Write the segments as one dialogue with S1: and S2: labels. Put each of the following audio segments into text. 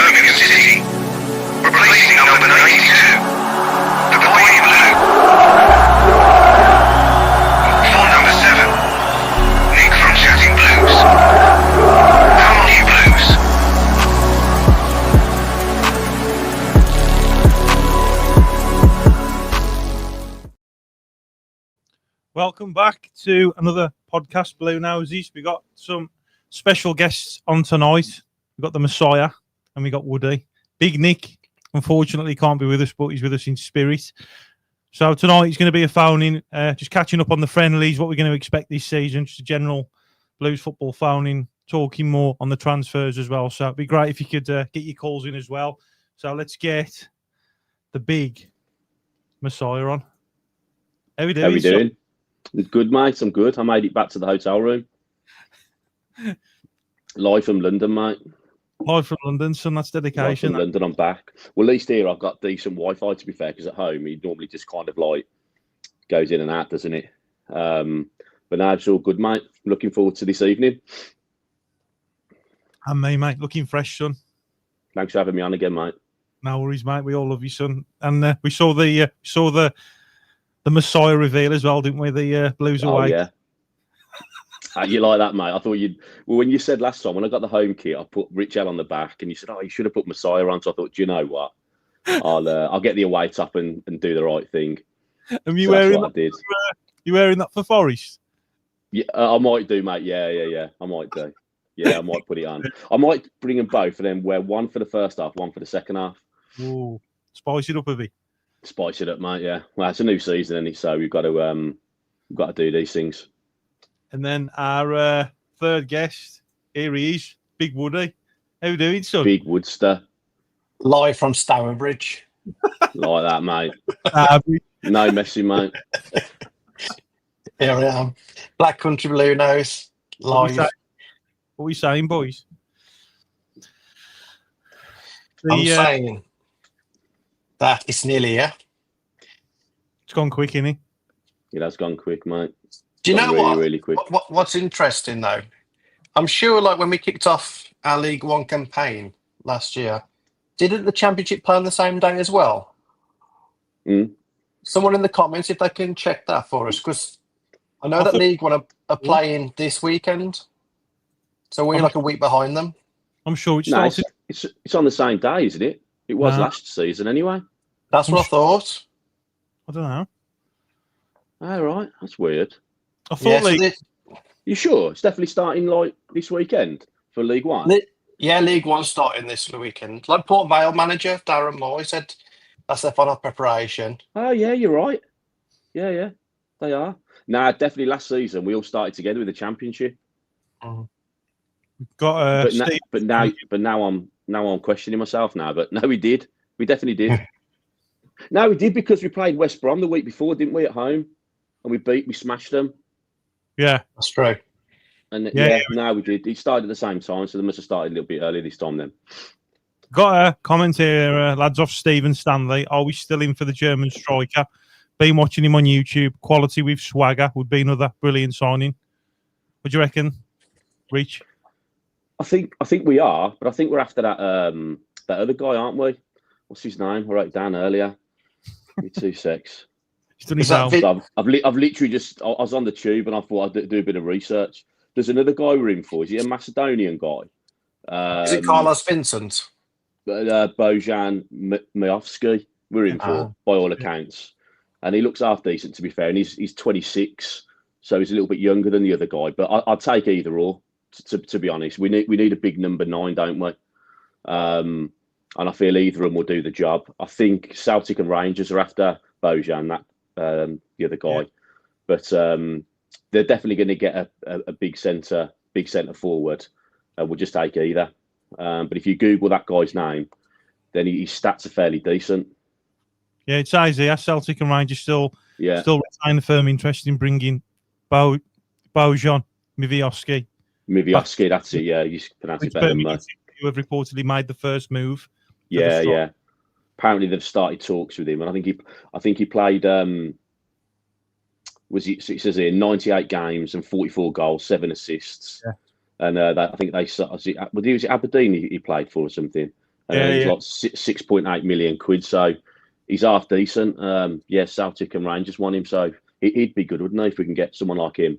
S1: Birmingham City, replacing number 92, the boy in blue. For number 7, Nick from Chatting Blues. Come on, you Blues.
S2: Welcome back to another podcast, Blue Noses. We got some special guests on tonight. We've got the Messiah and we got Woody. Big Nick, unfortunately, can't be with us, but he's with us in spirit. So tonight he's going to be a phone-in, just catching up on the friendlies, what we're going to expect this season, just a general Blues football phone-in, talking more on the transfers as well. So it'd be great if you could get your calls in as well. So let's get the big Messiah on. How we doing?
S3: Good, mate. I'm good. I made it back to the hotel room. Live from London, mate.
S2: Live from London, son. That's dedication.
S3: Live from London, I'm back. Well, at least here I've got decent Wi-Fi, to be fair, because at home he normally just kind of like goes in and out, doesn't it? But now it's all good, mate. Looking forward to this evening.
S2: And me, mate. Looking fresh, son.
S3: Thanks for having me on again, mate.
S2: No worries, mate. We all love you, son. And we saw the Messiah reveal as well, didn't we? The Blues away.
S3: Oh, yeah. You like that, mate? I thought you'd... Well, when you said last time, when I got the home kit, I put Rich L on the back, and you said, oh, you should have put Messiah on. So I thought, do you know what? I'll get the away top and do the right thing.
S2: And you wearing that? I did. You wearing that for Forest?
S3: Yeah, I might do, mate. Yeah. I might do. Yeah, I might put it on. I might bring them both and then wear one for the first half, one for the second half.
S2: Ooh, spice it up a bit.
S3: Spice it up, mate. Yeah. Well, it's a new season, isn't it? So we've got to do these things.
S2: And then our third guest, here he is, Big Woody. How you doing, son?
S3: Big Woodster.
S4: Live from Stourbridge.
S3: Like that, mate. No messing, mate.
S4: Here I am. Black Country Blue Nose. Live.
S2: What are we saying, boys?
S4: I'm saying that it's nearly here.
S2: It's gone quick, innit?
S3: It has gone quick, mate.
S4: Do you know
S3: really, really quick.
S4: What's interesting though? I'm sure, like when we kicked off our League One campaign last year, didn't the Championship play on the same day as well? Someone in the comments, if they can check that for us, because I know that League One are playing this weekend, so we're like a week behind them.
S2: I'm sure it started.
S3: It's on the same day, isn't it? It was last season anyway.
S4: That's what I thought.
S2: I don't know.
S3: All right, that's weird.
S2: I thought
S3: You sure? It's definitely starting like this weekend for League One.
S4: League One starting this weekend. Like Port Vale manager Darren Moore said, that's their final preparation.
S3: Oh yeah, you're right. Yeah, they are. Nah, definitely last season we all started together with the Championship.
S2: Got
S3: but now I'm questioning myself now. But no, we did. We definitely did. No, we did because we played West Brom the week before, didn't we, at home? And we smashed them.
S2: Yeah,
S4: that's true.
S3: And no, we did. It started at the same time, so they must have started a little bit earlier this time then.
S2: Got a comment here, lads, off Stephen Stanley. Are we still in for the German striker? Been watching him on YouTube. Quality with swagger would be another brilliant signing. What do you reckon, Reach?
S3: I think we are, but I think we're after that that other guy, aren't we? What's his name? I wrote it down earlier. 2 secs. I've literally just I was on the tube and I thought I'd do a bit of research. There's another guy we're in for. Is he a Macedonian guy?
S4: Is it Carlos Vincent?
S3: Bojan Miovski. We're in for by all accounts, and he looks half decent to be fair. And he's 26, so he's a little bit younger than the other guy. But I'd take either or. To be honest, we need a big number 9, don't we? And I feel either of them will do the job. I think Celtic and Rangers are after Bojan, the other guy, but they're definitely going to get a big centre forward. We'll just take either. But if you Google that guy's name, then his stats are fairly decent.
S2: Yeah, it says here Celtic and Rangers still retain the firm interest in bringing Bojan Miovski.
S3: Miovski, that's it. Yeah, you pronounce it better than me.
S2: You have reportedly made the first move.
S3: Yeah. Apparently they've started talks with him, and I think he played. It says here 98 games and 44 goals, 7 assists.
S2: Yeah.
S3: And I think was it Aberdeen he played for or something. He's like 6.8 million quid. So he's half decent. Celtic and Rangers want him. So he'd be good, wouldn't he, if we can get someone like him?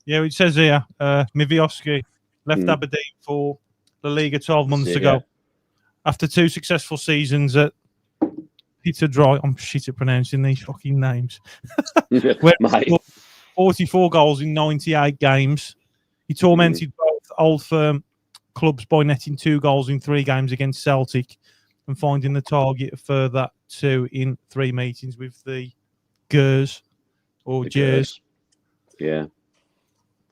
S2: Yeah, it says here, 𝒕𝒉𝒆𝒂𝒏𝒏𝒆 left Aberdeen for La Liga 12 months ago. After 2 successful seasons at 𝒕𝒉𝒂𝒏𝒏𝒆, I'm shit at pronouncing these fucking names. Where he scored 44 goals in 98 games. He tormented both old firm clubs by netting 2 goals in 3 games against Celtic and finding the target a further 2 in 3 meetings with the 𝒕𝒉𝒂𝒏𝒏𝒆 or 𝒕𝒉𝒂𝒂𝒏𝒂𝒏𝒆.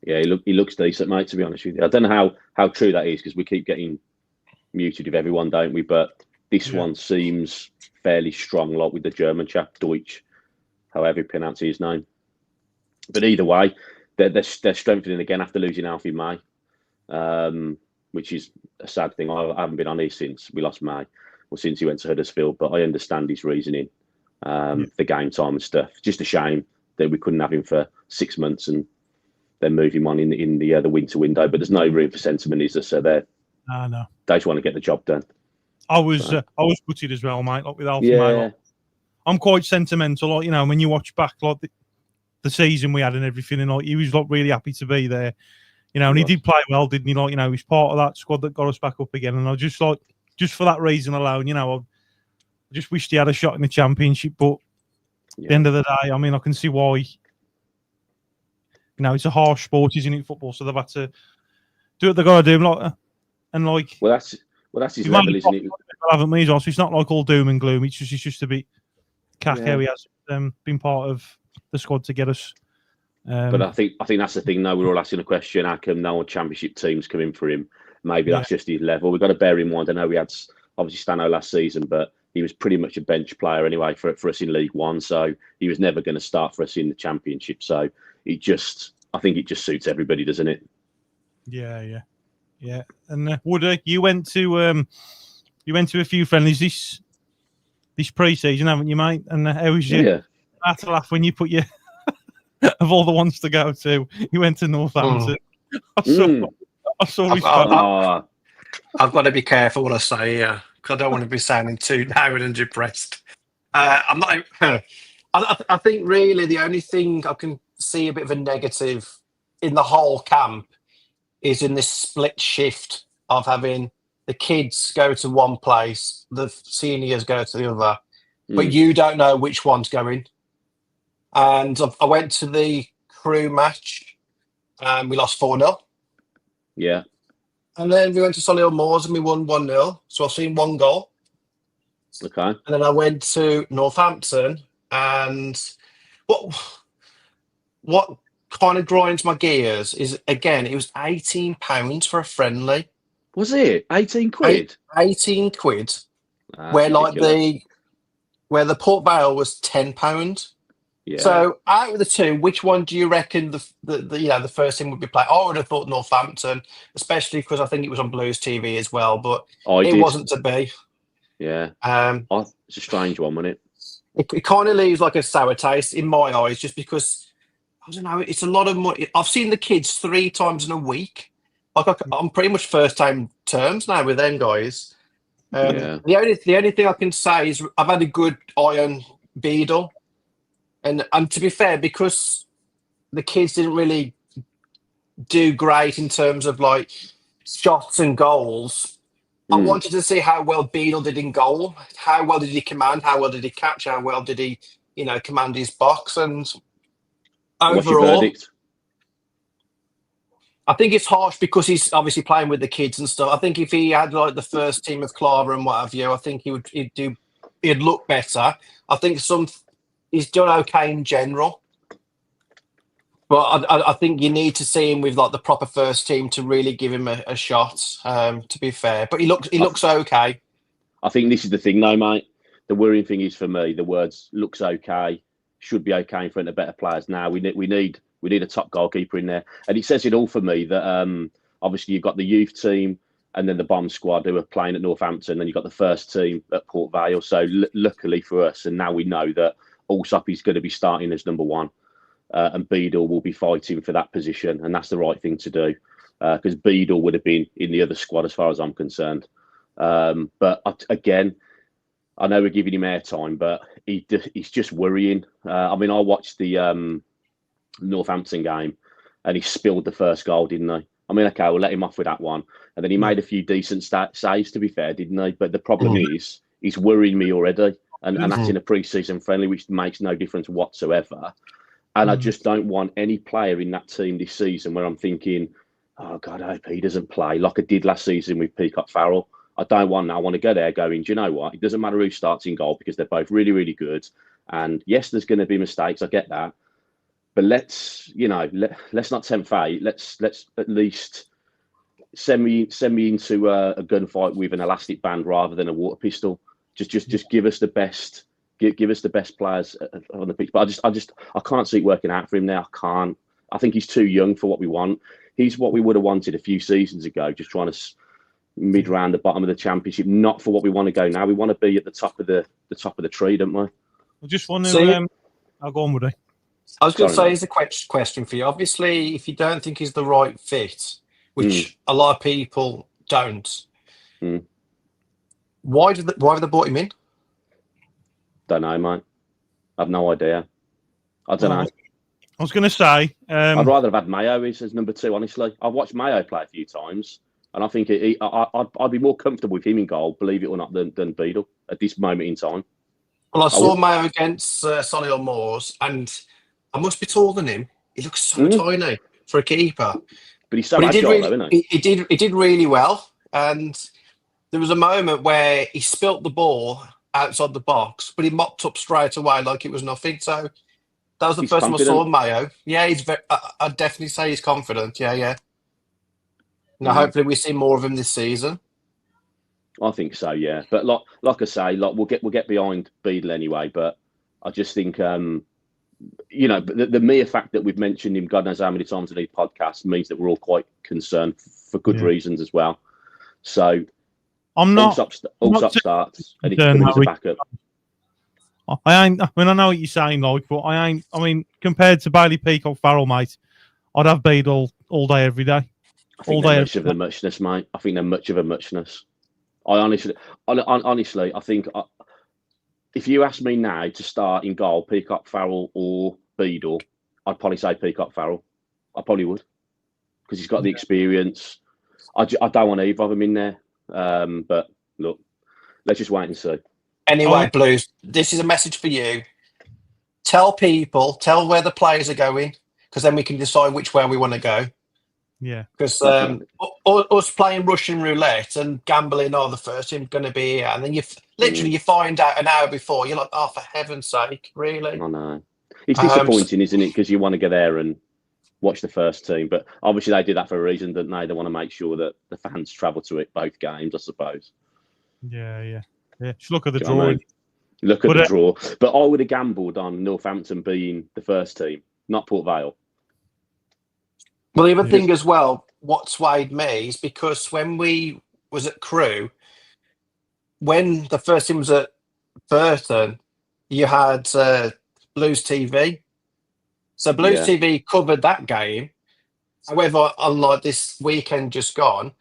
S2: Yeah, he looks decent, mate, to be honest with you. I don't know how true that is because we keep getting muted with everyone, don't we? But this one seems fairly strong, like with the German chap, Deutsch, however you pronounce his name. But either way, they're strengthening again after losing Alfie May, which is a sad thing. I haven't been on here since we lost May, or since he went to Huddersfield, but I understand his reasoning, the game time and stuff. Just a shame that we couldn't have him for 6 months and then move him on in the winter window. But there's no room for sentiment, is there? So they just want to get the job done. I was gutted as well, mate. Like with Alfie May, like, I'm quite sentimental. Like, you know, when you watch back like the season we had and everything, and like he was like really happy to be there, you know, and he did play well, didn't he? Like, you know, he's part of that squad that got us back up again. And I just like, just for that reason alone, you know, I just wished he had a shot in the Championship. But at the end of the day, I mean, I can see why. You know, it's a harsh sport, isn't it? Football, so they've had to do what they've got to do. Like, and like,
S3: well, that's his level, isn't it?
S2: Haven't we? So it's not like all doom and gloom. It's just a bit cack how he has been part of the squad to get us.
S3: But I think that's the thing. Now we're all asking the question: how come no Championship teams come in for him? Maybe that's just his level. We've got to bear in mind. I know we had obviously Stano last season, but he was pretty much a bench player anyway for us in League One. So he was never going to start for us in the Championship. So I think it just suits everybody, doesn't it? Yeah.
S2: And Woody, you went to a few friendlies this pre-season, haven't you, mate? And how was you? I had to laugh when you put your of all the ones to go to, you went to Northampton. I saw his
S4: I've got to be careful what I say here because I don't want to be sounding too down and depressed. I'm not. I think really the only thing I can see a bit of a negative in the whole camp is in this split shift of having the kids go to one place, the seniors go to the other, but you don't know which one's going. And I went to the crew match and we lost 4-0.
S3: Yeah.
S4: And then we went to Solihull Moors and we won 1-0. So I've seen 1 goal.
S3: Okay.
S4: And then I went to Northampton and what kind of grinds my gears is, again, it was £18 for a friendly.
S3: Was it 18 quid?
S4: 18 quid. Where the Port Vale was £10. Yeah. So out of the two, which one do you reckon the first team would be playing? I would have thought Northampton, especially because I think it was on Blues TV as well, but it wasn't to be.
S3: Yeah. It's a strange one, wasn't it?
S4: It kind of leaves like a sour taste in my eyes, just because I don't know. It's a lot of money. I've seen the kids 3 times in a week. Like I'm pretty much first time terms now with them guys. The only thing I can say is I've had a good eye on Beadle, and to be fair, because the kids didn't really do great in terms of like shots and goals. I wanted to see how well Beadle did in goal. How well did he command? How well did he catch? How well did he, command his box? And overall, I think it's harsh because he's obviously playing with the kids and stuff. I think if he had like the first team of Clara and what have you, I think he'd look better. I think he's done okay in general. But I think you need to see him with like the proper first team to really give him a shot. To be fair, but he looks okay.
S3: I think this is the thing, though, mate. The worrying thing is for me, the words "looks okay" should be okay in front of better players. Now we need a top goalkeeper in there, and it says it all for me that obviously you've got the youth team and then the bomb squad who are playing at Northampton, and you've got the first team at Port Vale. So luckily for us, and now we know that Allsop is going to be starting as number 1. And Beadle will be fighting for that position, and that's the right thing to do because Beadle would have been in the other squad as far as I'm concerned. But again, I know we're giving him airtime, but he's just worrying. I mean, I watched the Northampton game, and he spilled the first goal, didn't he? I mean, okay, we'll let him off with that one, and then he made a few decent saves, to be fair, didn't he? But the problem is, he's worrying me already, and that's in a pre-season friendly, which makes no difference whatsoever. And I just don't want any player in that team this season where I'm thinking, oh God, I hope he doesn't play like I did last season with Ppk𝒂💏. I don't want that. I want to go there going, do you know what? It doesn't matter who starts in goal because they're both really, really good. And yes, there's going to be mistakes. I get that. But let's not tempt fate. Let's at least send me into a gunfight with an elastic band rather than a water pistol. Just give us the best. Give us the best players on the pitch. But I can't see it working out for him now. I can't. I think he's too young for what we want. He's what we would have wanted a few seasons ago, just trying to mid-round the bottom of the championship. Not for what we want to go now. We want to be at the top of the tree, don't we?
S2: I just want to. I'll go on with it.
S4: I was going to say, here's a question for you. Obviously, if you don't think he's the right fit, which a lot of people don't, why have they brought him in?
S3: Don't know, mate. I've no idea. I don't know.
S2: I was going to say,
S3: I'd rather have had Mayo as number 2. Honestly, I've watched Mayo play a few times, and I think I'd be more comfortable with him in goal, believe it or not, than Beadle at this moment in time.
S4: Well, I saw Mayo against Solihull Moors, and I must be taller than him. He looks so tiny for a keeper.
S3: But he's so agile, isn't he?
S4: He did really well, and there was a moment where he spilt the ball outside the box, but he mopped up straight away like it was nothing. So that was the first time I saw Mayo. Yeah, he's I'd definitely say he's confident. Yeah. Now, hopefully, we see more of him this season.
S3: I think so, yeah. But like I say, we'll get behind Beadle anyway. But I just think, the mere fact that we've mentioned him, God knows how many times in these podcasts, means that we're all quite concerned for good reasons as well. So.
S2: I'm not.
S3: All stop starts, and he's coming as a backup.
S2: I mean, I know what you're saying, like, but I ain't. I mean, compared to Bailey Ppk𝒂💏, mate, I'd have Beadle all day, every day.
S3: I think they're much of a muchness, mate. I think they're much of a muchness. I honestly, I think if you ask me now to start in goal, Ppk𝒂💏 or Beadle, I'd probably say Ppk𝒂💏. I probably would, because he's got the experience. I don't want either of them in there. But look, let's just wait and see.
S4: Anyway, Blues, this is a message for you. Tell where the players are going, because then we can decide which way we want to go.
S2: Yeah.
S4: Because us playing Russian roulette and gambling, the first team's going to be here, and then you find out an hour before, you're like, oh, for heaven's sake, really?
S3: I know. It's disappointing, isn't it? Because you want to go there and watch the first team, but obviously they did that for a reason, didn't they? They want to make sure that the fans travel to it both games, I suppose.
S2: Yeah. Just look at the
S3: draw. I mean? Look at the draw. But I would have gambled on Northampton being the first team, not Port Vale.
S4: Well, the other thing as well, what swayed me is because when we was at Crewe, when the first team was at Burton, you had Blues TV. So Blues TV covered that game. However, unlike this weekend just gone,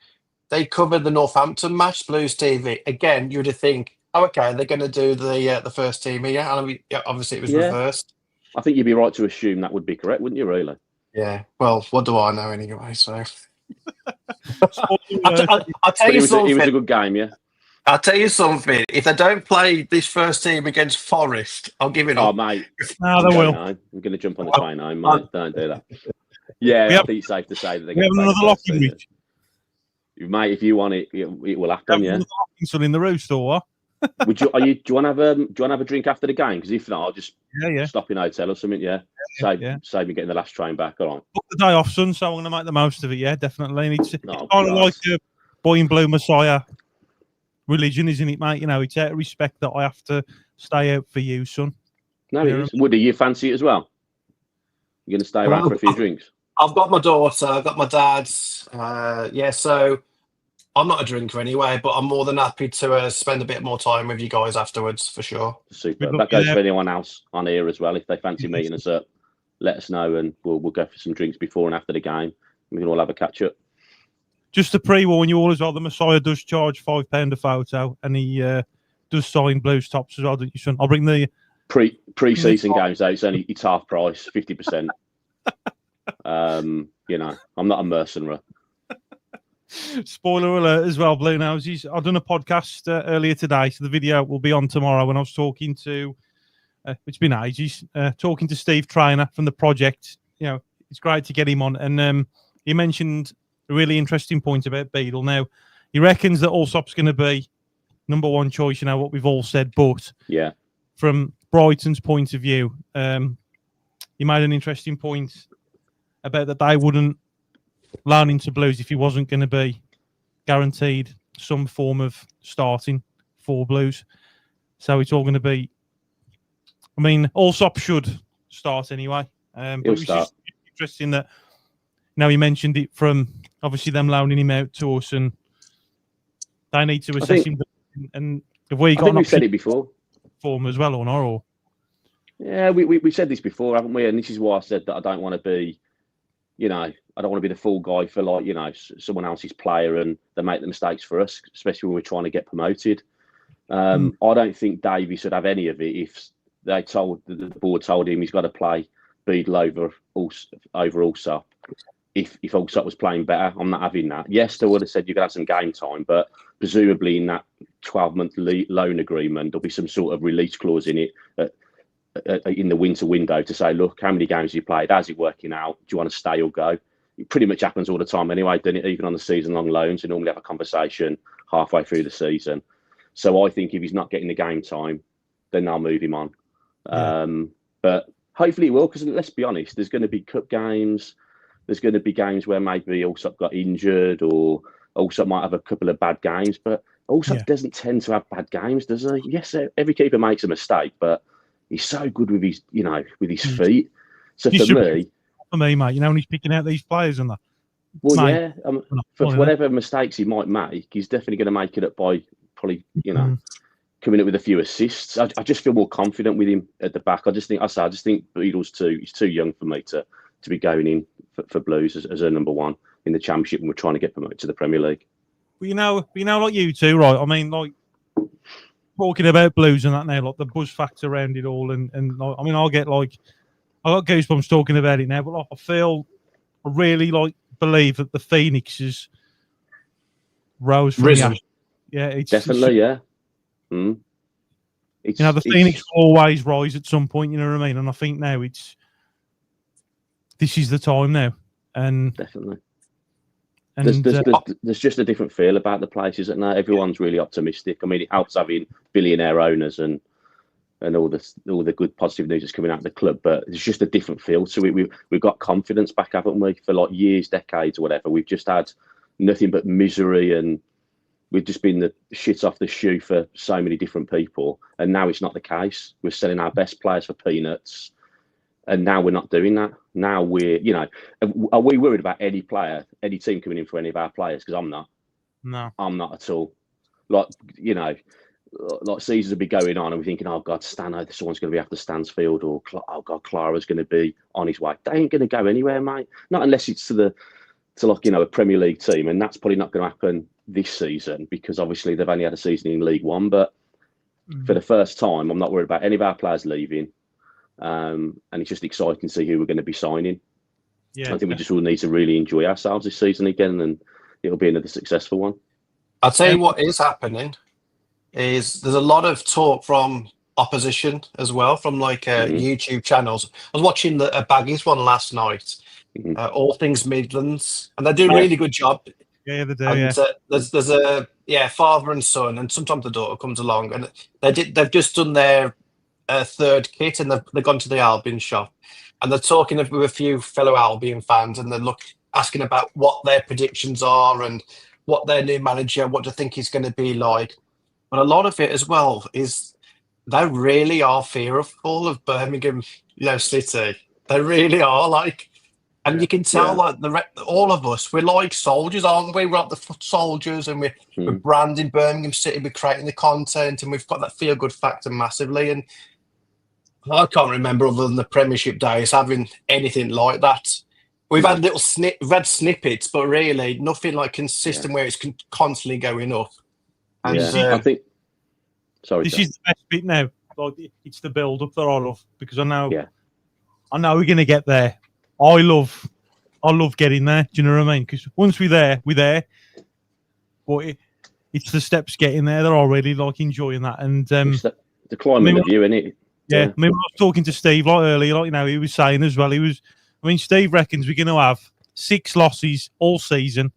S4: they covered the Northampton match, Blues TV. Again, you'd think, oh, okay, they're going to do the first team here. And I mean, obviously, it was reversed.
S3: I think you'd be right to assume that would be correct, wouldn't you, really?
S4: Yeah. Well, what do I know anyway? So I'll tell you something.
S3: It was a good game, yeah.
S4: I'll tell you something. If they don't play this first team against Forest, I'll give it up.
S3: Oh, mate.
S2: No, they will.
S3: I'm going to jump on the train home, mate. Don't do that. Yeah, I think it's safe to say that they're going to
S2: have another locking week.
S3: Mate, if you want it, it will happen, yeah.
S2: Still in the roost, or what?
S3: Do you want to have a drink after the game? Because if not, I'll just stop in a hotel or something. Yeah, save me getting the last train back. All right.
S2: Book the day off, son. So I'm going to make the most of it. Yeah, definitely. It's kind of like a boy in blue Messiah religion, isn't it, mate? You know, it's out of respect that I have to stay out for you, son.
S3: No, it is. Woody, you fancy it as well? You're going to stay around for a few drinks?
S4: I've got my daughter. I've got my dad's. So I'm not a drinker anyway, but I'm more than happy to spend a bit more time with you guys afterwards, for sure.
S3: Super. That goes for anyone else on here as well. If they fancy meeting us up, let us know, and we'll go for some drinks before and after the game. We can all have a catch up.
S2: just to pre-warn you all as well, the Messiah does charge £5 a photo, and he does sign Blues tops as well, don't you, son? I'll bring the
S3: pre-season games though. It's half price, 50%. You know, I'm not a mercenary.
S2: Spoiler alert as well, Blue Noses. I've done a podcast earlier today, so the video will be on tomorrow. When I was talking to, it's been ages, talking to Steve Trainer from the project. You know, it's great to get him on, and he mentioned a really interesting point about Beadle. Now, he reckons that Allsop's going to be number one choice. You know what we've all said, but
S3: yeah,
S2: from Brighton's point of view, he made an interesting point about that they wouldn't loan into Blues if he wasn't going to be guaranteed some form of starting for Blues. So it's all going to be. I mean, Allsop should start anyway. But it was just interesting that now he mentioned it from obviously them loaning him out to us, and they need to assess him. And have we got? I think
S3: we've said it before.
S2: Form as well, or not? Or
S3: yeah, we said this before, haven't we? And this is why I said that I don't want to be. You know, I don't want to be the fool guy for, like, you know, someone else's player and they make the mistakes for us, especially when we're trying to get promoted. I don't think Davey should have any of it if they told the board told him he's got to play Beadle over Allsop. If Allsop was playing better, I'm not having that. Yes, they would have said you could have some game time, but presumably in that 12-month loan agreement, there'll be some sort of release clause in it. In the winter window to say, look, how many games have you played? How's it working out? Do you want to stay or go? It pretty much happens all the time anyway, doesn't it? Even on the season-long loans, you normally have a conversation halfway through the season. So I think if he's not getting the game time, then they'll move him on. Yeah. But hopefully he will, because let's be honest, there's going to be cup games. There's going to be games where maybe Allsop got injured or Allsop might have a couple of bad games, but Allsop doesn't tend to have bad games, does he? Yes, every keeper makes a mistake, but he's so good with his, you know, with his feet. So
S2: for me, mate, you know, when he's picking out these players and that.
S3: Well, mate, for whatever mistakes he might make, he's definitely going to make it up by probably, you know, coming up with a few assists. I just feel more confident with him at the back. I just think Beadle's he's too young for me to be going in for Blues as a number one in the Championship when we're trying to get promoted to the Premier League.
S2: Well, you know, like you two, right? I mean, like, talking about Blues and that now, like the buzz factor around it all, and like, I mean, I got goosebumps talking about it now. But like, I really like believe that the Phoenix has rose from
S4: risen.
S2: It's
S3: definitely, yeah.
S2: You know, the Phoenix will always rise at some point. You know what I mean? And I think now this is the time now, and
S3: definitely. There's just a different feel about the place, isn't there? Everyone's really optimistic. I mean, it helps having billionaire owners and all the good positive news that's coming out of the club, but it's just a different feel to it. We've got confidence back, haven't we? For like years, decades, or whatever. We've just had nothing but misery, and we've just been the shit off the shoe for so many different people. And now it's not the case. We're selling our best players for peanuts. And now we're not doing that. Now we're, you know, are we worried about any player, any team coming in for any of our players? Because I'm not.
S2: No.
S3: I'm not at all. Like, you know, like seasons will be going on and we're thinking, oh, God, someone's going to be after Stansfield, or, oh, God, Clara's going to be on his way. They ain't going to go anywhere, mate. Not unless it's to like, you know, a Premier League team. And that's probably not going to happen this season because obviously they've only had a season in League One. But for the first time, I'm not worried about any of our players leaving. And it's just exciting to see who we're going to be signing. Yeah, I think we just all need to really enjoy ourselves this season again, and it'll be another successful one.
S4: I'll tell you what is happening is there's a lot of talk from opposition as well, from like YouTube channels. I was watching the Baggies one last night, All Things Midlands, and they do a really good job.
S2: Yeah, they do.
S4: And, there's a father and son, and sometimes the daughter comes along, and they've just done their third kit, and they've gone to the Albion shop, and they're talking with a few fellow Albion fans, and they're asking about what their predictions are and what their new manager, what do you think he's going to be like. But a lot of it as well is they really are fearful of Birmingham, City. They really are, like, and you can tell like all of us, we're like soldiers, aren't we? We're like the foot soldiers, and we're branding Birmingham City, we're creating the content, and we've got that feel good factor massively. And I can't remember, other than the Premiership days, having anything like that we've had we've had snippets, but really nothing like consistent where it's constantly going up. And
S3: I think. Sorry,
S2: this
S3: Jack.
S2: is the best bit now. Like, it's the build up that I love because I know
S3: Yeah.
S2: we're gonna get there. I love getting there. Do you know what I mean? Because once we're there, we're there. But it's the steps getting there that I really like enjoying that. And
S3: It's the climbing the view, isn't it?
S2: yeah, I mean, I was talking to Steve like earlier, like, you know, he was saying as well. Steve reckons we're going to have 6 losses all season,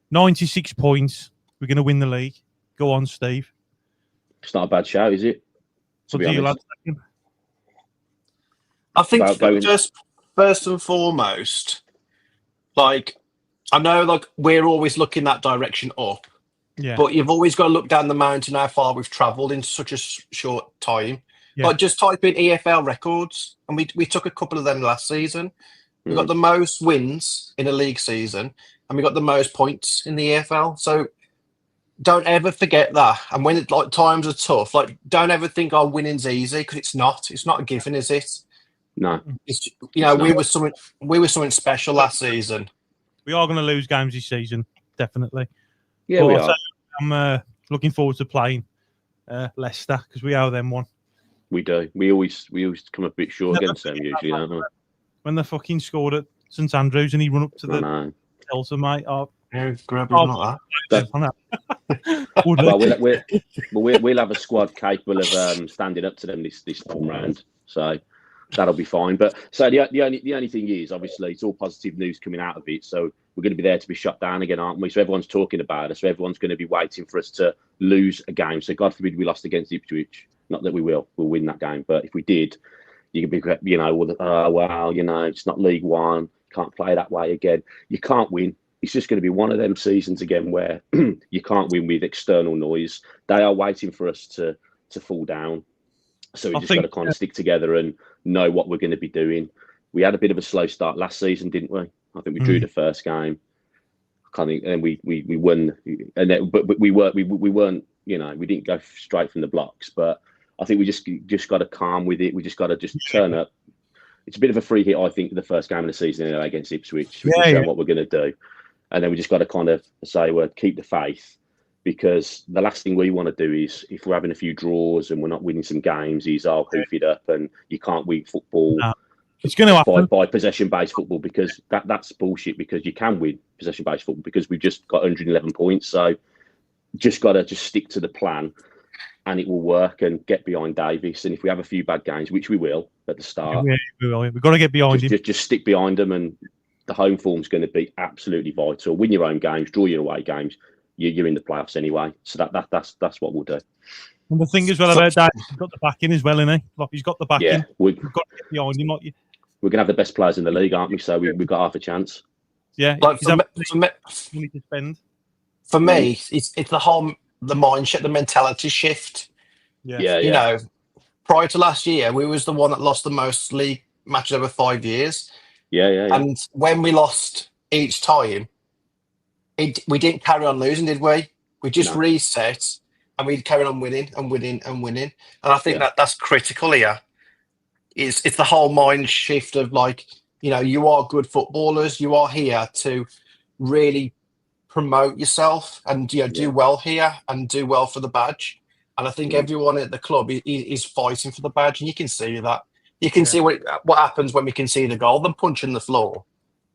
S2: 96 points. We're going to win the league. Go on, Steve.
S3: It's not a bad shout, is it? To be honest.
S4: I think first and foremost, like, I know, like, we're always looking that direction up.
S2: Yeah.
S4: But you've always got to look down the mountain how far we've travelled in such a short time.
S2: Yeah.
S4: Like, just type in EFL records, and we took a couple of them last season. We got the most wins in a league season, and we got the most points in the EFL. So don't ever forget that. And when times are tough, like, don't ever think our winning's easy, because it's not. It's not a given, is it?
S3: No.
S4: It's, you know, we were something special last season.
S2: We are going to lose games this season, definitely.
S3: Yeah, we are.
S2: I'm looking forward to playing Leicester because we owe them one.
S3: We do. We always come a bit short against them usually, don't we?
S2: When they fucking scored at St Andrews and he run up to the Delta, mate.
S4: Not that.
S3: We'll have a squad capable of standing up to them this time round. So that'll be fine. But so the only thing is, obviously, it's all positive news coming out of it. So we're going to be there to be shut down again, aren't we? So everyone's talking about us. So everyone's going to be waiting for us to lose a game. So God forbid we lost against Ipswich. Not that we will. We'll win that game. But if we did, you could be, you know, well, you know, it's not League One. Can't play that way again. You can't win. It's just going to be one of them seasons again where you can't win with external noise. They are waiting for us to fall down. So we just got to kind of stick together and know what we're going to be doing. We had a bit of a slow start last season, didn't we? I think we drew the first game. And we won, and then, but we weren't, you know, we didn't go straight from the blocks. But I think we just got to calm with it. We just got to turn up. It's a bit of a free hit, I think, the first game of the season anyway, against Ipswich. We can show what we're going to do, and then we just got to kind of say, well, keep the faith, because the last thing we want to do is, if we're having a few draws and we're not winning some games, is hoof it up, and you can't win football.
S2: No. It's going to happen
S3: by possession-based football, because that's bullshit. Because you can win possession-based football because we've just got 111 points. So just got to stick to the plan, and it will work. And get behind Davis. And if we have a few bad games, which we will at the start,
S2: we've got to get behind him.
S3: Just stick behind them, and the home form's going to be absolutely vital. Win your own games, draw your away games. You're in the playoffs anyway. So that's what we'll do.
S2: And the thing as well about that, he's got the backing as well, isn't he? Like, he's got the backing.
S3: Yeah,
S2: we've got to get behind him. Like,
S3: we're going to have the best players in the league, aren't we? So we've got half a chance.
S2: Yeah.
S4: Like for me, it's the mindset, the mentality shift.
S2: Yeah.
S4: You know, prior to last year, we was the one that lost the most league matches over 5 years.
S3: Yeah.
S4: And when we lost each time, we didn't carry on losing, did we? We just reset, and we'd carry on winning and winning and winning. And I think that's critical here. It's the whole mind shift of, like, you know, you are good footballers. You are here to really promote yourself and, you know, do well here and do well for the badge. And I think everyone at the club is fighting for the badge, and you can see that. You can see what happens when we can see the goal, them punching the floor.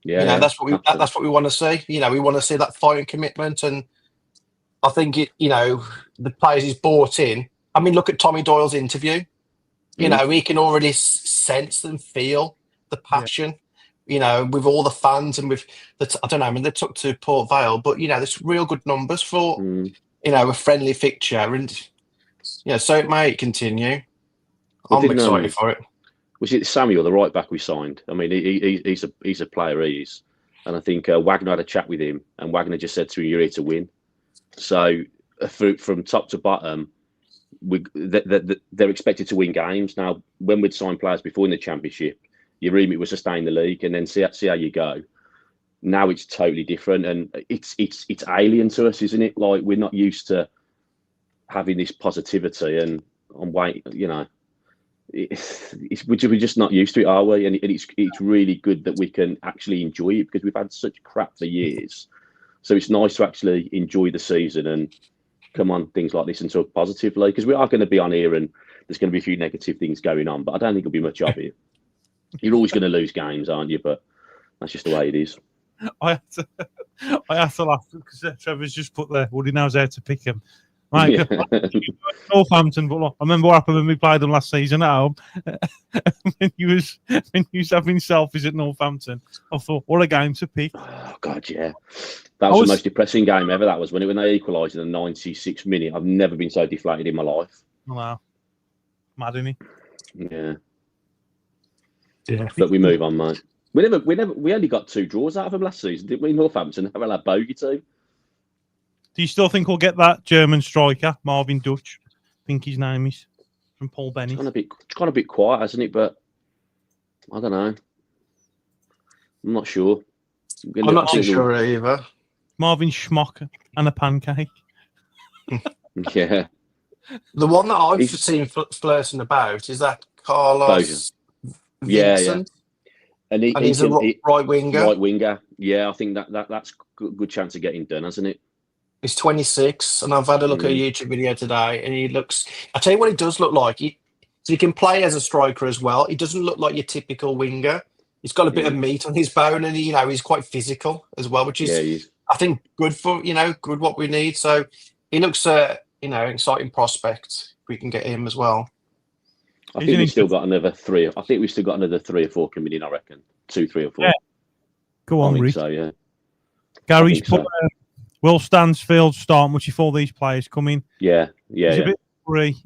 S3: Yeah,
S4: you know, that's what we want to see. You know, we want to see that fight and commitment, and I think you know, the players he's brought in. I mean, look at Tommy Doyle's interview. You know, we can already sense and feel the passion. You know, with all the fans and with I don't know. I mean, they took to Port Vale, but you know, there's real good numbers for you know, a friendly fixture, and you know, so it may continue. I'm excited for it.
S3: Was it Samuel, the right back we signed? I mean, he's a player, he is. And I think Wagner had a chat with him, and Wagner just said to him, "You're here to win." So from top to bottom, they're expected to win games. Now, when we'd signed players before in the Championship, your remit was to stay in the league and then see how you go. Now it's totally different, and it's alien to us, isn't it? Like, we're not used to having this positivity, and I'm waiting, you know. we're just not used to it, are we? And it's really good that we can actually enjoy it because we've had such crap for years. So it's nice to actually enjoy the season and come on things like this and talk positively, because we are going to be on here and there's going to be a few negative things going on, but I don't think there'll be much of it. You're always going to lose games, aren't you? But that's just the way it is.
S2: I have to laugh because Trevor's just put there. Woody knows how to pick him. Like, Northampton, but look, I remember what happened when we played them last season at home. when he was having selfies at Northampton, I thought, what a game to pick.
S3: Oh God, yeah, that was the most depressing game ever. That was when they equalised in the 96th minute. I've never been so deflated in my life.
S2: Wow, mad, isn't he?
S3: Yeah.
S4: Yeah.
S3: But we move on, mate. We only got 2 draws out of them last season, didn't we? Northampton have a bogey team.
S2: Do you still think we'll get that German striker, Marvin Dutch? I think his name is, from Paul Benny.
S3: It's gone a bit quiet, hasn't it? But I don't know. I'm not sure.
S4: I'm not too sure either.
S2: Marvin Schmock and a pancake.
S3: Yeah.
S4: The one that I've seen flirting about is that Carlos Vincent.
S3: Yeah. And
S4: he's a right winger.
S3: Right winger. Yeah, I think that's a good chance of getting done, hasn't it?
S4: He's 26, and I've had a look at a YouTube video today, and he looks... I'll tell you what he does look like. He can play as a striker as well. He doesn't look like your typical winger. He's got a bit of meat on his bone, and he's quite physical as well, which is, I think, good for, good what we need. So he looks, exciting prospect if we can get him as well.
S3: I think we've still got another 3. I think we've still got another 3 or 4 coming in, I reckon. 2, 3 or 4.
S2: Yeah. Go on, Rick.
S3: So, yeah.
S2: Gary's put... Will Stansfield start much before these players come in?
S3: Yeah.
S2: He's a bit worried.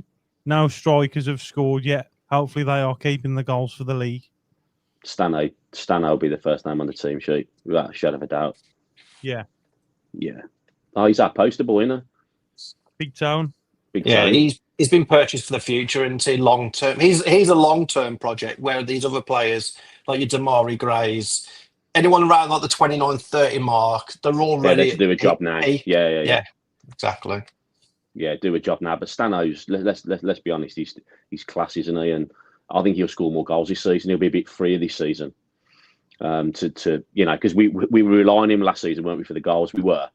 S2: No strikers have scored yet. Hopefully they are keeping the goals for the league.
S3: Stano will be the first name on the team sheet, without a shadow of a doubt.
S2: Yeah.
S3: Yeah. Oh, he's our poster boy, isn't he?
S2: Big Tone.
S4: Yeah, he's been purchased for the future and see long term. He's a long term project where these other players like your Damari Grays, anyone around like the 29-30 mark, they're all ready
S3: to do a job now. Yeah,
S4: exactly.
S3: Yeah, do a job now. But Stano's, let's be honest, he's class, isn't he? And I think he'll score more goals this season. He'll be a bit freer this season. Because we were relying on him last season, weren't we, for the goals? We were.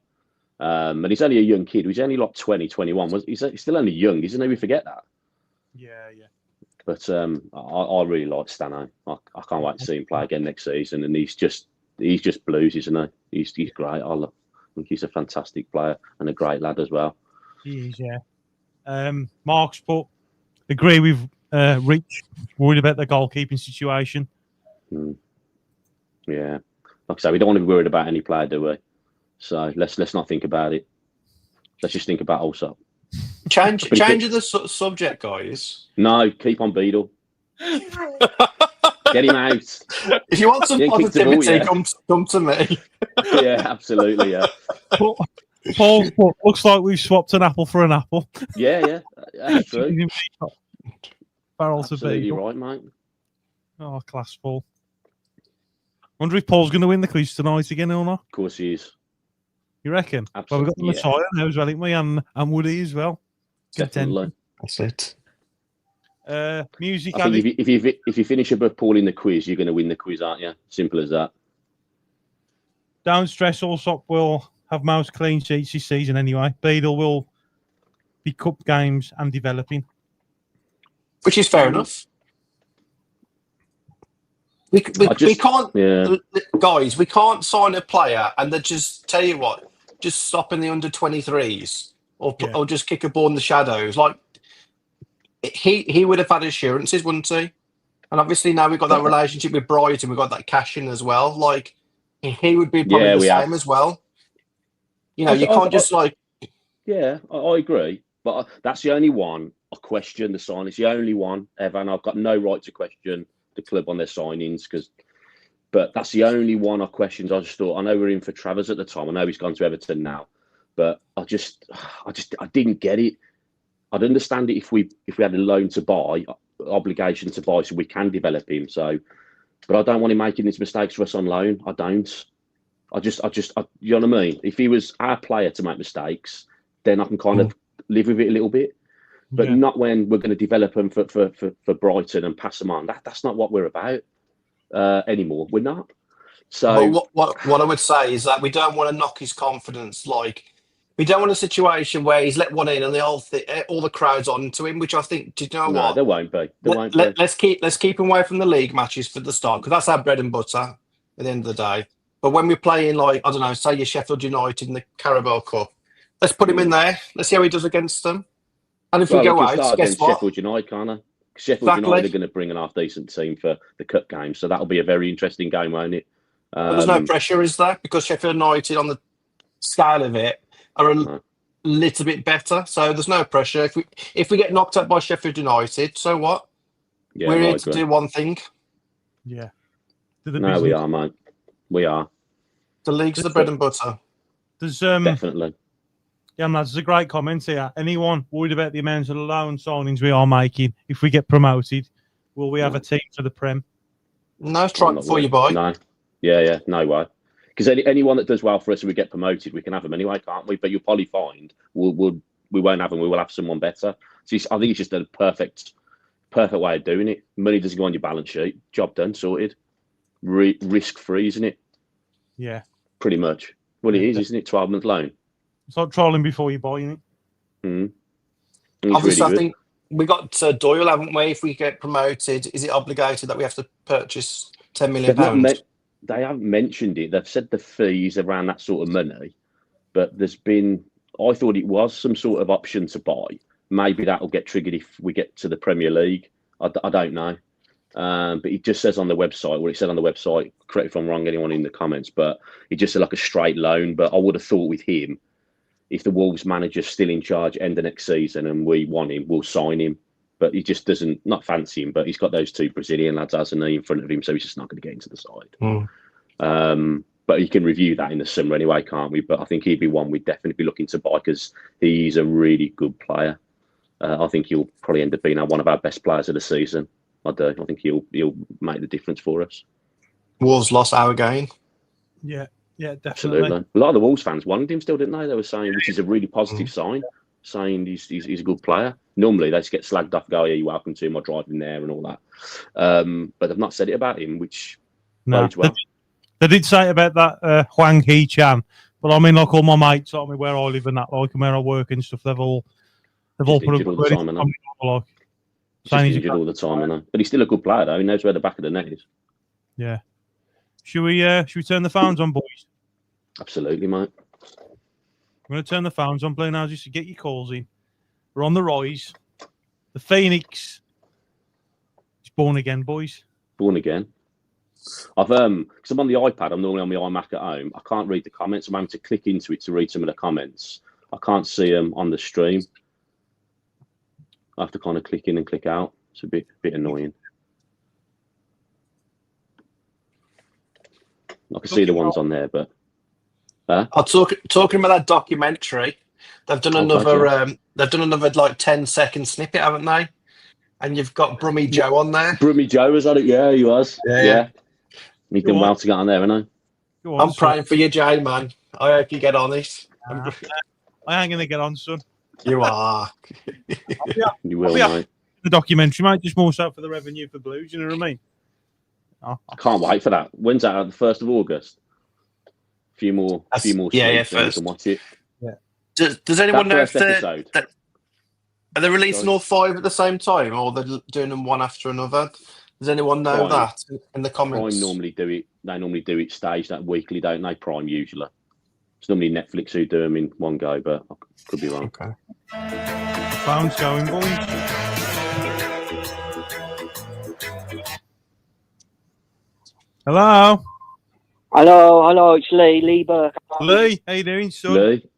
S3: And he's only a young kid. He's only like 20, 21. He's still only young, isn't he? We forget that. Yeah. But I really like Stano. I can't wait to see him play again next season. And he's just blues, isn't he? He's great. I think he's a fantastic player and a great lad as well.
S2: He is, yeah. Mark's put, agree with Rich, worried about the goalkeeping situation.
S3: Yeah. Like I say, we don't want to be worried about any player, do we? So let's not think about it. Let's just think about Allsop.
S4: Change the subject, guys.
S3: No, keep on Beadle. Get him out.
S4: If you want some positivity, come to me.
S3: Yeah, absolutely. Yeah.
S2: Paul, looks like we've swapped an apple for an apple.
S3: Yeah, that's true.
S2: Barrels of
S3: Absolutely
S2: Beadle.
S3: right, mate.
S2: Oh, class, Paul. Wonder if Paul's going to win the quiz tonight again or not.
S3: Of course he is.
S2: You reckon?
S3: Absolutely.
S2: Well, we've got the Messiah now as well, haven't we? And Woody as well.
S3: Definitely.
S4: That's it.
S2: Music.
S3: I think if you finish above Paul in the quiz, you're going to win the quiz, aren't you? Simple as that.
S2: Don't stress. Allsop will have most clean sheets this season anyway. Beadle will be cup games and developing,
S4: which is fair enough. We can't, guys. We can't sign a player and then just tell you what, just stop in the under 23s or just kick a ball in the shadows. Like he would have had assurances, wouldn't he? And obviously now we've got that relationship with Brighton, we've got that cash in as well. Like he would be probably the same as well. You can't just like.
S3: Yeah, I agree, but that's the only one I question the sign. It's the only one ever, and I've got no right to question the club on their signings but that's the only one I questioned. I just thought, I know we're in for Travers at the time. I know he's gone to Everton now, but I didn't get it. I'd understand it if we had a loan to buy, obligation to buy, so we can develop him. So, but I don't want him making these mistakes for us on loan. I don't. I just, you know what I mean? If he was our player to make mistakes, then I can kind of live with it a little bit. but not when we're going to develop them for Brighton and pass them on. That's not what we're about anymore. We're not. So
S4: what I would say is that we don't want to knock his confidence. Like, we don't want a situation where he's let one in and all the crowd's on to him, which I think, do you know what?
S3: There won't be.
S4: Let's keep him away from the league matches for the start, because that's our bread and butter at the end of the day. But when we're playing, like, I don't know, say your Sheffield United in the Carabao Cup, let's put him in there. Let's see how he does against them. And if we go out, guess what?
S3: Sheffield United, can't I? Sheffield United are going to bring an half-decent team for the cup game, so that'll be a very interesting game, won't it?
S4: But there's no pressure, is there? Because Sheffield United, on the scale of it, are a little bit better, so there's no pressure. If we get knocked out by Sheffield United, so what?
S3: Yeah,
S4: we're here to do one thing.
S2: Yeah.
S3: No, we are, mate. We are.
S4: The league's the bread and butter.
S2: There's
S3: definitely.
S2: Yeah, lads, there's a great comment here. Anyone worried about the amount of loan signings we are making if we get promoted? Will we have a team for the Prem?
S4: No, try it before you buy.
S3: No. Yeah, no way. Because anyone that does well for us and we get promoted, we can have them anyway, can't we? But you'll probably find we won't have them. We will have someone better. So I think it's just a perfect way of doing it. Money doesn't go on your balance sheet. Job done, sorted. Risk free, isn't it?
S2: Yeah.
S3: Pretty much. Well, it is, isn't it? 12-month loan.
S2: It's like trolling before you buy it.
S4: Obviously, really, I think we got Doyle, haven't we? If we get promoted, is it obligated that we have to purchase £10 million?
S3: They haven't mentioned it. They've said the fees around that sort of money, but I thought it was some sort of option to buy. Maybe that'll get triggered if we get to the Premier League. I don't know. But it just says on the website, what it said on the website, correct if I'm wrong, anyone in the comments, but it just said like a straight loan. But I would have thought with him, if the Wolves manager's still in charge end of next season and we want him, we'll sign him. But he just doesn't, not fancy him, but he's got those two Brazilian lads, hasn't he, in front of him, so he's just not going to get into the side. But you can review that in the summer anyway, can't we? But I think he'd be one we'd definitely be looking to buy because he's a really good player. I think he'll probably end up being one of our best players of the season. I do. I think he'll make the difference for us.
S4: Wolves lost our game.
S2: Yeah, definitely.
S3: Absolutely. A lot of the Wolves fans wanted him still, didn't they? They were saying, which is a really positive sign, saying he's a good player. Normally they just get slagged off, go, yeah, you're welcome to him, I'll drive him there and all that. But they've not said it about him, which bodes well.
S2: They did say it about that Hwang Hee-chan, but I mean, like all my mates, I mean, where I live and that, like, and where I work and stuff, they've all put up
S3: all the time, like, he's injured all the time, I know. But he's still a good player, though. He knows where the back of the net is.
S2: Yeah. Should we turn the phones on, boys?
S3: Absolutely, mate.
S2: I'm going to turn the phones on, Blue now, just to get your calls in. We're on the rise. The Phoenix is born again, boys.
S3: Born again. Because I'm on the iPad, I'm normally on my iMac at home. I can't read the comments. I'm having to click into it to read some of the comments. I can't see them on the stream. I have to kind of click in and click out. It's a bit annoying. I can see the ones on there, but
S4: talking about that documentary, they've done another like 10-second snippet, haven't they? And you've got Brummy Joe on there.
S3: Brummy Joe was on it, yeah, he was. Yeah. He's done well to get on there, hasn't he?
S4: I'm praying for you, Jay, man. I hope you get on it.
S2: I ain't gonna get on, son.
S4: You are.
S3: You will, mate.
S2: The documentary, mate, just more so for the revenue for Blues, you know what I mean?
S3: I can't wait for that. When's that? The 1st of August? A few more
S4: first.
S3: And watch it.
S4: Yeah. Does anyone know if are they releasing all 5 at the same time, or they're doing them one after another? Does anyone know that in the comments?
S3: Prime normally do it. They normally do it staged that weekly, don't they? Prime usually. It's normally Netflix who do them in one go, but I could be wrong.
S4: Okay.
S2: Phone's going, boys. Hello.
S5: Hello, it's Lee Burke.
S2: Lee, how you doing, son?
S3: Lee?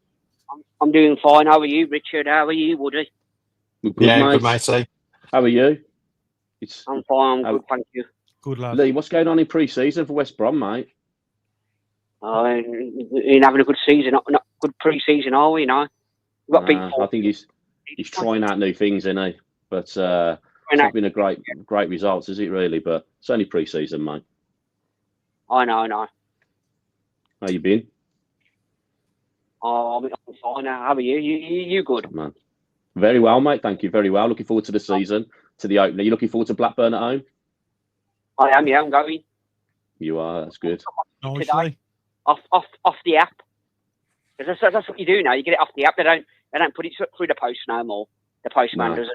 S5: I'm doing fine. How are you, Richard? How are you, Woody?
S3: Good, mate. How are you?
S5: I'm fine. I'm good, thank you.
S2: Good lad.
S3: Lee, what's going on in pre-season for West Brom, mate?
S5: In having a good season, not good pre-season, are we? No, we've got
S3: I think he's trying out new things, isn't he? But it's not been a great results, is it really? But it's only pre-season, mate.
S5: I know.
S3: How you been?
S5: Oh, I'm fine now. How are you? You good?
S3: Man. Very well, mate. Thank you. Very well. Looking forward to the season, to the opener. You looking forward to Blackburn at home?
S5: I am. Yeah, I'm going.
S3: You are. That's good.
S2: Nicely.
S5: Off the app. Because that's what you do now. You get it off the app. They don't put it through the post no more. The postman doesn't.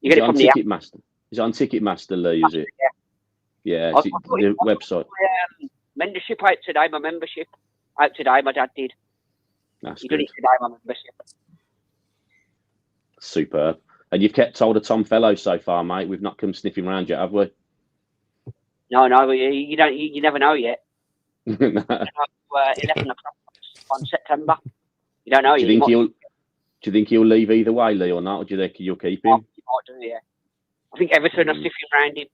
S5: You get it from the app.
S3: Ticketmaster. Is it on Ticketmaster, Lee? Is it? Yeah.
S5: I
S3: Is it the website?
S5: My membership out today. My membership out today. My dad did.
S3: That's
S5: He
S3: good.
S5: did it today. My membership.
S3: Superb. And you've kept hold of Tom Fellow so far, mate. We've not come sniffing around yet, have we?
S5: No, you don't. You never know yet.
S3: No.
S5: 11 o'clock on September. You don't know.
S3: Do you think he'll leave either way, Lee, or not? Or do you think you'll keep him?
S5: You might do, yeah. I think Everton are sniffing around him.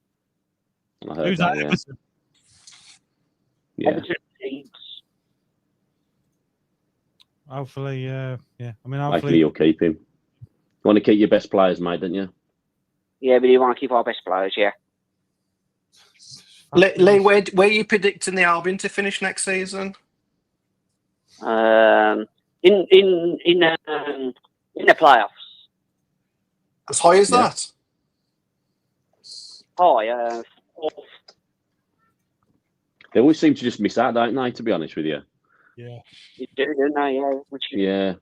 S3: I heard
S2: Who's that?
S3: yeah.
S2: Everton?
S3: Yeah.
S5: Everton Leeds.
S2: Hopefully, yeah. I mean,
S3: Hopefully you'll keep him. You want to keep your best players, mate, don't you?
S5: Yeah, but you want to keep our best players, yeah.
S4: Lee, where are you predicting the Albion to finish next season?
S5: In the playoffs.
S4: As high as that?
S5: Oh, fourth.
S3: They always seem to just miss out, don't they, to be honest with you?
S2: Yeah.
S5: You do, don't they? Yeah.
S3: Yeah.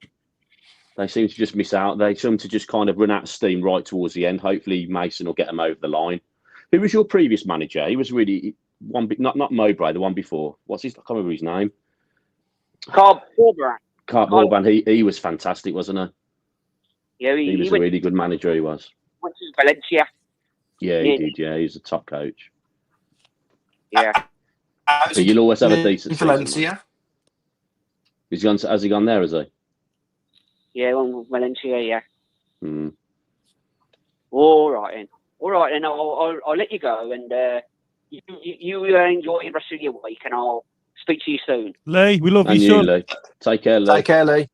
S3: They seem to just miss out. They seem to just kind of run out of steam right towards the end. Hopefully Mason will get them over the line. Who was your previous manager? He was really not Mowbray, the one before. What's his? I can't remember his name.
S5: Carl Corberan.
S3: Carl. He was fantastic, wasn't he?
S5: Yeah,
S3: He was a really good manager. He was.
S5: Went to Valencia.
S3: Yeah, he did. Yeah, he's a top coach.
S5: Yeah.
S3: So you'll always have a decent season,
S4: Valencia.
S3: Has he gone there? Has he?
S5: Yeah, Valencia. Yeah.
S3: Mm.
S5: All right, then. I'll let you go, and you enjoy the rest of your week, and I'll speak to you soon.
S2: Lee, we love
S3: And
S2: you,
S3: you,
S2: son.
S3: Lee. Take care, Lee.
S4: Take care, Lee.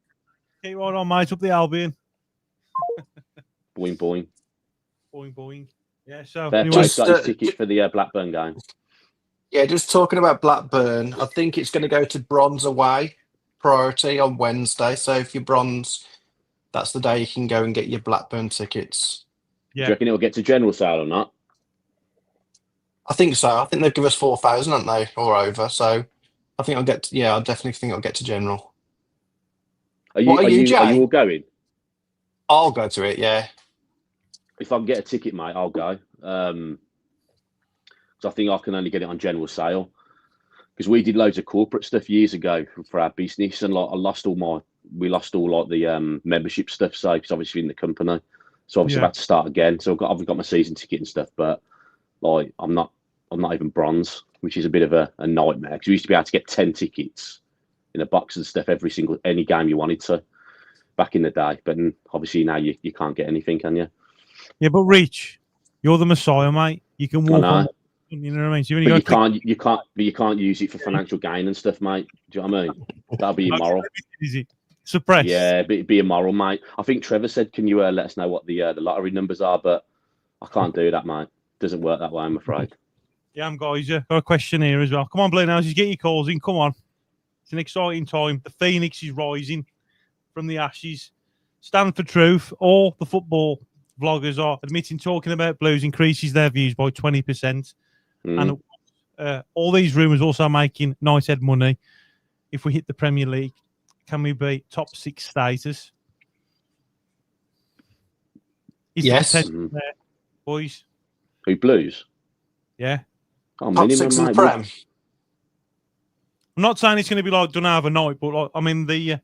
S2: Keep right on, mate. Up the Albion.
S3: Boing, boing.
S2: Boing, boing. Yeah, so
S3: Fair
S2: anyway,
S3: play. Got his ticket for the Blackburn game.
S4: Yeah, just talking about Blackburn, I think it's going to go to bronze away priority on Wednesday. So if you're bronze, that's the day you can go and get your Blackburn tickets.
S3: Do you reckon it'll get to general sale or not?
S4: I think so. I think they've given us 4,000, haven't they, or over? So I think I'll get. I definitely think I'll get to general.
S3: Are you all going?
S4: I'll go to it. Yeah.
S3: If I can get a ticket, mate, I'll go. So I think I can only get it on general sale because we did loads of corporate stuff years ago for our business, and like we lost all like the membership stuff. So it's obviously in the company, so obviously about to start again. So I've got my season ticket and stuff, but like I'm not even bronze, which is a bit of a nightmare because we used to be able to get 10 tickets in a box and stuff any game you wanted to back in the day. But obviously now you can't get anything, can you?
S2: Yeah, but Rich, you're the Messiah, mate. You can walk on. You know what I mean? So
S3: you can't use it for financial gain and stuff, mate. Do you know what I mean? That'd be immoral.
S2: Is it suppressed?
S3: Yeah, it'd be immoral, mate. I think Trevor said, "Can you let us know what the lottery numbers are?" But I can't do that, mate. Doesn't work that way, I'm afraid.
S2: Yeah, guys. Got a question here as well. Come on, Blue Noses, get your calls in. Come on. It's an exciting time. The Phoenix is rising from the ashes. Stand for truth. All the football vloggers are admitting talking about Blues increases their views by 20%. And all these rumours also making nice head money. If we hit the Premier League, can we be top 6 status?
S4: Yes.
S2: There, boys.
S3: Who, Blues?
S2: Yeah.
S3: Oh,
S4: top 6 in the Prem.
S2: I'm not saying it's going to be like done overnight, but like, I mean the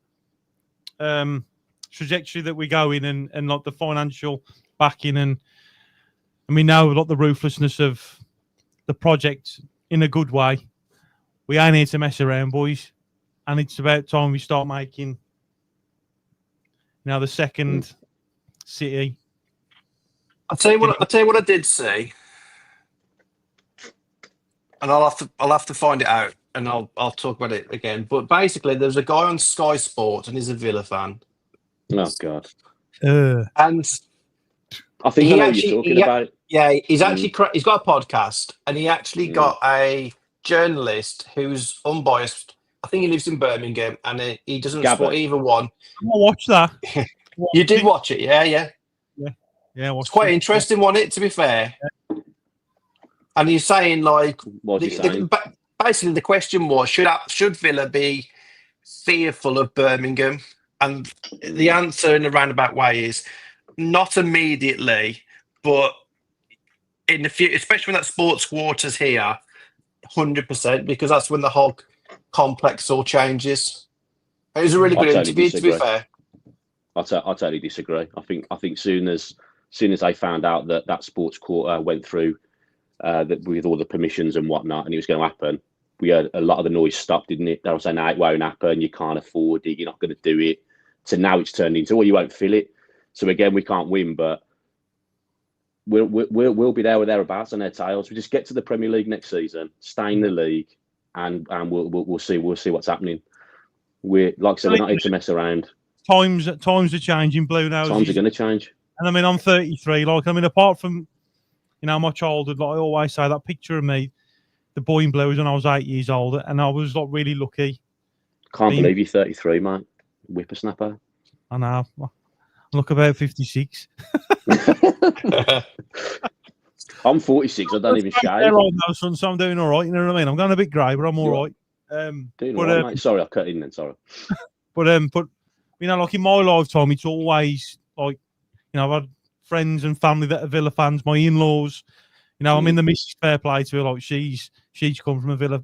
S2: trajectory that we go in and like the financial backing, and we know like the ruthlessness of the project in a good way. We ain't here to mess around, boys, and it's about time we start making the second city.
S4: I'll tell you what I did see, and I'll have to find it out, and I'll talk about it again. But basically, there's a guy on Sky Sports, and he's a Villa fan.
S3: Oh God!
S4: And
S3: I think I know what you're talking about.
S4: Yeah, he's actually he's got a podcast, and he actually got a journalist who's unbiased. I think he lives in Birmingham, and he doesn't support either one.
S2: I'll watch that.
S4: You did watch it, yeah.
S2: It's
S4: quite interesting, wasn't it? To be fair, and you're saying like, basically the question was, should Villa be fearful of Birmingham? And the answer in a roundabout way is not immediately, but in the future, especially when that sports quarter's here, 100%, because that's when the whole complex all changes. It was a really good interview, to be fair.
S3: I totally disagree. I think soon as they found out that sports quarter went through with all the permissions and whatnot, and it was going to happen, we heard a lot of the noise stopped, didn't it? They were saying, "No, it won't happen. You can't afford it. You're not going to do it." So now it's turned into, "Oh, you won't feel it." So again, we can't win, but we'll be there or thereabouts on their tails. We just get to the Premier League next season, stay in the league, and we'll see what's happening. We're like I said, we're not here to mess around.
S2: Times are changing, Blue now.
S3: Times are going to change.
S2: And I mean, I'm 33. Like, I mean, apart from my childhood, like I always say, that picture of me, the boy in blue, was when I was 8 years old, and I was like really lucky.
S3: Can't believe you're 33, mate. Whippersnapper.
S2: I know. I look about 56.
S3: I'm 46. I don't even shave.
S2: Right now, son, so I'm doing all right. You know what I mean? I'm going a bit grey, but I'm all right.
S3: Doing all right, mate. Sorry, I cut in then. Sorry.
S2: But like in my lifetime, it's always like, I've had friends and family that are Villa fans. My in-laws, I'm in the Mrs. Fair Play to her. Like she's come from a Villa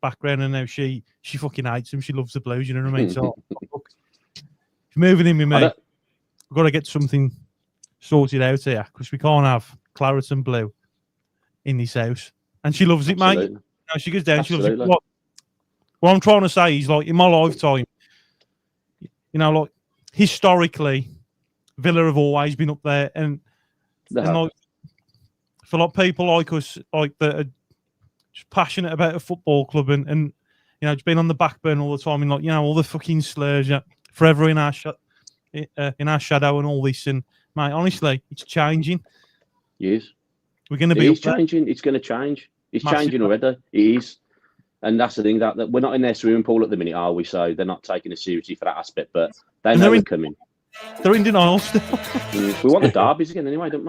S2: background, and now she fucking hates them. She loves the Blues. You know what I mean? So look, if you're moving in with me, we've got to get something sorted out here, because we can't have claret and blue in this house. And she loves it, mate. She goes down. Absolutely. She loves it. What I'm trying to say is, like, in my lifetime, like historically, Villa have always been up there, and like, for like people like us, like that are just passionate about a football club, and just being on the back burner all the time, and like all the fucking slurs, forever in our shadow and all this, and mate, honestly, it's changing.
S3: Yes,
S2: we're going to be
S3: changing. It's going to change. It's changing already. It is. And that's the thing, that we're not in their swimming pool at the minute, are we? So they're not taking us seriously for that aspect, but they know we're coming.
S2: They're in denial still.
S3: We want the derbies again anyway, don't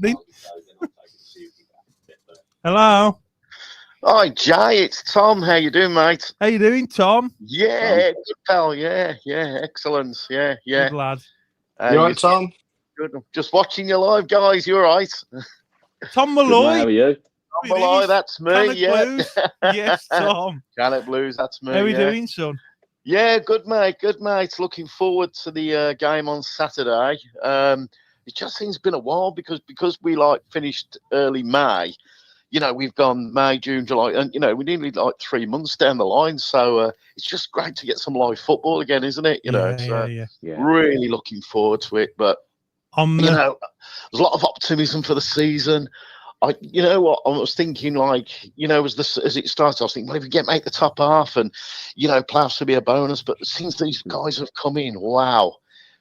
S3: we?
S2: Hello.
S6: Hi, Jay. It's Tom. How you doing, mate?
S2: How you doing, Tom?
S6: Yeah, good pal. Yeah, excellent. Yeah.
S2: Good lad.
S4: You all right, Tom?
S6: Good. Just watching you live, guys. You all right?
S2: Tom Malloy.
S3: How are you?
S6: Tom Malloy, that's me.
S2: Blues. Yes, Tom.
S6: 𝒄𝒄𝒄𝒏𝒆𝒍 Blues, that's me.
S2: How are you doing, son?
S6: Yeah, good, mate. Good, mate. Looking forward to the game on Saturday. It just seems been a while because we finished early May. We've gone May, June, July, and we're nearly 3 months down the line. So it's just great to get some live football again, isn't it?
S2: Yeah.
S6: Really looking forward to it. But there's a lot of optimism for the season. You know what? I was thinking, as it started, I was thinking, well, if we make the top half, and playoffs will be a bonus. But since these guys have come in, wow,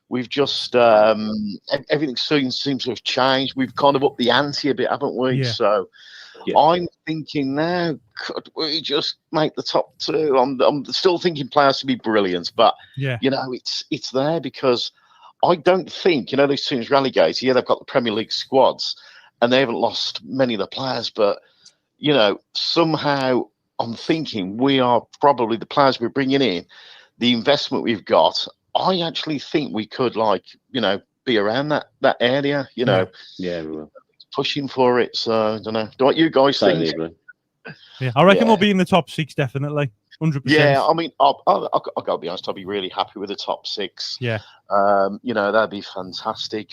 S6: we've just everything seems to have changed. We've kind of upped the ante a bit, haven't we?
S2: Yeah.
S6: So I'm thinking now, could we just make the top two? I'm still thinking playoffs will be brilliant, but it's there because I don't think these teams relegated. Yeah, they've got the Premier League squads, and they haven't lost many of the players, but somehow I'm thinking we are probably the players we're bringing in, the investment we've got. I actually think we could be around that area.
S3: Yeah, we will.
S6: Pushing for it. So I don't know. What you guys think?
S2: Yeah, I reckon we'll be in the top 6 definitely. 100%.
S6: Yeah, I mean, I'll gotta be honest. I'll be really happy with the top 6.
S2: Yeah.
S6: That'd be fantastic.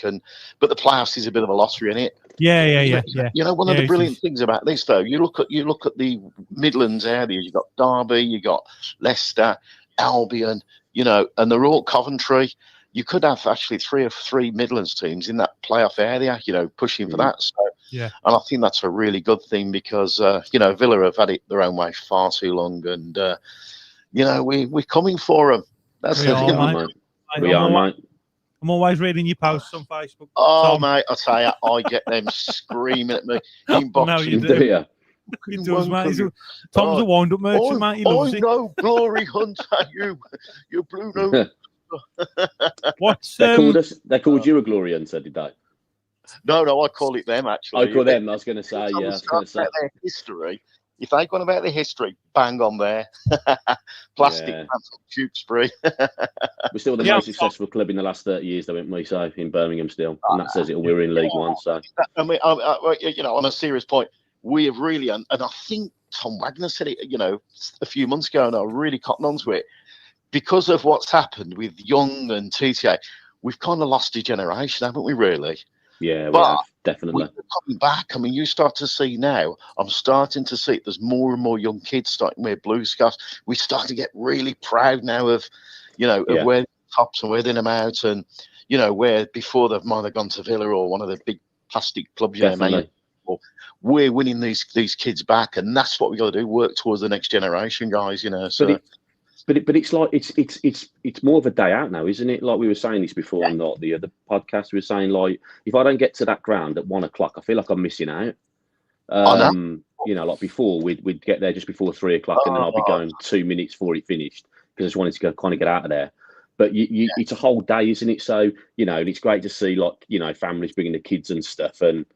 S6: But the playoffs is a bit of a lottery, isn't it?
S2: Yeah.
S6: One of the brilliant things about this, though, you look at the Midlands area. You got Derby, you got Leicester, Albion, and they're all Coventry. You could have actually 3 or 3 Midlands teams in that playoff area, pushing for that. So,
S2: and
S6: I think that's a really good thing because, Villa have had it their own way far too long, and we're coming for them. That's the thing,
S3: mate. We are, mate.
S2: I'm always reading your posts on Facebook.
S6: Oh,
S2: Tom.
S6: mate, I tell you, I get them screaming at me. Inbox.
S2: No, you do. He does, mate. Tom's a wind-up merchant, mate. He loves it.
S6: No, glory hunter, you Bruno.
S2: What's
S3: They called us. They called you a glory hunter, did they?
S6: No, I call it them actually.
S3: I call them. I was going to say, yeah. I was going to say
S6: their history. If they've gone about their history, bang on there. Plastic pants, Ṭewksbury.
S3: We're still the most successful club in the last 30 years, though, aren't we? So in Birmingham still, and that says it. We're in League One. So
S6: I mean, you know, on a serious point, we have really, and I think Tom Wagner said it, you know, a few months ago, and I really cottoned on to it because of what's happened with Young and TTA. We've kind of lost a generation, haven't we? Really.
S3: Yeah,
S6: but
S3: definitely.
S6: We're coming back. I mean, you start to see now. I'm starting to see there's more and more young kids starting to wear blue scarves. We start to get really proud now of, you know, of wearing tops and wearing them out, and you know, where before they've might have gone to Villa or one of the big plastic clubs. We're winning these kids back, and that's what we got to do. Work towards the next generation, guys. You know, so.
S3: But it's like it's more of a day out now, isn't it? Like we were saying this before on the other podcast, we were saying like if I don't get to that ground at 1 o'clock, I feel like I'm missing out. You know, like before we'd get there just before 3 o'clock, and then I'll be going 2 minutes before it finished because I just wanted to go kind of get out of there. But it's a whole day, isn't it? So you know, it's great to see like you know families bringing the kids and stuff, and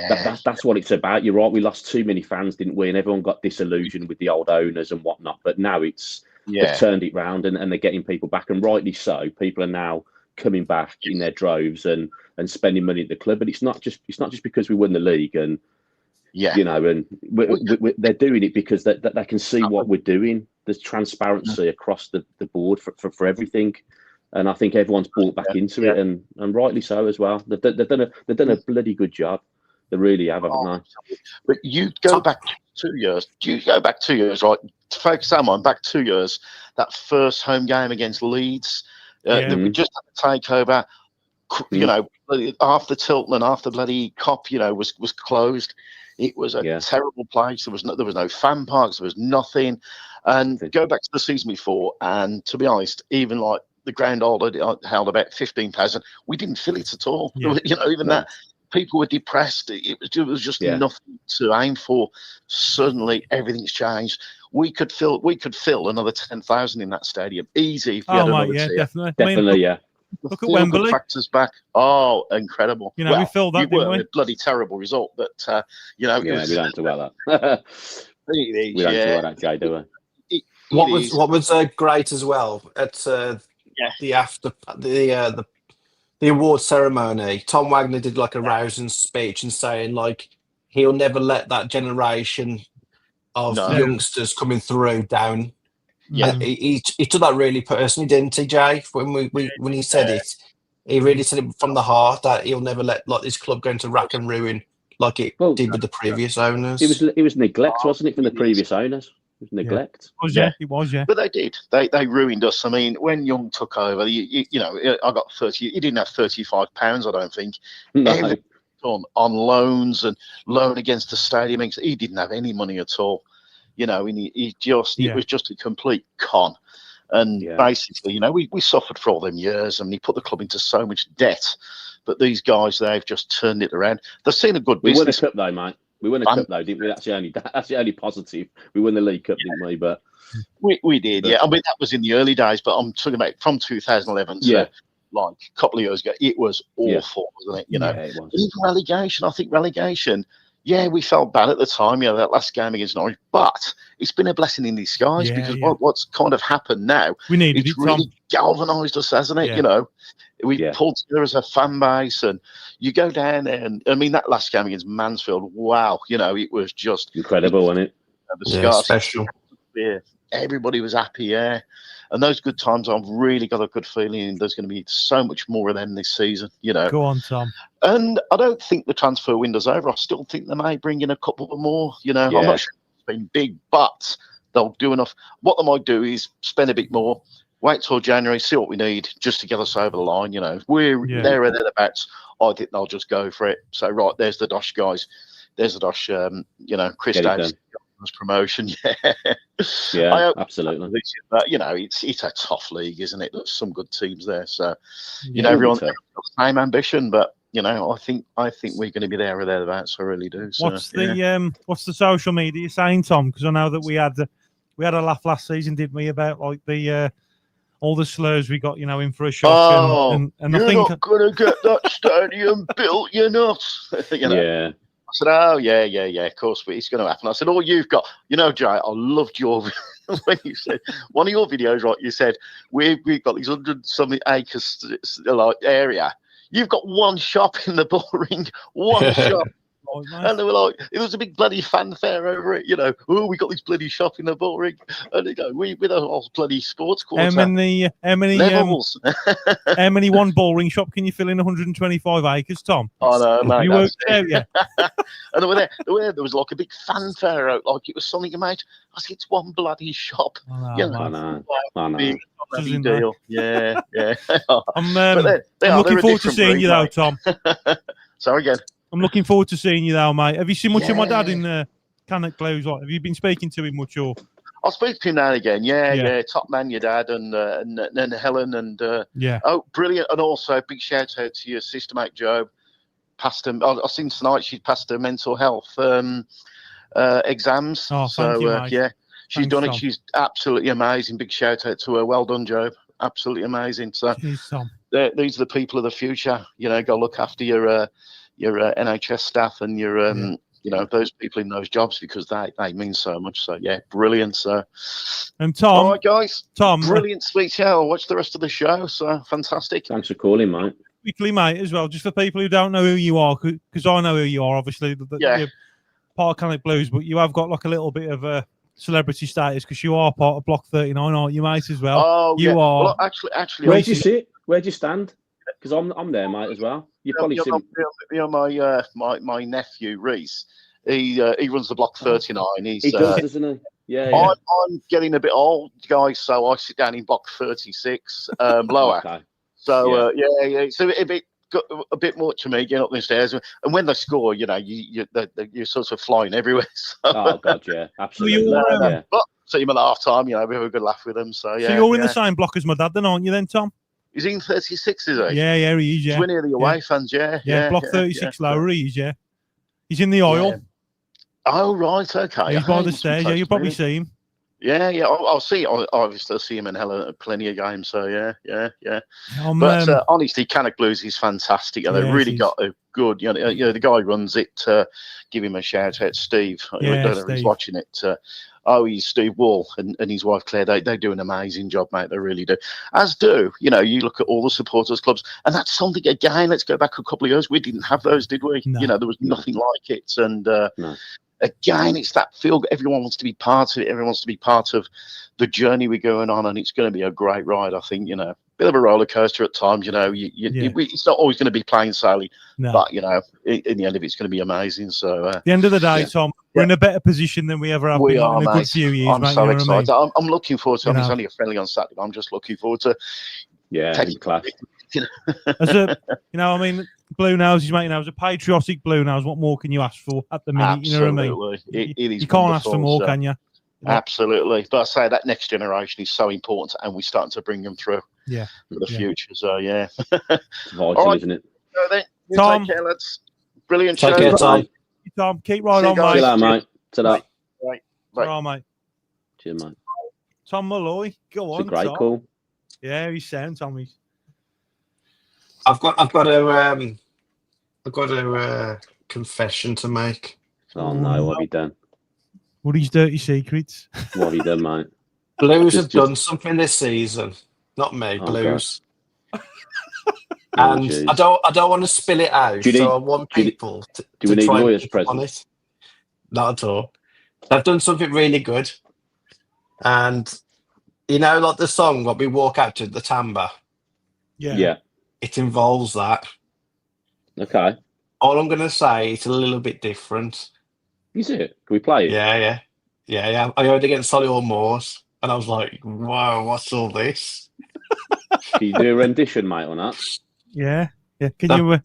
S3: that's what it's about. You're right. We lost too many fans, didn't we? And everyone got disillusioned with the old owners and whatnot. But now they've turned it round and they're getting people back, and rightly so. People are now coming back in their droves and spending money at the club. But it's not just because we won the league, and you know, and they're doing it because they can see what we're doing. There's transparency across the board for everything, and I think everyone's bought back into it, and rightly so as well. They've done a bloody good job. They really have, haven't they?
S6: But you go back 2 years. You go back 2 years, right? To focus on back 2 years, that first home game against Leeds, we just had the takeover. You know, after Tilton and after bloody Cop, you know, was closed. It was a terrible place. There was no fan parks. There was nothing. And go back to the season before, and to be honest, even like the ground held about 15,000. We didn't fill it at all. You know, even that. People were depressed. It was just nothing to aim for. Suddenly, everything's changed. We could fill another 10,000 in that stadium easy. If we had another tier.
S3: Definitely,
S2: Look at Wembley.
S6: Factors back. Oh, incredible!
S2: You know, we filled that.
S6: We were a bloody terrible result, but you know,
S3: we don't have to wear that. We don't have to wear that, Jay, do we?
S4: What was great as well at the award ceremony, Tom Wagner did like a rousing speech and saying like he'll never let that generation of youngsters coming through down. He took that really personally, didn't he, Jay? When he said it, he really said it from the heart that he'll never let like this club go into rack and ruin like it did with the previous owners.
S3: It was neglect, wasn't it, from the previous owners? It was neglect.
S2: It was.
S6: But they did. They ruined us. I mean, when Young took over, you know, I got 30. He didn't have £35, I don't think.
S3: No.
S6: On loans and loan against the stadium. He didn't have any money at all. You know, it was just a complete con. And basically, you know, we suffered for all them years, and he put the club into so much debt. But these guys, they've just turned it around. They've seen a good business.
S3: We won a cup though, mate. We won a cup though, didn't we? That's the only positive. We won the League Cup, didn't we? But
S6: we did, yeah. I mean, that was in the early days, but I'm talking about from 2011 to like a couple of years ago. It was awful, wasn't it? You know,
S3: it was.
S6: Even relegation. I think relegation. Yeah, we felt bad at the time, you know, that last game against Norwich, but it's been a blessing in disguise because what's kind of happened now, it's really galvanised us, hasn't it? You know, we pulled together as a fan base, and you go down there, and I mean, that last game against Mansfield, wow, you know, it was just
S3: incredible, wasn't it?
S6: Special. Yeah, everybody was happy, and those good times, I've really got a good feeling there's going to be so much more of them this season, you know.
S2: Go on, Tom.
S6: And I don't think the transfer window's over. I still think they may bring in a couple more, you know. I'm not sure it's been big, but they'll do enough. What they might do is spend a bit more, wait till January, see what we need just to get us over the line, you know. We're there or thereabouts. I think they'll just go for it. So, right, there's the Dosh guys. There's the Dosh, you know, Chris Davis. Promotion,
S3: absolutely.
S6: But you know, it's a tough league, isn't it? There's some good teams there, so you know, everyone's got the same ambition. But you know, I think we're going to be there or thereabouts. I really do. So,
S2: what's the social media saying, Tom? Because I know that we had a laugh last season, didn't we, about like the all the slurs we got, in for a shock.
S6: Oh,
S2: and
S6: you're
S2: I think
S6: not going to get that stadium built, you're not.
S3: Yeah.
S6: I said, oh, yeah, of course, it's going to happen. I said, all you've got, Jay, I loved your, when you said, one of your videos, right, you said, we've got these 100-something acres area. You've got one shop in the bullring, one shop. And they were like, it was a big bloody fanfare over it, oh, we got this bloody shop in the bullring. And with a whole bloody sports quarter.
S2: How many
S6: levels.
S2: how many one bullring shop can you fill in 125 acres, Tom?
S6: I know, mate.
S2: You worked out, yeah.
S6: And there was like a big fanfare out, like it was something, mate. I said, it's one bloody shop.
S3: I know.
S6: Bloody deal. Yeah.
S2: I'm looking forward to seeing you, though, Tom.
S6: Sorry again.
S2: I'm looking forward to seeing you, though, mate. Have you seen much of my dad in Cannock Blues? Have you been speaking to him much, or?
S6: I'll speak to him now and again. Yeah. Top man, your dad, and Helen, and oh, brilliant! And also, big shout out to your sister, mate, Joe. Passed him. I've seen tonight. She passed her mental health exams.
S2: Oh, thank you, mate.
S6: Yeah, she's done
S2: Tom.
S6: it. She's absolutely amazing. Big shout out to her. Well done, Joe. Absolutely amazing. So
S2: Jeez, Tom.
S6: These are the people of the future. Go look after your NHS staff and your those people in those jobs, because they mean so much. So yeah, brilliant. So
S2: and Tom,
S6: all right, guys, brilliant speech. Yeah, I'll watch the rest of the show. So fantastic.
S3: Thanks for calling, mate.
S2: Quickly, mate, as well, just for people who don't know who you are, because I know who you are, obviously. You're part of Cannock Blues, but you have got like a little bit of a celebrity status because you are part of Block 39, aren't you, mate, as well?
S6: Oh,
S2: you are.
S6: Well, actually,
S3: where do you sit? Where do you stand? Because I'm there, mate, as well. You probably see
S6: my nephew Reese. He runs the Block 39.
S3: He does, doesn't he? Yeah.
S6: I'm getting a bit old, guys, so I sit down in Block 36, lower.
S3: Okay.
S6: So yeah. So it got a bit more to me getting up the stairs, and when they score, you're sort of flying everywhere. So.
S3: Oh God, yeah, absolutely.
S6: But see him at half time. We have a good laugh with them. So yeah.
S2: So you're in the same block as my dad, then, aren't you? Then, Tom?
S6: He's in 36, is he?
S2: Yeah, he is. Yeah.
S6: He's winning the away fans. Yeah.
S2: Block 36, lower. He is. Yeah. He's in the oil.
S6: Yeah. Oh right, okay.
S2: He's by the stairs. Yeah, you'll probably see him.
S6: Yeah. I'll see. Obviously, I'll see him in Helen at plenty of games. So yeah. But honestly, Cannock Blues is fantastic, and they've really got a good. The guy who runs it. Give him a shout out, Steve. I don't know if he's watching it. He's Steve Wall and his wife Claire. They do an amazing job, mate. They really do. As do you look at all the supporters clubs, and that's something again. Let's go back a couple of years. We didn't have those, did we?
S2: No.
S6: There was nothing like it, and. No. Again, it's that feel. Everyone wants to be part of it. Everyone wants to be part of the journey we're going on, and it's going to be a great ride. I think bit of a roller coaster at times. It's not always going to be plain sailing, but in the end of it, it's going to be amazing. So
S2: at the end of the day, Tom, we're in a better position than we ever have been in a good few years.
S6: I'm so excited. I'm looking forward to it. It's only a friendly on Saturday. I'm just looking forward to
S3: taking class.
S2: As a, Blue Noses, mate. As a patriotic Blue Nose, what more can you ask for at the minute?
S6: Absolutely.
S2: You know what I mean?
S6: It is.
S2: You can't ask for more, can you?
S6: Absolutely. But I say that next generation is so important, and we're starting to bring them through.
S2: Yeah.
S6: For the future. So yeah.
S3: It's vital, isn't it?
S6: So then,
S2: Tom,
S6: take care, lads. Brilliant
S4: Take
S6: show.
S4: care, Tom.
S2: Tom, keep right on,
S6: guys.
S2: mate.
S3: See you later, mate. Ta-da.
S6: Right.
S2: Mate.
S3: Cheers, mate.
S2: Tom Malloy, go on.
S3: It's a great
S2: Tom.
S3: call.
S2: Yeah, he's sound, Tommy.
S4: I've got a confession to make.
S3: Oh no, what have you done?
S2: What are his dirty secrets?
S3: What have you done, mate?
S4: Blues have done something this season. Not me, Blues. And I don't want to spill it out. So I want people to
S3: do we need
S4: try
S3: lawyers
S4: and
S3: present?
S4: on it. Not at all. They've done something really good. And like the song what we walk out to the timbre.
S2: Yeah.
S4: It involves that.
S3: Okay.
S4: All I'm gonna say it's a little bit different.
S3: Is it? Can we play it?
S4: Yeah. I heard against Solihull Moors and I was like, wow, what's all this?
S3: Can you do a rendition, mate, on that?
S2: Yeah. Can you?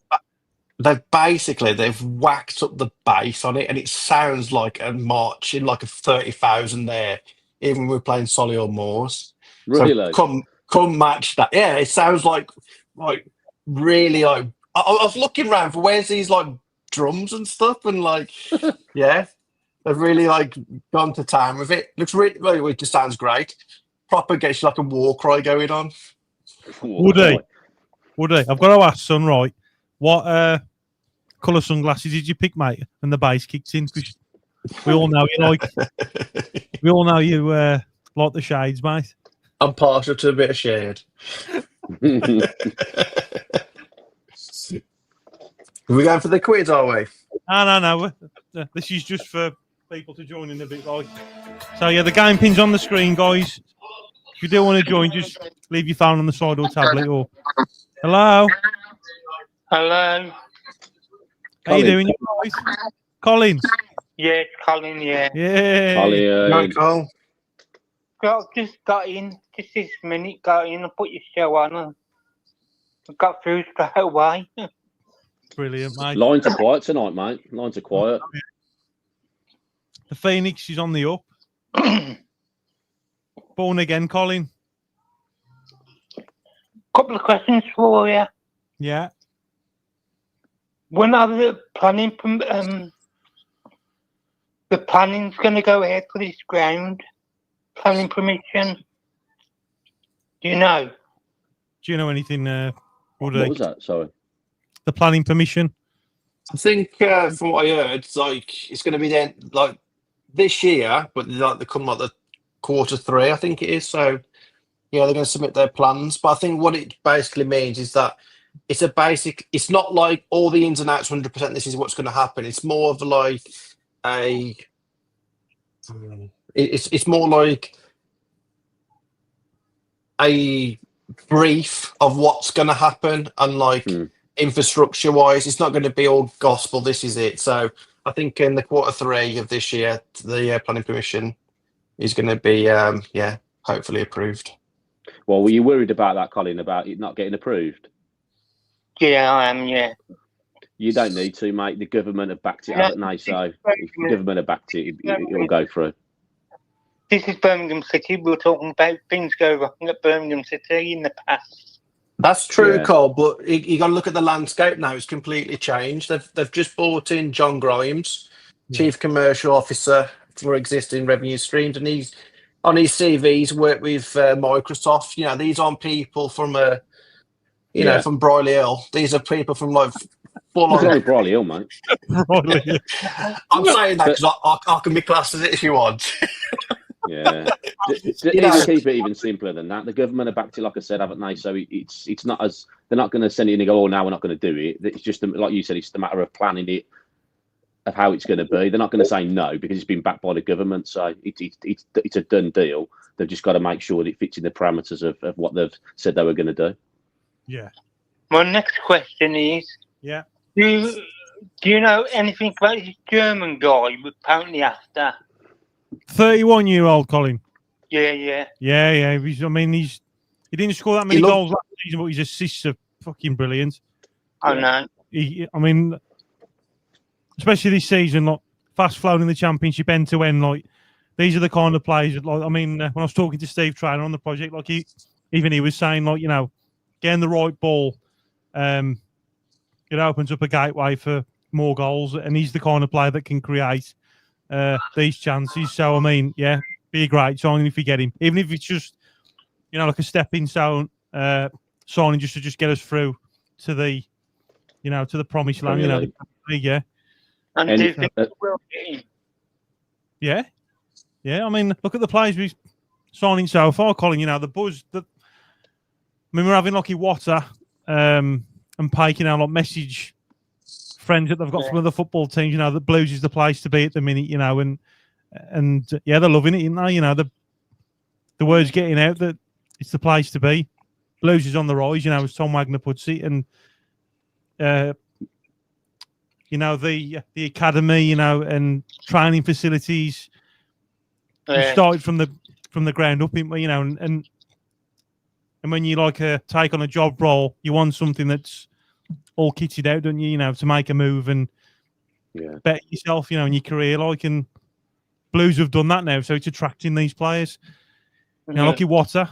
S4: They've whacked up the bass on it, and it sounds like a march in like a 30,000 there. Even when we're playing Solihull Moors.
S3: Really?
S4: So come match that. Yeah, it sounds like really like. I was looking around for where's these like drums and stuff, and they've really gone to town with it. Looks really, it just sounds great. proper gets like a war cry going on.
S2: Woody, I've got to ask, son, right? What colour sunglasses did you pick, mate? And the bass kicked in. We all know you like. We all know you like the shades, mate.
S4: I'm partial to a bit of shade. Are we going for the quiz, are we?
S2: No. This is just for people to join in a bit, like. So yeah, the game pin's on the screen, guys. If you do want to join, just leave your phone on the side or tablet. Or hello.
S7: Hello.
S2: How you doing, you guys? Colin.
S7: Yeah, Colin. Yeah.
S2: Yeah.
S3: Colin.
S4: Cole.
S7: Well, just got in. Just this minute, got in and put your show on. And I got through straight away.
S2: Brilliant, mate.
S3: Lines are quiet tonight, mate. Lines are quiet.
S2: The Phoenix is on the up. Born again, Colin.
S7: Couple of questions for you.
S2: Yeah.
S7: When are the planning? The planning's going to go ahead for this ground. Planning permission. Do you know?
S2: Do you know anything,
S3: What was that? Sorry.
S2: The planning permission?
S4: I think from what I heard, it's like it's going to be then like this year, but like they come like the Q3, I think it is. So yeah, they're going to submit their plans. But I think what it basically means is that it's a basic. It's not like all the ins and outs 100%. This is what's going to happen. It's more of like a. It's more like a brief of what's going to happen and like infrastructure wise, it's not going to be all gospel. This is it. So I think in the Q3 of this year, the planning permission is going to be hopefully approved.
S3: Well, were you worried about that, Colin, about it not getting approved?
S7: Yeah, I am. Yeah.
S3: You don't need to, mate. The government have backed it, haven't they? So if the government have backed it, it'll go through.
S7: This is Birmingham City. We were talking about things go wrong at Birmingham City in the past.
S4: That's true,
S3: Yeah.
S4: Cole, but you got to look at the landscape now. It's completely changed. They've just brought in John Grimes, Chief Commercial Officer for existing revenue streams, and he's on his CV. He's worked with Microsoft. You know, these aren't people from from Brierley Hill. These are people from like full on.
S3: Brierley Hill, mate.
S4: I'm saying that because I can be classed as it if you want.
S3: Yeah, keep it even simpler than that. The government have backed it, like I said, haven't they? So it's not as they're not going to send it in and go, oh, now we're not going to do it. It's just like you said, it's the matter of planning it, of how it's going to be. They're not going to say no because it's been backed by the government. So it's a done deal. They've just got to make sure that it fits in the parameters of what they've said they were going to do.
S2: Yeah.
S7: My next question is, do you know anything about this German guy we're apparently after?
S2: 31-year-old Colin.
S7: Yeah.
S2: He didn't score that many goals last season, but his assists are fucking brilliant.
S7: I know.
S2: Especially this season, like fast flowing in the championship end to end, like these are the kind of players that, like, when I was talking to Steve Trainer on the project, like he was saying, like, getting the right ball, it opens up a gateway for more goals, and he's the kind of player that can create these chances. So be a great signing if you get him, even if it's just like a stepping stone signing just to get us through to the to the promised land. And
S7: do you think we'll get him?
S2: Yeah. Look at the players we've signing so far, Colin. The buzz that we're having Lockie Water and Pike, like message friends that they've got from other football teams, that Blues is the place to be at the minute, and they're loving it, aren't they? The word's getting out that it's the place to be. Blues is on the rise, as Tom Wagner puts it, and the academy, and training facilities. We started from the ground up, and when you take on a job role, you want something that's all kitted out, don't you? To make a move and bet yourself, in your career. And Blues have done that now, so it's attracting these players. Lucky Water,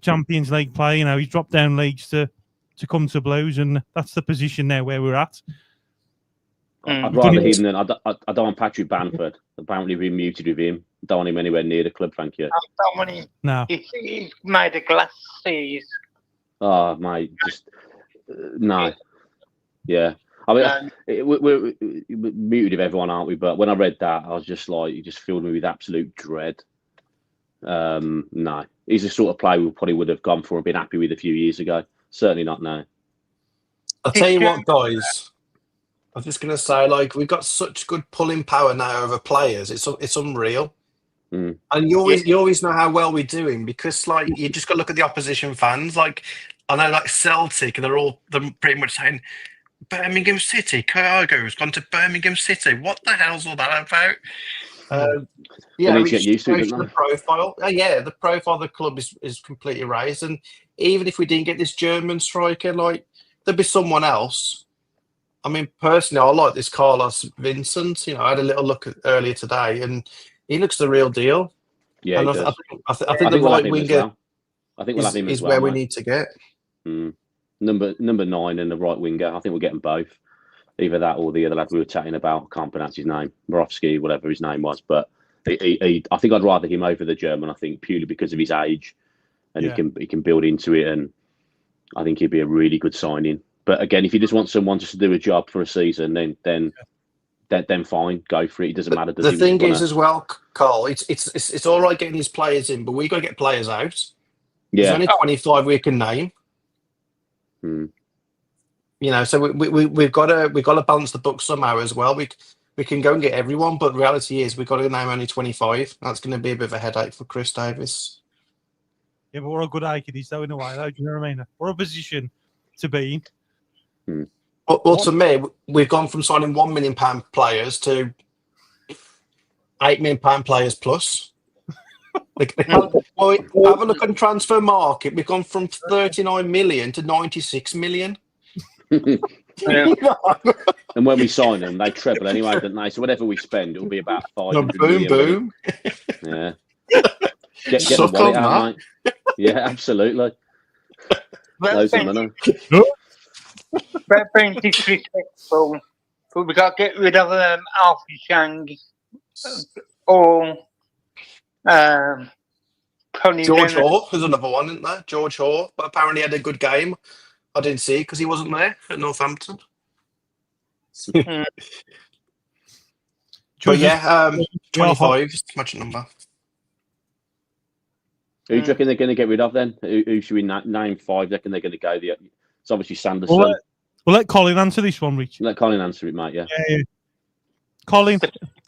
S2: Champions League player. He's dropped down leagues to come to Blues, and that's the position now where we're at.
S3: I'd rather him than I don't want Patrick Bamford. Apparently, we've been muted with him. Don't want him anywhere near the club, thank you.
S7: I don't want him.
S2: No.
S7: He's made of glass seas.
S3: Oh, mate, just no. Yeah. I mean, we're muted of everyone, aren't we? But when I read that, I was just like, it just filled me with absolute dread. No, he's the sort of player we probably would have gone for and been happy with a few years ago. Certainly not now.
S4: I'll tell you what, guys. I was just going to say, like, we've got such good pulling power now over players. It's unreal.
S3: Mm.
S4: And you always know how well we're doing because, like, you just got to look at the opposition fans. Like, I know, like Celtic, they're pretty much saying, Birmingham City, Cargo's gone to Birmingham City. What the hell's all that about?
S3: Yeah, we get used to it,
S4: the profile. The profile of the club is completely raised. And even if we didn't get this German striker, like, there'd be someone else. I mean, personally, I like this Carlos Vincent. You know, I had a little look earlier today, and he looks the real deal.
S3: Yeah,
S4: and
S3: he does.
S4: I think the right winger
S3: I think we'll have him
S4: is
S3: as well,
S4: where we
S3: mate.
S4: need to get.
S3: Number 9 and the right winger. I think we'll get them both. Either that or the other lad we were chatting about. I can't pronounce his name. Borowski, whatever his name was. But I think I'd rather him over the German. I think purely because of his age, and he can build into it. And I think he'd be a really good signing. But again, if you just want someone just to do a job for a season, then fine, go for it. It doesn't matter.
S4: The thing is, as well, Carl, it's all right getting his players in, but we got to get players out.
S3: Yeah,
S4: there's only 25 we can name. You know, so we've got to balance the book somehow as well. We can go and get everyone, but the reality is we've got to name only 25. That's going to be a bit of a headache for Chris Davis.
S2: Yeah, but we're a good Aikidis though, in a way. Though, do you know what I mean? We're a position to be in.
S4: Well, to me, we've gone from signing £1 million players to £8 million players plus. Have a look on transfer market. We've gone from 39 million to 96 million.
S3: And when we sign them, they treble anyway, don't they? So whatever we spend, it'll be about 500 million.
S4: Boom.
S3: Yeah. Get the wallet out, mate. Yeah, absolutely. Loads of money.
S7: We're being disrespectful, but we got to get rid of Alfie or
S4: George Hoare. There's another one, isn't there? George Hoare, but apparently had a good game. I didn't see because he wasn't there at Northampton. But yeah, 25 is too much number.
S3: Who do you reckon they're going to get rid of then? Who should we name 5? They reckon they're going to go? It's obviously Sanderson.
S2: We'll let Colin answer this one, Rich.
S3: Let Colin answer it, mate. Yeah.
S2: Colin,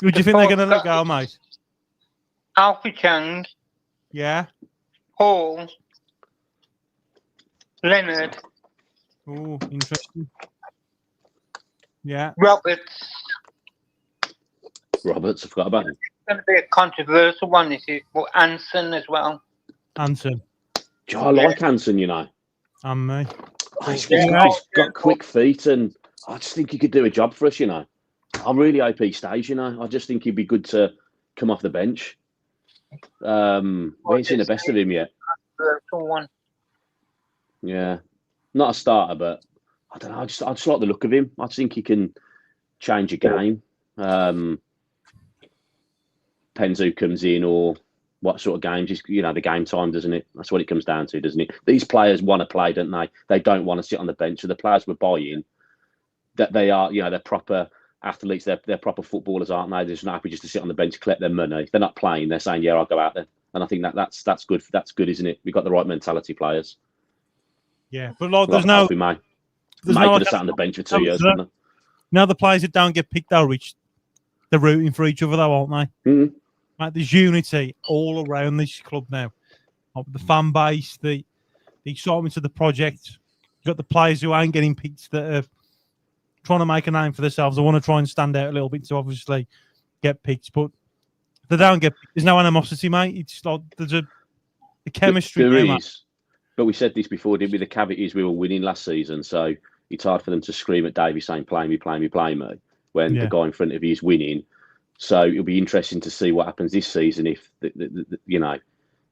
S2: who do you think they're going to let go, mate?
S7: Alfie Chang.
S2: Yeah.
S7: Paul. Leonard.
S2: Oh, interesting. Yeah.
S7: Roberts,
S3: I forgot about him.
S7: It's going to be a controversial one, this is, but Anson as well.
S2: Anson.
S3: I like Anson, you know.
S2: And me.
S3: He's got quick feet, and I just think he could do a job for us, you know. I really hope he stays, you know. I just think he'd be good to come off the bench. We ain't seen the best of him yet.
S7: One.
S3: Yeah. Not a starter, but I don't know. I just like the look of him. I think he can change a game. Depends who comes in or what sort of games. You know, the game time, doesn't it? That's what it comes down to, doesn't it? These players want to play, don't they? They don't want to sit on the bench. So the players we're buying, that they are, you know, they're proper athletes. They're proper footballers, aren't they? They're just not happy just to sit on the bench, collect their money. If they're not playing, they're saying, "Yeah, I'll go out there." And I think that's good. That's good, isn't it? We've got the right mentality players.
S2: Yeah, but like, there's no.
S3: May could have sat on the bench for 2 years.
S2: Now the players that don't get picked, they'll reach. They're rooting for each other, though, aren't they?
S3: Mm-hmm.
S2: Like, there's unity all around this club now. Like, the fan base, the excitement of the project. You've got the players who ain't getting picked that are trying to make a name for themselves. They want to try and stand out a little bit to obviously get picked, but they don't get picked. There's no animosity, mate. It's like there's a chemistry.
S3: There is. But we said this before, didn't we? The caveat is we were winning last season, so it's hard for them to scream at Davey saying, play me, when the guy in front of you is winning. So it'll be interesting to see what happens this season if, you know,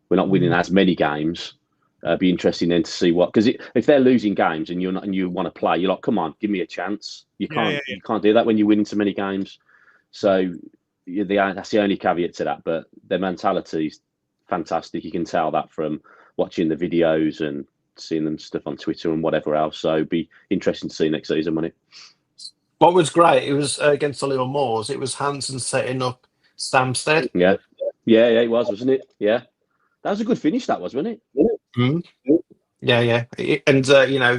S3: we're not winning as many games. It'll be interesting then to see what... Because if they're losing games and you're not and you want to play, you're like, come on, give me a chance. You can't do that when you're winning so many games. So that's the only caveat to that. But their mentality is fantastic. You can tell that from watching the videos and seeing them stuff on Twitter and whatever else. So it'd be interesting to see next season, wouldn't it?
S4: What was great, it was against the Little Moors, it was Hansen setting up Stamsted.
S3: Yeah, it was, wasn't it? Yeah. That was a good finish, that was, wasn't it?
S4: Mm-hmm. Yeah. And, you know,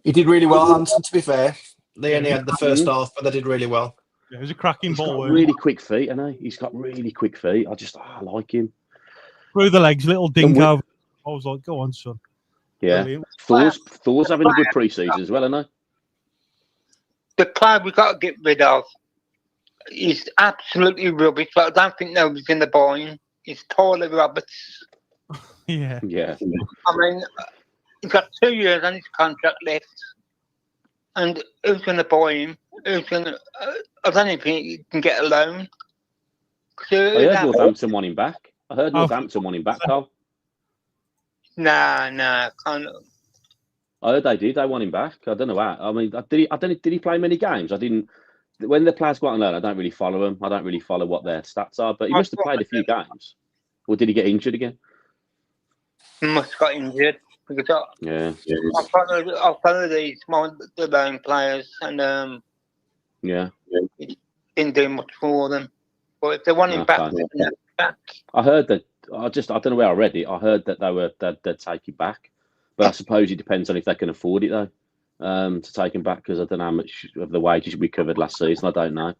S4: he did really well, Hansen, to be fair. They only had the first half, but they did really well.
S2: Yeah, it was a cracking ball.
S3: Really quick feet, I know. He's got really quick feet. I like him.
S2: Through the legs, little dink over. I was like, go on, son.
S3: Yeah.
S2: Brilliant.
S3: Thor's having a good pre-season as well, I know.
S7: The player we got to get rid of is absolutely rubbish, but I don't think nobody's in the buying. It's Tyler Roberts.
S2: Yeah.
S7: I mean, he's got 2 years on his contract left. And who's going to buy him? Who's going to... I don't even think he can get a loan.
S3: I heard Northampton want him back. Northampton want him back, Carl.
S7: Nah, can't.
S3: I heard they did. They want him back. I don't know how. I mean, did he play many games? I didn't. When the players go out on loan, I don't really follow them. I don't really follow what their stats are. But he must have played a few games. Or did he get injured again?
S7: He must have got injured. Because I follow these the loan players, and he didn't do much for them. But if they want him back,
S3: I heard that. I don't know where I read it. I heard that they'd take him back, but I suppose it depends on if they can afford it though, to take him back, because I don't know how much of the wages we covered last season. I don't know.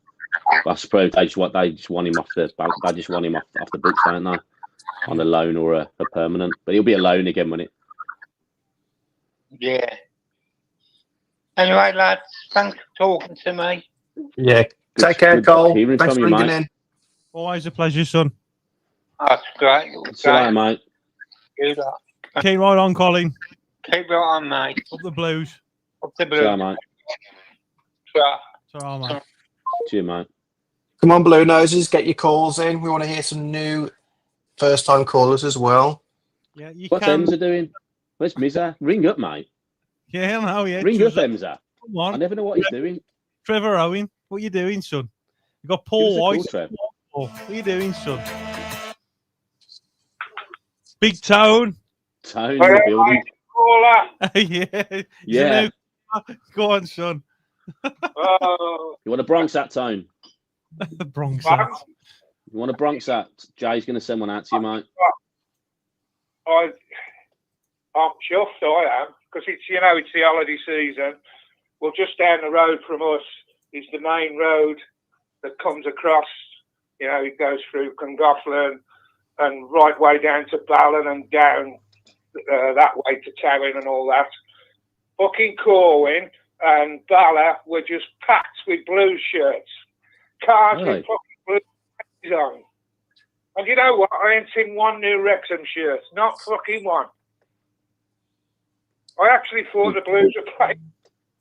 S3: But I suppose they just want him off the books, don't they? On a loan or a permanent. But he'll be a loan again, won't it?
S7: Yeah. Anyway, lads, thanks for talking to me.
S4: Yeah. Take care, Cole. Thanks for bringing in.
S2: Always a pleasure, son.
S7: That's great.
S3: See you later, mate.
S7: Good luck.
S2: Keep right on, Colin.
S7: Keep right on, mate.
S2: Up the Blues.
S7: Up the Blues.
S3: See you, mate.
S2: Ta-ra, mate.
S3: Cheers, mate.
S4: Come on, Blue Noses, get your calls in. We want to hear some new first-time callers as well.
S2: Yeah,
S3: What's Emza doing? Where's Mizza? Ring up, mate.
S2: Yeah, I know, yeah.
S3: Ring up, Emza.
S2: Come on.
S3: I never know what he's doing.
S2: Trevor Owen, what are you doing, son? You got Paul White. What are you doing, son? Big Tone.
S3: Tone in the
S2: Yeah.
S3: building. Yeah.
S2: Go on, son.
S3: You want a Bronx hat, Tone?
S2: Bronx hat.
S3: You want a Bronx hat? Jay's going to send one out to you, mate.
S8: I'm chuffed, I am, because it's the holiday season. Well, just down the road from us is the main road that comes across. It goes through Clongowlen and right way down to Ballon and down that way to Towing and all that. Fucking Corwin and Bala were just packed with blue shirts. Cars with fucking blue shirts on. And you know what? I ain't seen one new Wrexham shirt. Not fucking one. I actually thought the Blues were playing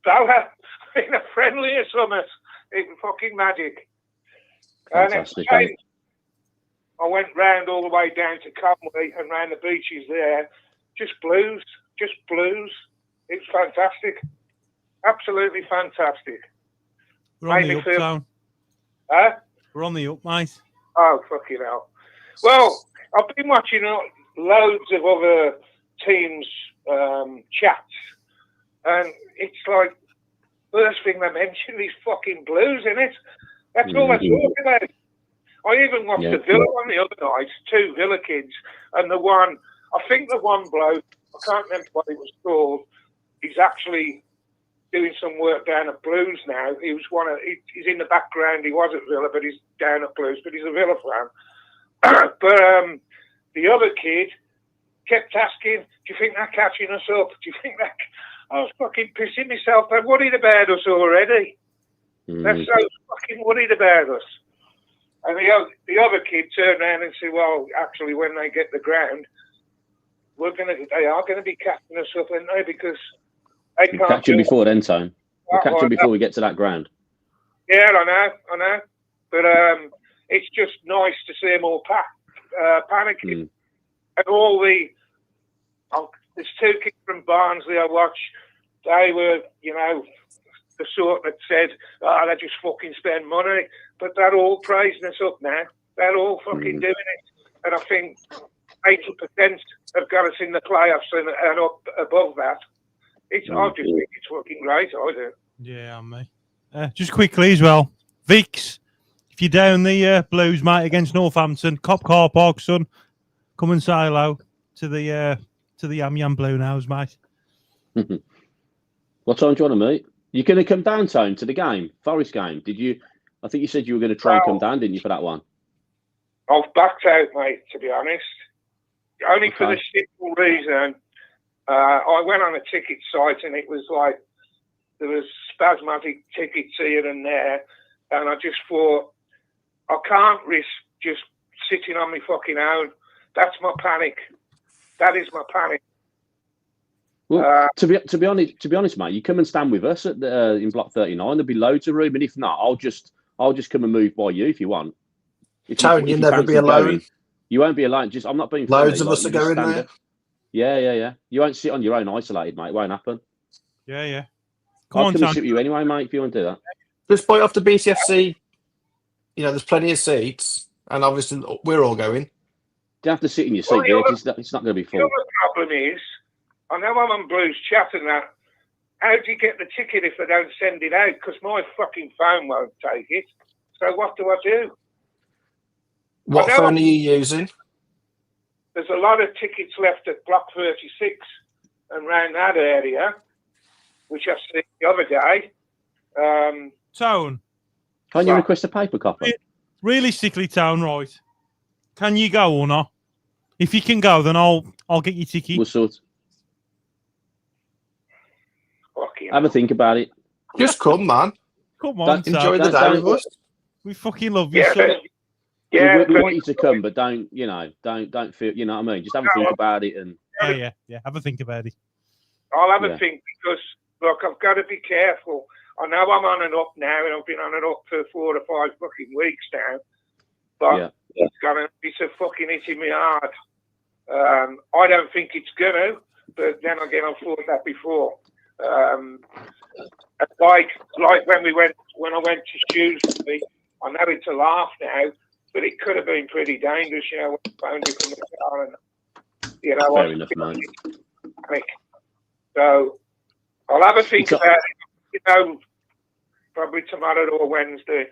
S8: Bala in a friendly or something. It was fucking magic.
S3: Fantastic.
S8: And I went round all the way down to Conway and round the beaches there. Just blues. It's fantastic. Absolutely fantastic.
S2: We're on the up, Town.
S8: Huh?
S2: We're on the up, mate.
S8: Oh, fucking hell. Well, I've been watching loads of other teams' chats, and it's like, first thing they mention is fucking blues, innit? That's all they're talking about. I even watched the Villa one the other night, 2 Villa kids, and I think the one bloke, I can't remember what it was called, he's actually doing some work down at Blues now. He's in the background, he was at Villa, but he's down at Blues, but he's a Villa fan. But the other kid kept asking, do you think they're catching us up? Do you think that... I was fucking pissing myself. They're worried about us already. They're so fucking worried about us. And the other kid turned around and said, well, actually, when they get the ground, they are going to be catching us up, aren't they? Because they can't...
S3: Catch them before then, Tone. We'll catch them before we get to that ground.
S8: Yeah, I know. But it's just nice to see them all panicking. And all there's 2 kids from Barnsley I watched. They were, the sort that said, "Oh, they just fucking spend money," but they're all praising us up now. They're all fucking doing it, and I think 80% have got us in the playoffs and up above that. I just think it's fucking great. I do.
S2: Yeah, me. Just quickly as well, Vix. If you're down the Blues, mate, against Northampton, Cop Car Park, son, come and say hello to the Yam Yam Blue Nows, mate.
S3: What time do you want to meet? You're going to come downtown to the game, Forest game. Did you? I think you said you were going to try and come down, didn't you, for that one?
S8: I've backed out, mate, to be honest. Only for the simple reason, I went on a ticket site and it was like, there was spasmodic tickets here and there, and I just thought, I can't risk just sitting on my fucking own. That's my panic. That is my panic.
S3: Well, to be honest, mate, you come and stand with us at the, in block 39. There'll be loads of room, and if not, I'll just come and move by you if you want.
S4: Tone, you'll never be alone.
S3: Going, you won't be alone. I'm not being.
S4: Loads of us are going there.
S3: Up. Yeah. You won't sit on your own isolated, mate. It won't happen.
S2: Yeah.
S3: I'll come and sit with you anyway, mate. If you want to do that.
S4: Just point off the BCFC. There's plenty of seats, and obviously we're all going.
S3: You have to sit in your seat, it's not going to be full.
S8: The other problem is, I know I'm on Blues chat and that. How do you get the ticket if they don't send it out? Because my fucking phone won't take it. So what do I do?
S4: What phone are you using?
S8: There's a lot of tickets left at block 36 and around that area, which I see the other day.
S2: Tone.
S3: Can't you request a paper copy?
S2: Realistically, Tone, right? Can you go or not? If you can go, then I'll get your ticket.
S3: We'll sort. Have a think about it.
S4: Just come, man.
S2: Come on,
S4: enjoy the day with us.
S2: We fucking love you.
S8: Yeah,
S3: we want you to come, but don't feel. You know what I mean? Just have a think about it and.
S2: Yeah. Have a think about it.
S8: I'll have a think because look, I've got to be careful. I know I'm on and up now, and I've been on and up for 4 to 5 fucking weeks now. But it's a fucking hitting me hard. I don't think it's gonna, but then again, I've thought that before. Like when I went to Shrewsbury, I know it's a laugh now, but it could have been pretty dangerous, when I found it from the car and
S3: fair enough, man.
S8: So I'll have a think about it, probably tomorrow or Wednesday.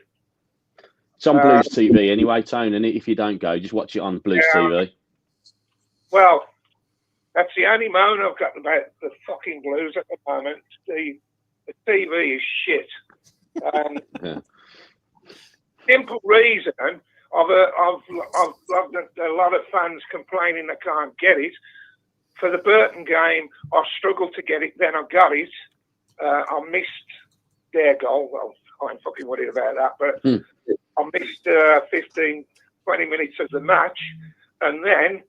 S3: It's on Blues TV anyway, Tone, and if you don't go, just watch it on Blues TV.
S8: Well, that's the only moan I've got about the fucking Blues at the moment. The TV is shit. Simple reason, I've a lot of fans complaining they can't get it. For the Burton game, I struggled to get it, then I got it. I missed their goal. Well, I ain't fucking worried about that, but I missed 15, 20 minutes of the match, and then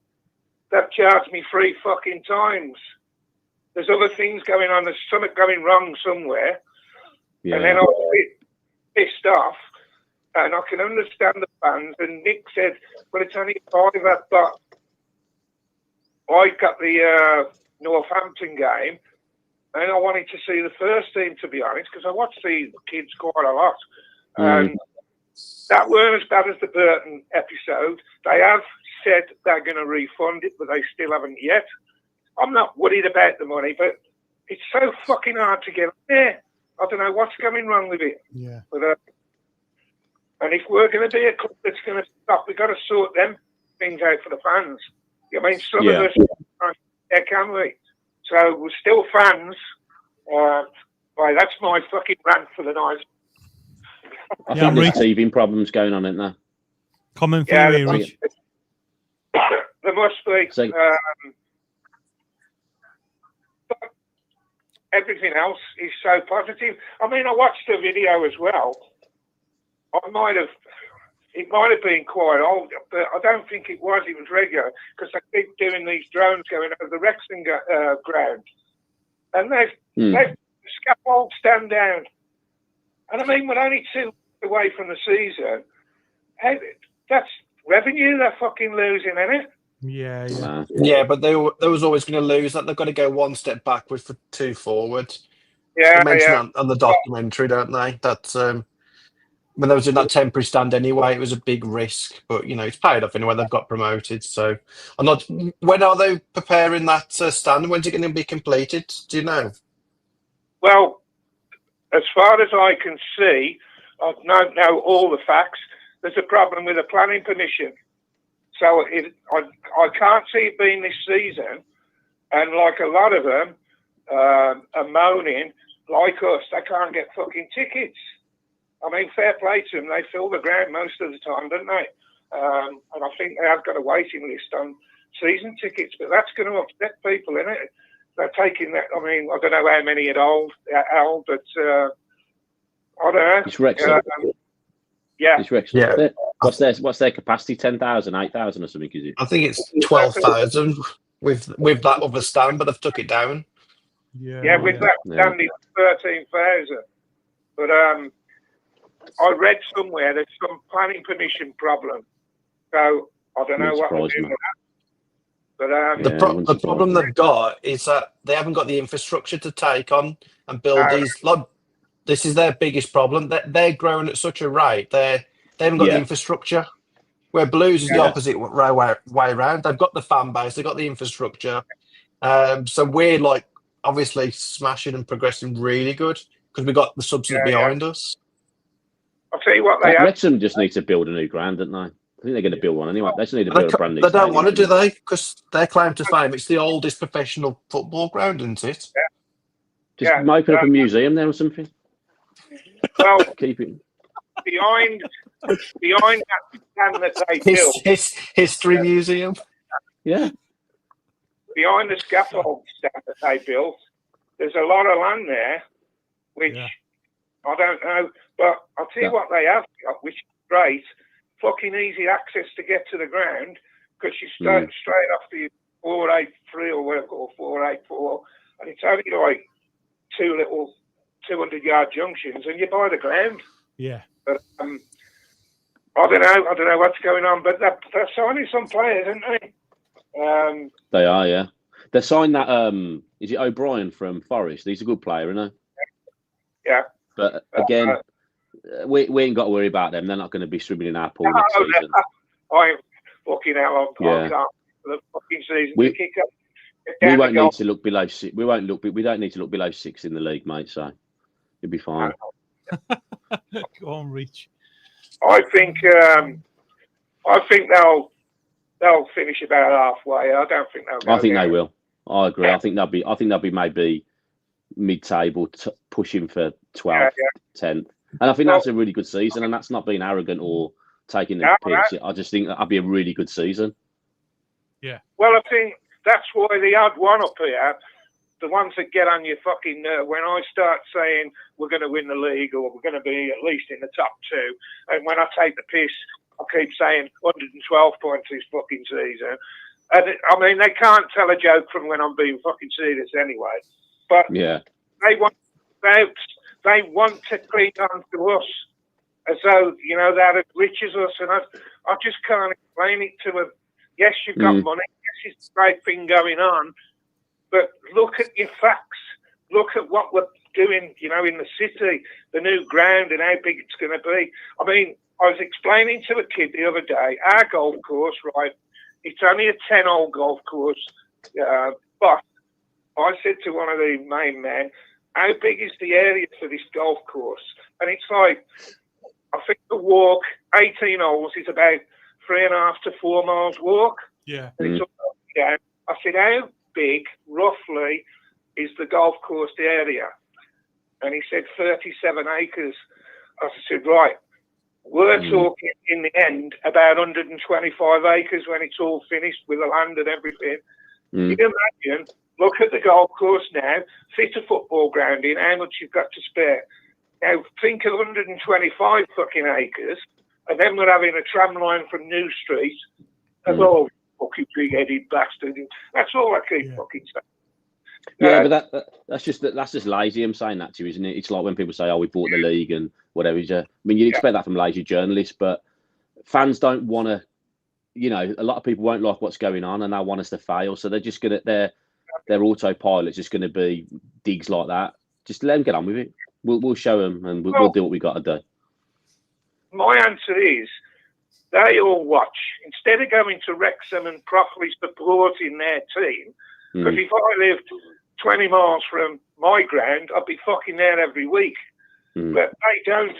S8: they've charged me 3 fucking times. There's other things going on. There's something going wrong somewhere. Yeah. And then I was a bit pissed off, and I can understand the fans. And Nick said, well, it's only 5 but I got the Northampton game, and I wanted to see the first team, to be honest, because I watched the kids quite a lot. And that weren't as bad as the Burton episode. They have said they're going to refund it, but they still haven't yet. I'm not worried about the money, but it's so fucking hard to get there. I don't know what's going wrong with it.
S2: Yeah.
S8: But, and if we're going to be a club that's going to stop, we've got to sort them things out for the fans. I mean, some of us, can we? So we're still fans. Right, that's my fucking rant for the night.
S3: I think there's teething problems going on, isn't there?
S2: Comment for you, Rich.
S8: There must be. Everything else is so positive. I mean, I watched the video as well. It might have been quite old, but I don't think it was. It was regular because they keep doing these drones going over the Wrexham ground, and they've scaffold stand down. And I mean, we're only 2 away from the season. Hey, that's revenue they're fucking losing, isn't it?
S2: Yeah.
S4: Yeah, but they was always going to lose. That they've got to go 1 step backwards for 2 forward. They mention on the documentary, don't they? That when they was in that temporary stand anyway, it was a big risk, but you know it's paid off anyway. They've got promoted, so I'm not. When are they preparing that stand? When's it going to be completed? Do you know?
S8: Well, as far as I can see, I don't know all the facts. There's a problem with the planning permission, so I can't see it being this season. And like a lot of them are moaning, like us, they can't get fucking tickets. I mean, fair play to them. They fill the ground most of the time, don't they? And I think they have got a waiting list on season tickets, but that's going to upset people, isn't it? They're taking that. I mean, I don't know how many it hold, but I don't know.
S3: It's Wrexham.
S8: Yeah.
S3: It's Wrexham.
S4: Yeah.
S3: What's their capacity? 10,000, 8,000 or something, is it?
S4: I think it's 12,000 with that other stand, but they've took it down.
S8: Yeah, with that stand it's 13,000. But I read somewhere there's some planning permission problem. So I don't know what they're doing with that. But
S4: the problem they've got is that they haven't got the infrastructure to take on and build these. Like, this is their biggest problem. They're growing at such a rate. They haven't got the infrastructure. Where Blues is the opposite way around. They've got the fan base. They've got the infrastructure. So we're like obviously smashing and progressing really good because we've got the substance behind us.
S8: I'll tell you what they have.
S3: Wrexham just need to build a new ground, don't they? I think they're going to build one anyway. They just need to build a brand new.
S4: They don't want to, do they? Because their claim to fame, it's the oldest professional football ground, isn't it?
S3: Just open up a museum there or something.
S8: Well,
S3: keep it
S8: behind that stand that they built.
S4: History museum.
S3: Yeah.
S8: Behind the scaffold stand that they built, there's a lot of land there, which I don't know. But I'll tell you what they have got, which is great. Fucking easy access to get to the ground because you start straight off the 483 or whatever, or 484, and it's only like two little 200-yard junctions, and you're by the ground.
S2: Yeah.
S8: But I don't know what's going on, but they're signing some players, aren't they?
S3: They are, yeah. They're signing that. Is it O'Brien from Forest? He's a good player, isn't he?
S8: Yeah.
S3: But again. We ain't got to worry about them. They're not going to be swimming in our pool next season.
S8: I'm fucking out on the fucking season.
S3: We won't need to look below 6. We don't need to look below 6 in the league, mate. So you'll be fine.
S2: Go on, Rich.
S8: I think they'll finish about halfway. I don't think they'll.
S3: I think they will. I agree. I think they'll be maybe mid-table, pushing for 12th, 10th. And I think that's a really good season, and that's not being arrogant or taking the piss. I just think that'd be a really good season.
S2: Yeah.
S8: Well, I think that's why the odd one up here, the ones that get on your fucking nerve, when I start saying we're going to win the league or we're going to be at least in the top 2, and when I take the piss, I keep saying 112 points this fucking season. And I mean, they can't tell a joke from when I'm being fucking serious anyway. But they want to cling on to us as though, you know, they're as rich as us. And I just can't explain it to them. Yes, you've got money. Yes, it's a great thing going on. But look at your facts. Look at what we're doing, you know, in the city, the new ground and how big it's going to be. I mean, I was explaining to a kid the other day, our golf course, right, it's only a 10-hole golf course. But I said to one of the main men, how big is the area for this golf course? And it's like, I think the walk, 18 holes, is about 3.5 to 4 miles walk.
S2: Yeah.
S8: And it's up and down. I said, how big, roughly, is the golf course area? And he said 37 acres. I said, right, we're talking in the end about 125 acres when it's all finished with the land and everything. You can imagine, look at the golf course now, fit a football ground in, how much you've got to spare. Now, think of 125 fucking acres, and then we're having a tram line from New Street. That's all fucking big-headed bastard. That's all I keep fucking saying.
S3: Yeah, but that's just lazy. I'm saying that to you, isn't it? It's like when people say, "Oh, we bought the league and whatever." I mean, you'd expect that from lazy journalists, but fans don't want to. You know, a lot of people won't like what's going on, and they want us to fail. So they're just gonna their autopilot's just going to be digs like that. Just let them get on with it. We'll show them, and we'll do what we got to do.
S8: My answer is they all watch. Instead of going to Wrexham and properly supporting their team, because if I lived 20 miles from my ground, I'd be fucking there every week. But they don't.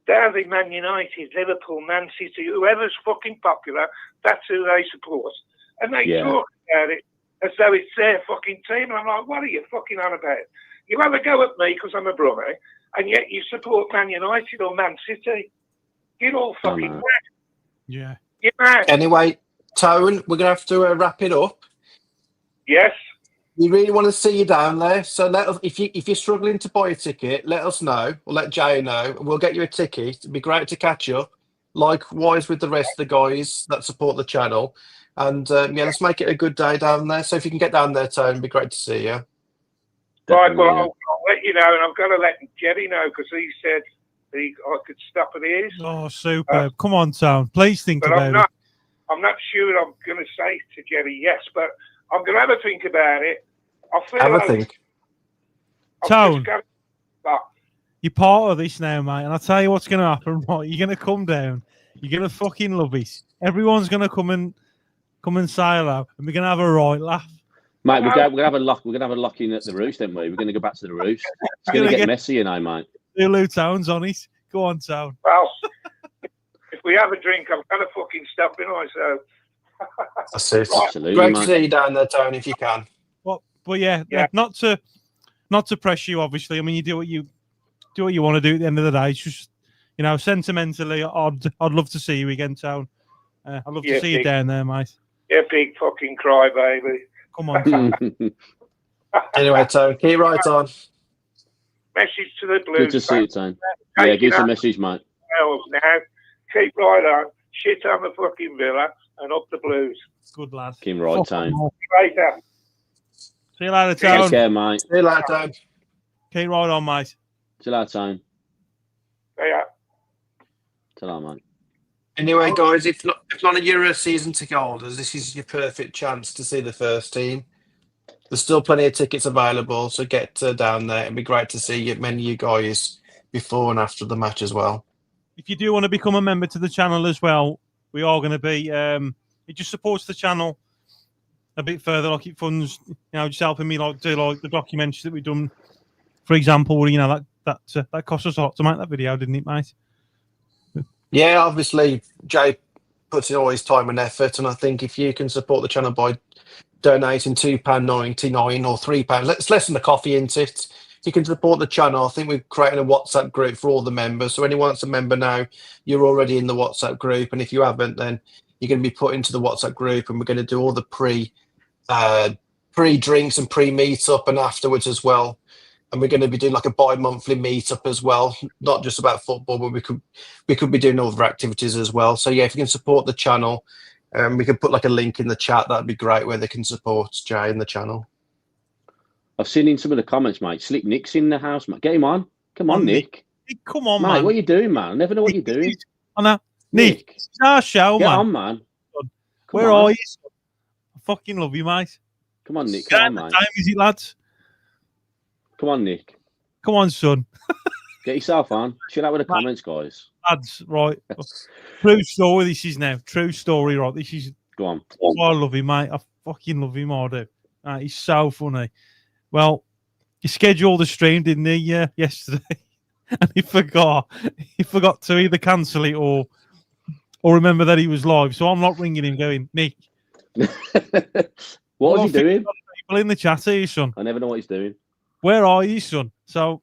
S8: They're the Man United, Liverpool, Man City, whoever's fucking popular, that's who they support. And they talk about it as though it's their fucking team. And I'm like, what are you fucking on about? You have a go at me because I'm a Brummie, and yet you support Man United or Man City. You're all fucking mad.
S2: Yeah.
S8: You're mad.
S4: Anyway, Tone, we're going to have to wrap it up.
S8: Yes.
S4: We really want to see you down there. So let us, if you're struggling to buy a ticket, let us know, or let Jay know, and we'll get you a ticket. It'd be great to catch up. Likewise with the rest of the guys that support the channel. And let's make it a good day down there. So if you can get down there, Tone, it'd be great to see you.
S8: Right, well, I'll let you know, and I've got to let Jerry know because he said I could stop at his.
S2: Oh, superb. Come on, Tone. Please think about it.
S8: I'm not sure I'm going to say to Jerry yes, but I'm going to have a think about it. I feel
S4: have a think.
S2: Tone, you're part of this now, mate, and I'll tell you what's going to happen. Right? You're going to come down. You're going to fucking love it. Everyone's going to come and say hello, and we're going to have a right laugh.
S3: Mate, we're gonna have a lock. We're gonna have a lock in at the roost, aren't we? We're gonna go back to the roost. It's gonna get messy, you know, mate.
S2: Lou Town's on it. Go on, Town.
S8: Well, if we have a drink, I'm gonna fucking stop, you know. So
S4: that's it.
S3: Absolutely,
S4: great
S3: mate.
S4: to see you down there, Tony, if you can.
S2: Well, but yeah, not to pressure you. Obviously, I mean, you do what you want to do. At the end of the day, it's just sentimentally, I'd love to see you again, Town. I'd love to see you down there, mate.
S8: Yeah, big fucking cry, baby.
S2: Come on, Town.
S4: Anyway, Tone, keep right on.
S8: Message to the Blues.
S3: Good to see you, Tone. Yeah, give us a message, mate.
S8: Now, keep right on. Shit on the fucking Villa and up the Blues.
S2: Good lad.
S3: Keep right, Tone.
S8: See you later.
S2: See you later, Town.
S3: Take care, mate.
S4: See you later, Tone.
S2: Keep right on, mate.
S3: See you later, Tone.
S8: Yeah.
S3: Ta-ra, mate.
S4: Anyway, guys, if none of you are season ticket holders, this is your perfect chance to see the first team. There's still plenty of tickets available, so get down there. It'd be great to see many of you guys before and after the match as well.
S2: If you do want to become a member to the channel as well, we are going to be. It just supports the channel a bit further. Like it funds, just helping me do the documentaries that we've done. For example, that cost us a lot to make that video, didn't it, mate?
S4: Yeah, obviously, Jay puts in all his time and effort, and I think if you can support the channel by donating £2.99 or £3, let's lessen the coffee into it. You can support the channel. I think we're creating a WhatsApp group for all the members. So anyone that's a member now, you're already in the WhatsApp group, and if you haven't, then you're going to be put into the WhatsApp group, and we're going to do all the pre-drinks and pre-meetup and afterwards as well. And we're going to be doing like a bi-monthly meetup as well, not just about football, but we could be doing other activities as well. So yeah, if you can support the channel, we can put like a link in the chat. That'd be great where they can support Jay and the channel.
S3: I've seen in some of the comments, mate. Slick Nick's in the house, mate. Get him on. Come on, Nick.
S2: Come on,
S3: mate.
S2: Man.
S3: What are you doing, man? I never know what you're doing.
S2: I know. Nick, it's our show,
S3: Get
S2: man.
S3: on, man.
S2: Where are you? I fucking love you, mate.
S3: Come on, Nick. Come on, mate.
S2: What time is it, lads?
S3: Come on, Nick.
S2: Come on, son.
S3: Get yourself on. Chill out with the comments, guys.
S2: Lads, right. True story, this is now. True story, right? This is.
S3: Go on.
S2: Oh, I love him, mate. I fucking love him, I do. He's so funny. Well, he scheduled the stream, didn't he, yesterday? And he forgot to either cancel it or remember that he was live. So I'm not ringing him going, Nick.
S3: What was he doing?
S2: People in the chat here, son.
S3: I never know what he's doing.
S2: Where are you, son? So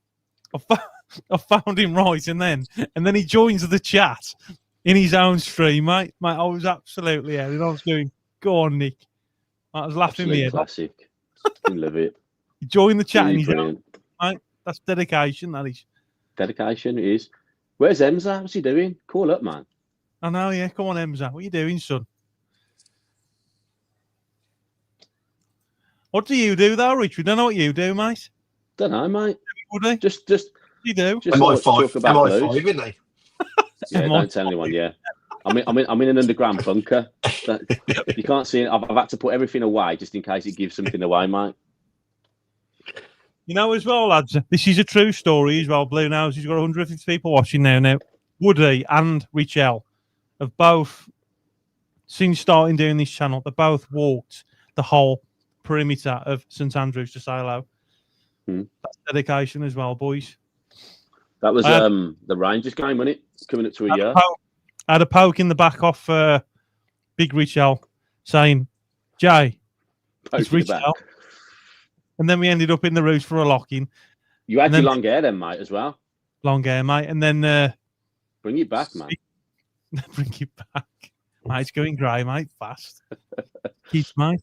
S2: I found him right, and then he joins the chat in his own stream, mate. I was absolutely out. And I was going, go on, Nick. I was laughing me.
S3: Classic. I love it.
S2: He joined the chat
S3: Really
S2: in his own, mate. That's dedication, that is.
S3: Dedication, it is. Where's Emza? What's he doing? Call up, man.
S2: I know, yeah. Come on, Emza. What are you doing, son? What do you do, though, Rich? We don't know what you do, mate.
S3: Don't know, mate.
S2: Would he?
S3: Just
S2: you do.
S3: Just
S4: MI5,
S3: talk about
S4: MI5, isn't he?
S3: Yeah, don't tell anyone. Yeah, I'm in an underground bunker. You can't see it. I've had to put everything away just in case it gives something away, mate.
S2: You know, as well, lads, this is a true story as well. Blue Nose, he's got 150 people watching now. Now, Woody and Richelle have both, since starting doing this channel, they both walked the whole perimeter of St Andrews to say hello. That's dedication as well, boys.
S3: That was the Rangers game, wasn't it? Coming up to a year.
S2: I had a poke in the back off Big Richelle saying, Jay, it's Richelle. And then we ended up in the roost for a lock-in.
S3: You had your long hair then, mate, as well.
S2: Long hair, mate. And then...
S3: bring it back, mate.
S2: Bring it back. Mate, it's going grey, mate, fast. Keeps, mate.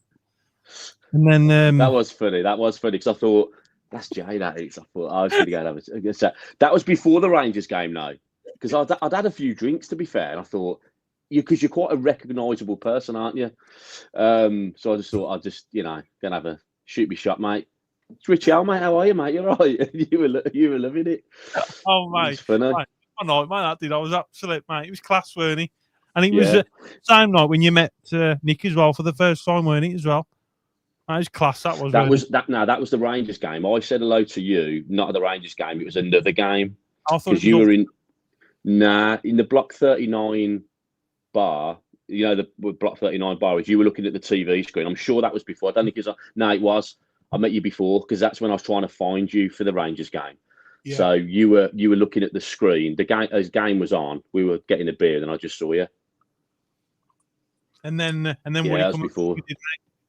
S2: And then...
S3: that was funny. That was funny, because I thought, that's Jay, that is. I thought, I was going to go and have a chat. That was before the Rangers game, now. Because I'd had a few drinks, to be fair, and I thought, because you're quite a recognisable person, aren't you? So I just thought, I'd just, you know, go and have a shoot me shot, mate. It's Richelle, mate. How are you, mate? You're right. you were loving it.
S2: Oh, mate.
S3: It's funny.
S2: Mate. Oh, no, mate, that did. I was absolute, mate. It was class, weren't he? And it was the same night when you met Nick as well for the first time, weren't it, as well? That was class, that was.
S3: That was that. No, that was the Rangers game. I said hello to you, not at the Rangers game. It was another game. Because you were in the Block 39 bar. You know, the Block 39 bar, as you were looking at the TV screen. I'm sure that was before. I don't think no, it was. I met you before, because that's when I was trying to find you for the Rangers game. Yeah. So you were looking at the screen. The game, as game was on, we were getting a beer, and I just saw you.
S2: And then Woody
S3: that was before.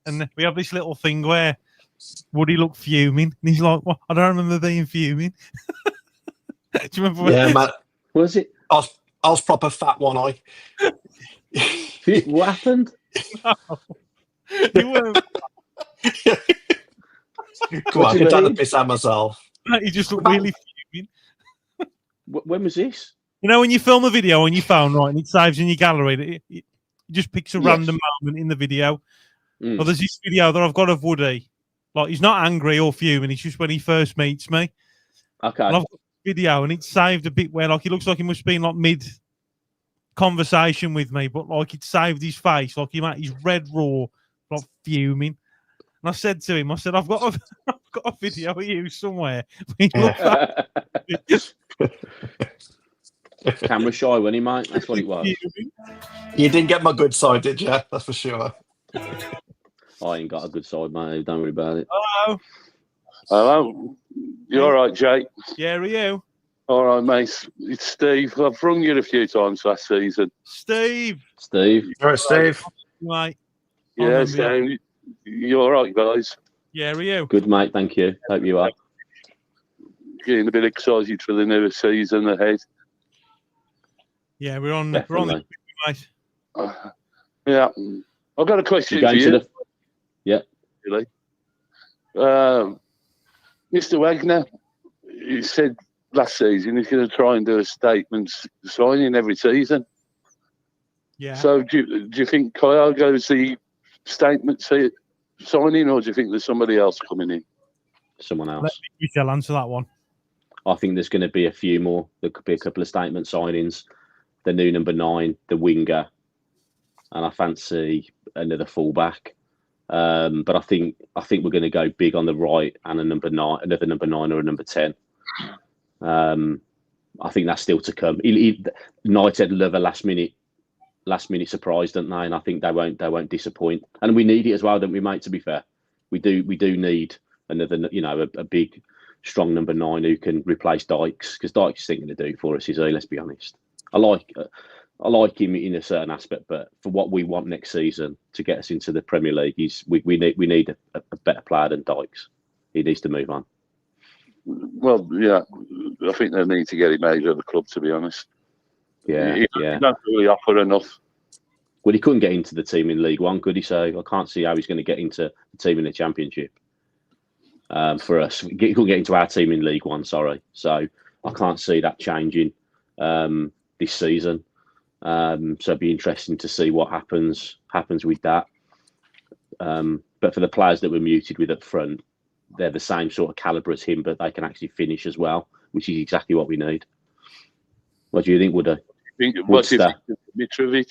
S2: And we have this little thing where Woody looked fuming, and he's like, "Well, I don't remember being fuming." Do you remember?
S4: Yeah, man.
S3: Was it?
S4: I was proper fat one eye.
S3: What happened?
S2: No. You weren't.
S4: Come on, I can take the piss out of myself.
S2: You just look really fuming.
S3: When was this?
S2: You know, when you film a video on your phone, right, and it saves in your gallery, it just picks a random moment in the video. Well, there's this video that I've got of Woody. Like, he's not angry or fuming. It's just when he first meets me.
S3: Okay.
S2: And I've got the video, and it's saved a bit where, like, he looks like he must be in, like, mid-conversation with me, but, like, it saved his face. Like, he's red raw, like, fuming. And I said to him, I've got a video of you somewhere.
S3: Camera shy, wasn't he, mate? That's what it was.
S4: You didn't get my good side, did you? That's for sure.
S3: I ain't got a good side, mate. Don't worry about it.
S2: Hello.
S9: Hello. You all right, Jay?
S2: Yeah, are you?
S9: All right, mate. It's Steve. I've rung you a few times last season.
S2: Steve.
S4: All right, Steve.
S2: Mate.
S9: Yeah, Steve. You all right, guys?
S2: Yeah, are you?
S3: Good, mate. Thank you. Hope you are.
S9: Getting a bit excited for the new season ahead.
S2: Yeah, we're on the mate.
S9: Yeah. I've got a question for you.
S3: Yeah.
S9: Really? Mr. Wagner, he said last season he's going to try and do a statement signing every season.
S2: Yeah.
S9: So do you think Kyle goes the statement signing, or do you think there's somebody else coming in?
S3: Someone else.
S2: Let me shall answer that one.
S3: I think there's going to be a few more. There could be a couple of statement signings. The new number 9, the winger, and I fancy another fullback. But I think we're going to go big on the right and another number 9 or a number 10. I think that's still to come. United love a last minute surprise, don't they? And I think they won't disappoint. And we need it as well, don't we, mate? To be fair, we do need another, a big, strong number 9 who can replace Dykes, because Dykes isn't going to do it for us, is he? Let's be honest. I like him in a certain aspect, but for what we want next season to get us into the Premier League, we need a better player than Dykes. He needs to move on.
S9: Well, yeah, I think they need to get him out of the club, to be honest.
S3: Yeah,
S9: he don't really offer enough.
S3: Well, he couldn't get into the team in League One, could he? So I can't see how he's going to get into the team in the Championship. For us, he couldn't get into our team in League One. Sorry, so I can't see that changing this season. So it'd be interesting to see what happens with that. But for the players that were muted with up front, they're the same sort of calibre as him, but they can actually finish as well, which is exactly what we need. What do you think, Woody?
S9: What do you think of Mitrovic?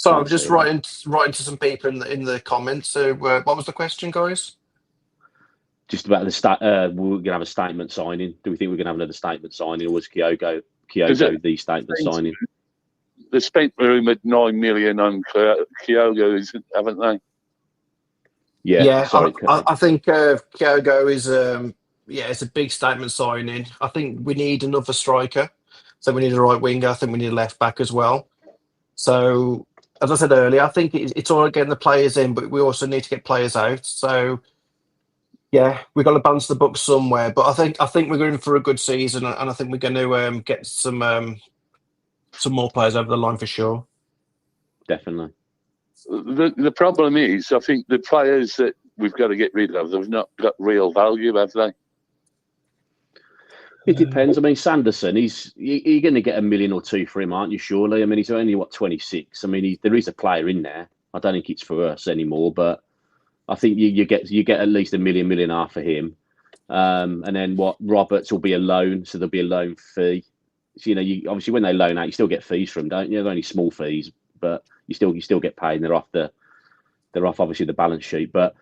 S4: I'm just writing to some people in the comments. So, what was the question, guys?
S3: just about we're going to have a statement signing. Do we think we're going to have another statement signing, or was Kyogo the statement signing?
S9: They spent rumored 9 million on Kyogo, haven't they?
S3: Yeah. Sorry,
S4: I think Kyogo is it's a big statement signing. I think we need another striker, so we need a right winger. I think we need a left back as well. So as I said earlier, I think it's all right getting the players in, but we also need to get players out. So yeah, we've got to balance the books somewhere. But I think we're going for a good season, and I think we're going to get some more players over the line for sure.
S3: Definitely.
S9: The problem is, I think the players that we've got to get rid of, they've not got real value, have they?
S3: It depends. I mean, Sanderson, you're going to get $1 million or $2 million for him, aren't you? Surely. I mean, he's only 26. I mean, there is a player in there. I don't think it's for us anymore, but I think you get at least $1 million, $1.5 million for him. And then Roberts will be a loan, so there'll be a loan fee. So, obviously when they loan out, you still get fees from them, don't you? They're only small fees, but you still get paid, and they're off obviously the balance sheet. But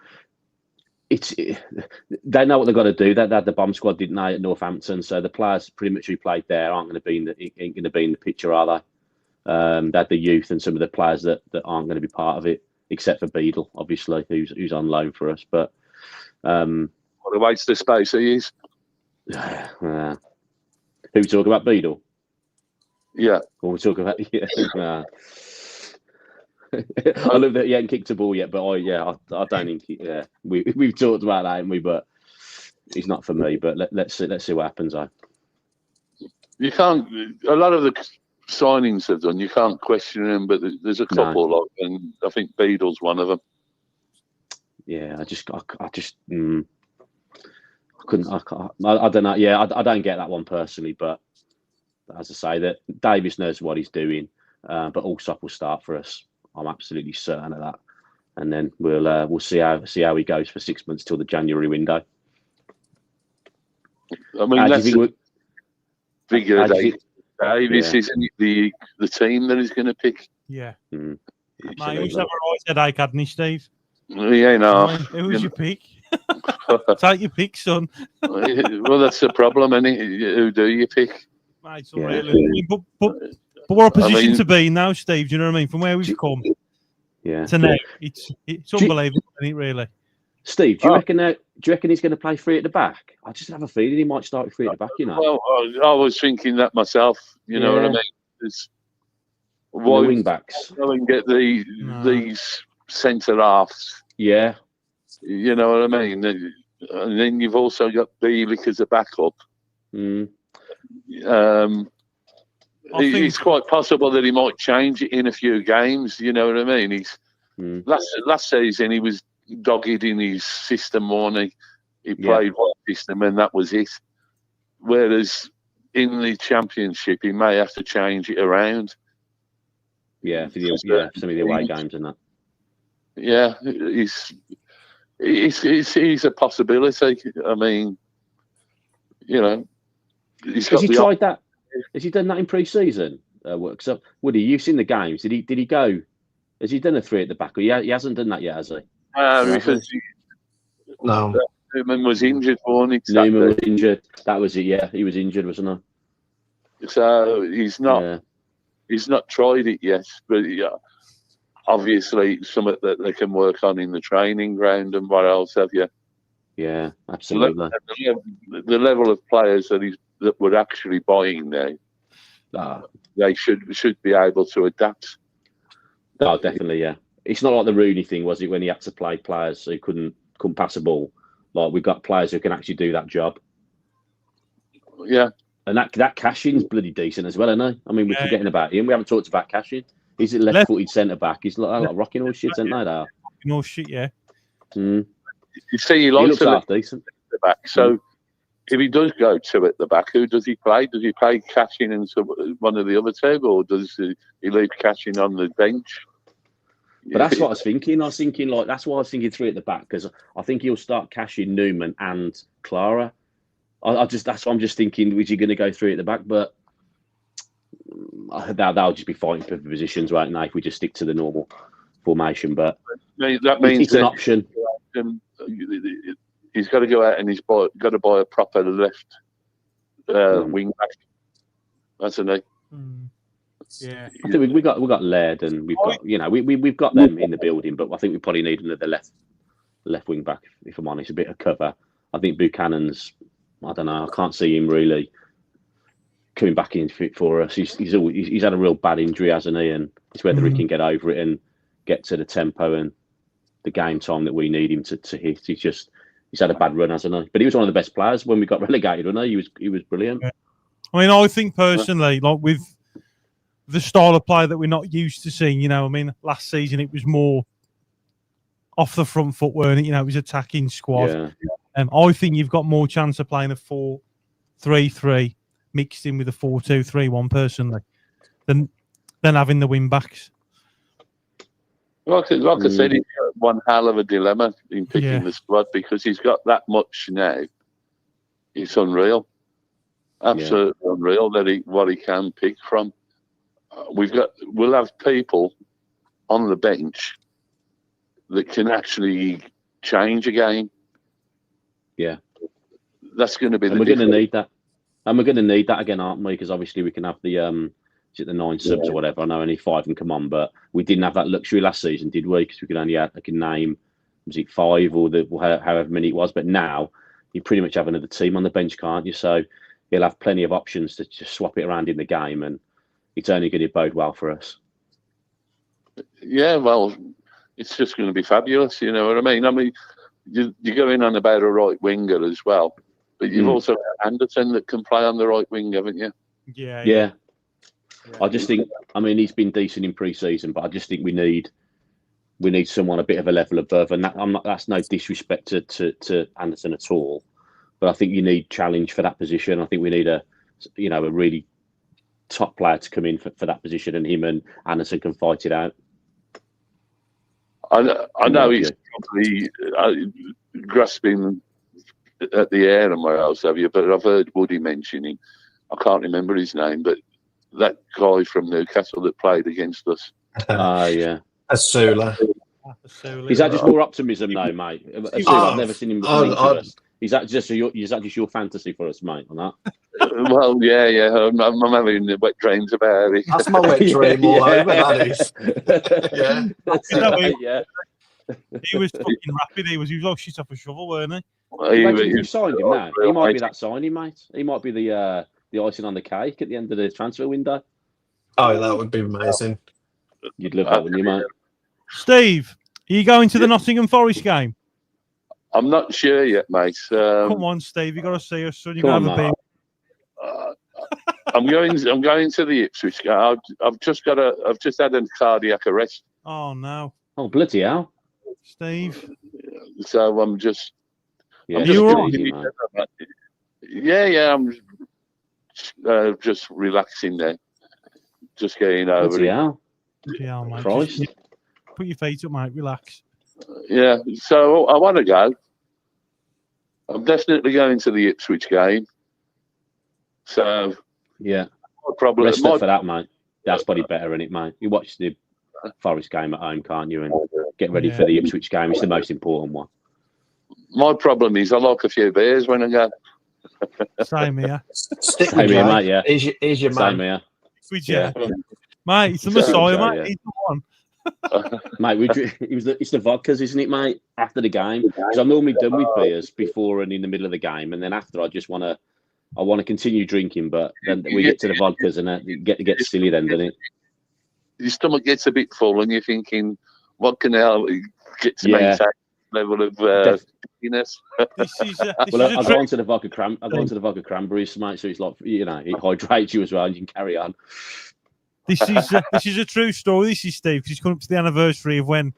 S3: they know what they've got to do. They had the bomb squad, didn't they, at Northampton? So the players pretty much who played there aren't going to be in the picture, are they? They had the youth and some of the players that aren't going to be part of it, except for Beadle, obviously, who's on loan for us. But
S9: what a waste of space he is.
S3: Who we talk about, Beadle?
S9: Yeah.
S3: Or we talk about I love that he hasn't kicked a ball yet, but I don't think we've talked about that, haven't we? But he's not for me. But let's see what happens.
S9: You can't. A lot of the signings they've done, you can't question them, but there's a couple, and I think Beadle's one of them.
S3: Yeah, I couldn't. I don't know. Yeah, I don't get that one personally, but as I say, that Davis knows what he's doing. But Allsop will start for us. I'm absolutely certain of that. And then we'll see how he goes for 6 months till the January window.
S9: I mean, that's figure Davis isn't the team that he's going to pick.
S2: Yeah. Mate, who's ever always had headache, hadn't he, Steve?
S9: Yeah, no.
S2: Who's your pick? Take your pick, son.
S9: Well, that's the problem, isn't it? Who do you pick?
S2: Mate, but we're a position to be now, Steve. Do you know what I mean? From where we've come, to now, it's unbelievable, isn't it? Really,
S3: Steve. Do you reckon he's going to play three at the back? I just have a feeling he might start with three at the back.
S9: Well, I was thinking that myself. You know what I mean? It's
S3: why wing backs?
S9: Go and get these centre halves.
S3: Yeah,
S9: you know what I mean. And then you've also got Bielik as a backup. It's quite possible that he might change it in a few games. You know what I mean? He's last season he was dogged in his system, wasn't he? He played one system and that was it. Whereas in the Championship, he may have to change it around.
S3: Yeah, for some of the away games and that.
S9: Yeah, he's a possibility. I mean,
S3: has he tried that? Has he done that in pre-season work? So, Woody, you've seen the games. Did he go? Has he done a three at the back? Or he hasn't done that yet, has he?
S9: Because Newman was injured, wasn't he?
S3: Newman was injured. That was it. Yeah, he was injured, wasn't
S9: he? So he's not. He's not tried it yet, but obviously something that they can work on in the training ground. And what else have you?
S3: Yeah, absolutely.
S9: The level of players that we're actually buying now, they should be able to adapt.
S3: Oh, definitely, yeah. It's not like the Rooney thing, was it, when he had to play players who couldn't pass a ball? Like, we've got players who can actually do that job.
S9: Yeah.
S3: And that Cashin's bloody decent as well, isn't he? I mean, we're forgetting about him. We haven't talked about Cashin. He's a left-footed centre-back. He's like rocking all shit, isn't they?
S2: Rocking all shit, yeah.
S9: You see, he looks half decent at the back. So if he does go two at the back, who does he play? Does he play Cashin and one of the other two, or does he leave Cashin on the bench?
S3: But that's what I was thinking. That's why I was thinking three at the back, because I think he'll start Cashin, Newman, and Clara. That's what I'm just thinking. Was he going to go three at the back? But they'll just be fighting for positions right now if we just stick to the normal formation. But
S9: that means
S3: it's an option.
S9: he's got to go out and he's got to buy a proper left wing back, hasn't he?
S2: Yeah,
S3: I think we got Laird, and we've got we've got them in the building, but I think we probably need another left wing back. If I'm honest, a bit of cover. I think Buchanan's. I don't know. I can't see him really coming back in fit for us. He's had a real bad injury, hasn't he? And it's whether he can get over it and get to the tempo and the game time that we need him to hit. He's had a bad run, hasn't he? But he was one of the best players when we got relegated, wasn't he? He was brilliant.
S2: Yeah. I mean, I think personally, like with the style of play that we're not used to seeing, I mean, last season it was more off the front foot, weren't it? It was attacking squad.
S3: Yeah.
S2: I think you've got more chance of playing a 4-3-3 mixed in with a 4-2-3-1 personally than having the wing backs.
S9: Like I said, he's got one hell of a dilemma in picking the squad because he's got that much now. It's unreal, absolutely unreal what he can pick from. We'll have people on the bench that can actually change a game.
S3: Yeah,
S9: that's going to be.
S3: And we're going to need that, and we're going to need that again, aren't we? Because obviously we can have the 9 subs or whatever. I know only 5 can come on, but we didn't have that luxury last season, did we? Because we could only name, was it 5 or however many it was? But now you pretty much have another team on the bench, can't you? So you'll have plenty of options to just swap it around in the game, and it's only going to bode well for us.
S9: Yeah, well, it's just going to be fabulous. You know what I mean? I mean, you're going on about a right winger as well, but you've also got Anderson that can play on the right wing, haven't you?
S3: Yeah. I just think, I mean, he's been decent in pre-season, but I just think we need someone a bit of a level above, and that's no disrespect to Anderson at all, but I think you need challenge for that position. I think we need a really top player to come in for that position, and him and Anderson can fight it out.
S9: I know he's probably grasping at the air and where else have you, but I've heard Woody mentioning, I can't remember his name, but that guy from Newcastle that played against us.
S3: Yeah.
S4: 𝒔𝒐𝒎.
S3: Is that just more optimism though, mate? I've never seen him mean to us. Is that just your fantasy for us, mate, on that?
S9: Well, yeah. I'm having wet dreams about it.
S4: That's my wet dream all over, that is.
S3: Yeah.
S2: He was fucking rapid. He was like shit off a shovel, weren't he?
S3: You signed him now. He might be that signing, mate. He might be the icing on the cake at the end of the transfer window.
S4: Oh, that would be amazing.
S3: You'd love that, wouldn't you, mate?
S2: Steve, are you going to the Nottingham Forest game?
S9: I'm not sure yet, mate.
S2: Come on, Steve, you got to see us. So you got to have a beer.
S9: I'm going to the Ipswich game. I've just had a cardiac arrest.
S2: Oh no!
S3: Oh bloody hell,
S2: Steve.
S9: So I'm just.
S3: Yeah,
S9: I'm just relaxing there, just getting over it.
S2: Yeah, mate.
S3: Christ.
S2: Put your feet up, mate. Relax.
S9: Yeah, so I want to go. I'm definitely going to the Ipswich game. So
S3: yeah,
S9: probably
S3: rest up for that, mate. That's probably better, isn't it, mate? You watch the Forest game at home, can't you? And get ready for the Ipswich game. It's the most important one.
S9: My problem is I like a few beers when I go.
S2: Same here.
S3: Same here, mate. Yeah.
S4: Here's your man.
S3: Same here.
S2: Yeah. Mate, it's the Messiah, mate. Yeah. He's the one.
S3: Mate, it's the vodkas, isn't it, mate? After the game, because I'm normally done with beers before and in the middle of the game, and then after I just want to continue drinking, but then we get to the vodkas and it gets silly then, doesn't it?
S9: Your stomach gets a bit full, and you're thinking, what can help get to maintain level of happiness?
S3: I've gone to the vodka cranberries, mate. So it's like it hydrates you as well, and you can carry on.
S2: This is a true story. This is Steve, because it's coming up to the anniversary of when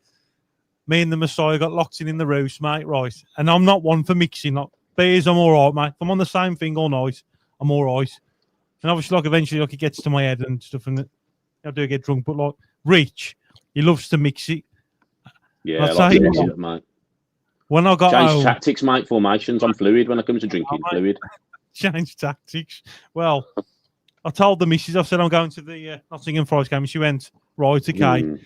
S2: me and the Messiah got locked in the roost, mate. Right, and I'm not one for mixing. Like beers, I'm all right, mate. If I'm on the same thing all night, I'm all right. And obviously, eventually, it gets to my head and stuff, and I do get drunk. But Rich, he loves to mix it.
S3: Yeah, I like to mix it, mate.
S2: When I got
S3: change tactics, mate. Formations. I'm fluid when it comes to drinking. Fluid.
S2: Change tactics. Well. I told the missus, I said, I'm going to the Nottingham Forest game. And she went, right, okay.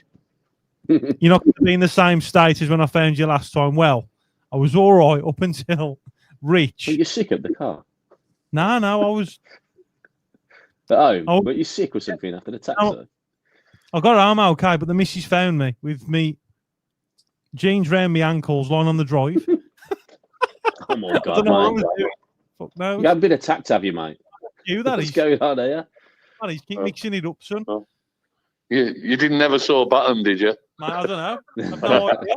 S2: You're not going to be in the same state as when I found you last time. Well, I was all right up until Rich.
S3: But you're sick of the car.
S2: No, I was.
S3: At home, but you're sick or something after the taxi.
S2: I got home okay, but the missus found me with me jeans round my ankles, lying on the drive.
S3: Oh my God, mate!
S2: Fuck no.
S3: You haven't been attacked, have you, mate?
S2: What's
S3: going on here?
S2: Man, he's keep mixing it up, son.
S9: You didn't never saw bottom, did you?
S2: Mate, I don't know. I've no idea.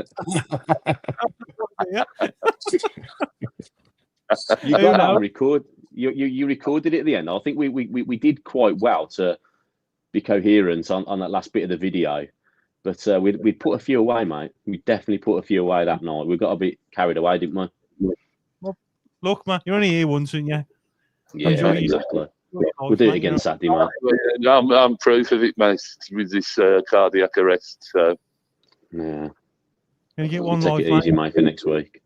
S3: You got that on record. You recorded it at the end. I think we did quite well to be coherent on that last bit of the video, but we put a few away, mate. We definitely put a few away that night. We got a bit carried away, didn't we?
S2: Well, look, man, you're only here once, aren't you?
S3: Yeah, exactly. We'll do it again Saturday, mate.
S9: I'm proof of it, mate, with this cardiac arrest. So
S3: yeah.
S2: Gonna get one
S3: live, take it easy, mate, for next week.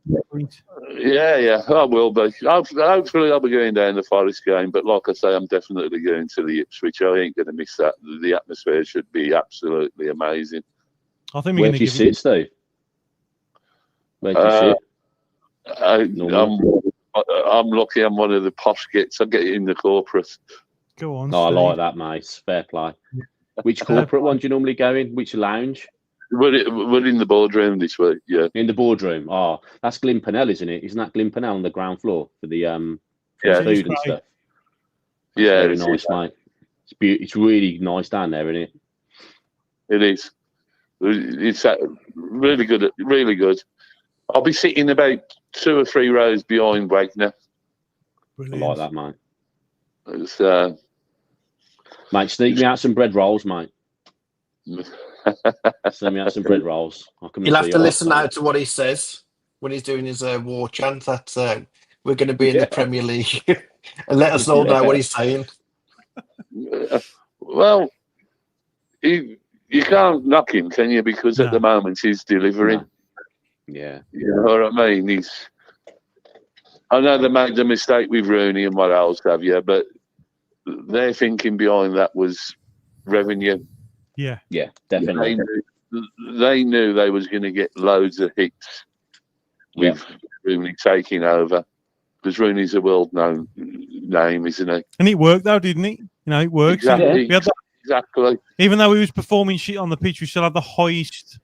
S9: Yeah, I will be. Hopefully, I'll be going down the Forest game, but like I say, I'm definitely going to the Ipswich. I ain't going to miss that. The atmosphere should be absolutely amazing.
S2: I think we're
S3: Where
S2: going
S3: do you sit, Steve? Where do you sit?
S9: I'm lucky. I'm one of the posh gits. I get in the corporate.
S2: Go on.
S3: Oh, I like that, mate. Fair play. Which corporate one do you normally go in? Which lounge?
S9: We're in the boardroom this week, yeah.
S3: In the boardroom. Oh, that's Glimpenell, isn't it? Isn't that Glimpenell on the ground floor for the food and stuff?
S9: Yeah,
S3: very nice, mate. It's really nice down there, isn't it?
S9: It is. It's really good. Really good. I'll be sitting about 2 or 3 rows behind Wagner.
S2: Brilliant.
S3: I like that, mate.
S9: It's,
S3: mate, sneak me out some bread rolls, mate. Send me out some bread rolls.
S4: You'll have to listen out to what he says when he's doing his war chant that we're going to be in the Premier League, and let us all know what he's saying.
S9: Well, you can't knock him, can you? Because at the moment he's delivering.
S3: Yeah,
S9: you know what I mean. I know they made the mistake with Rooney and what else have you, but their thinking behind that was revenue.
S2: Yeah,
S3: definitely.
S9: They knew they was going to get loads of hits with Rooney taking over, because Rooney's a world-known name, isn't he?
S2: And it worked, though, didn't it? You know, it worked.
S9: Exactly. Exactly.
S2: Even though he was performing shit on the pitch, we still had the highest,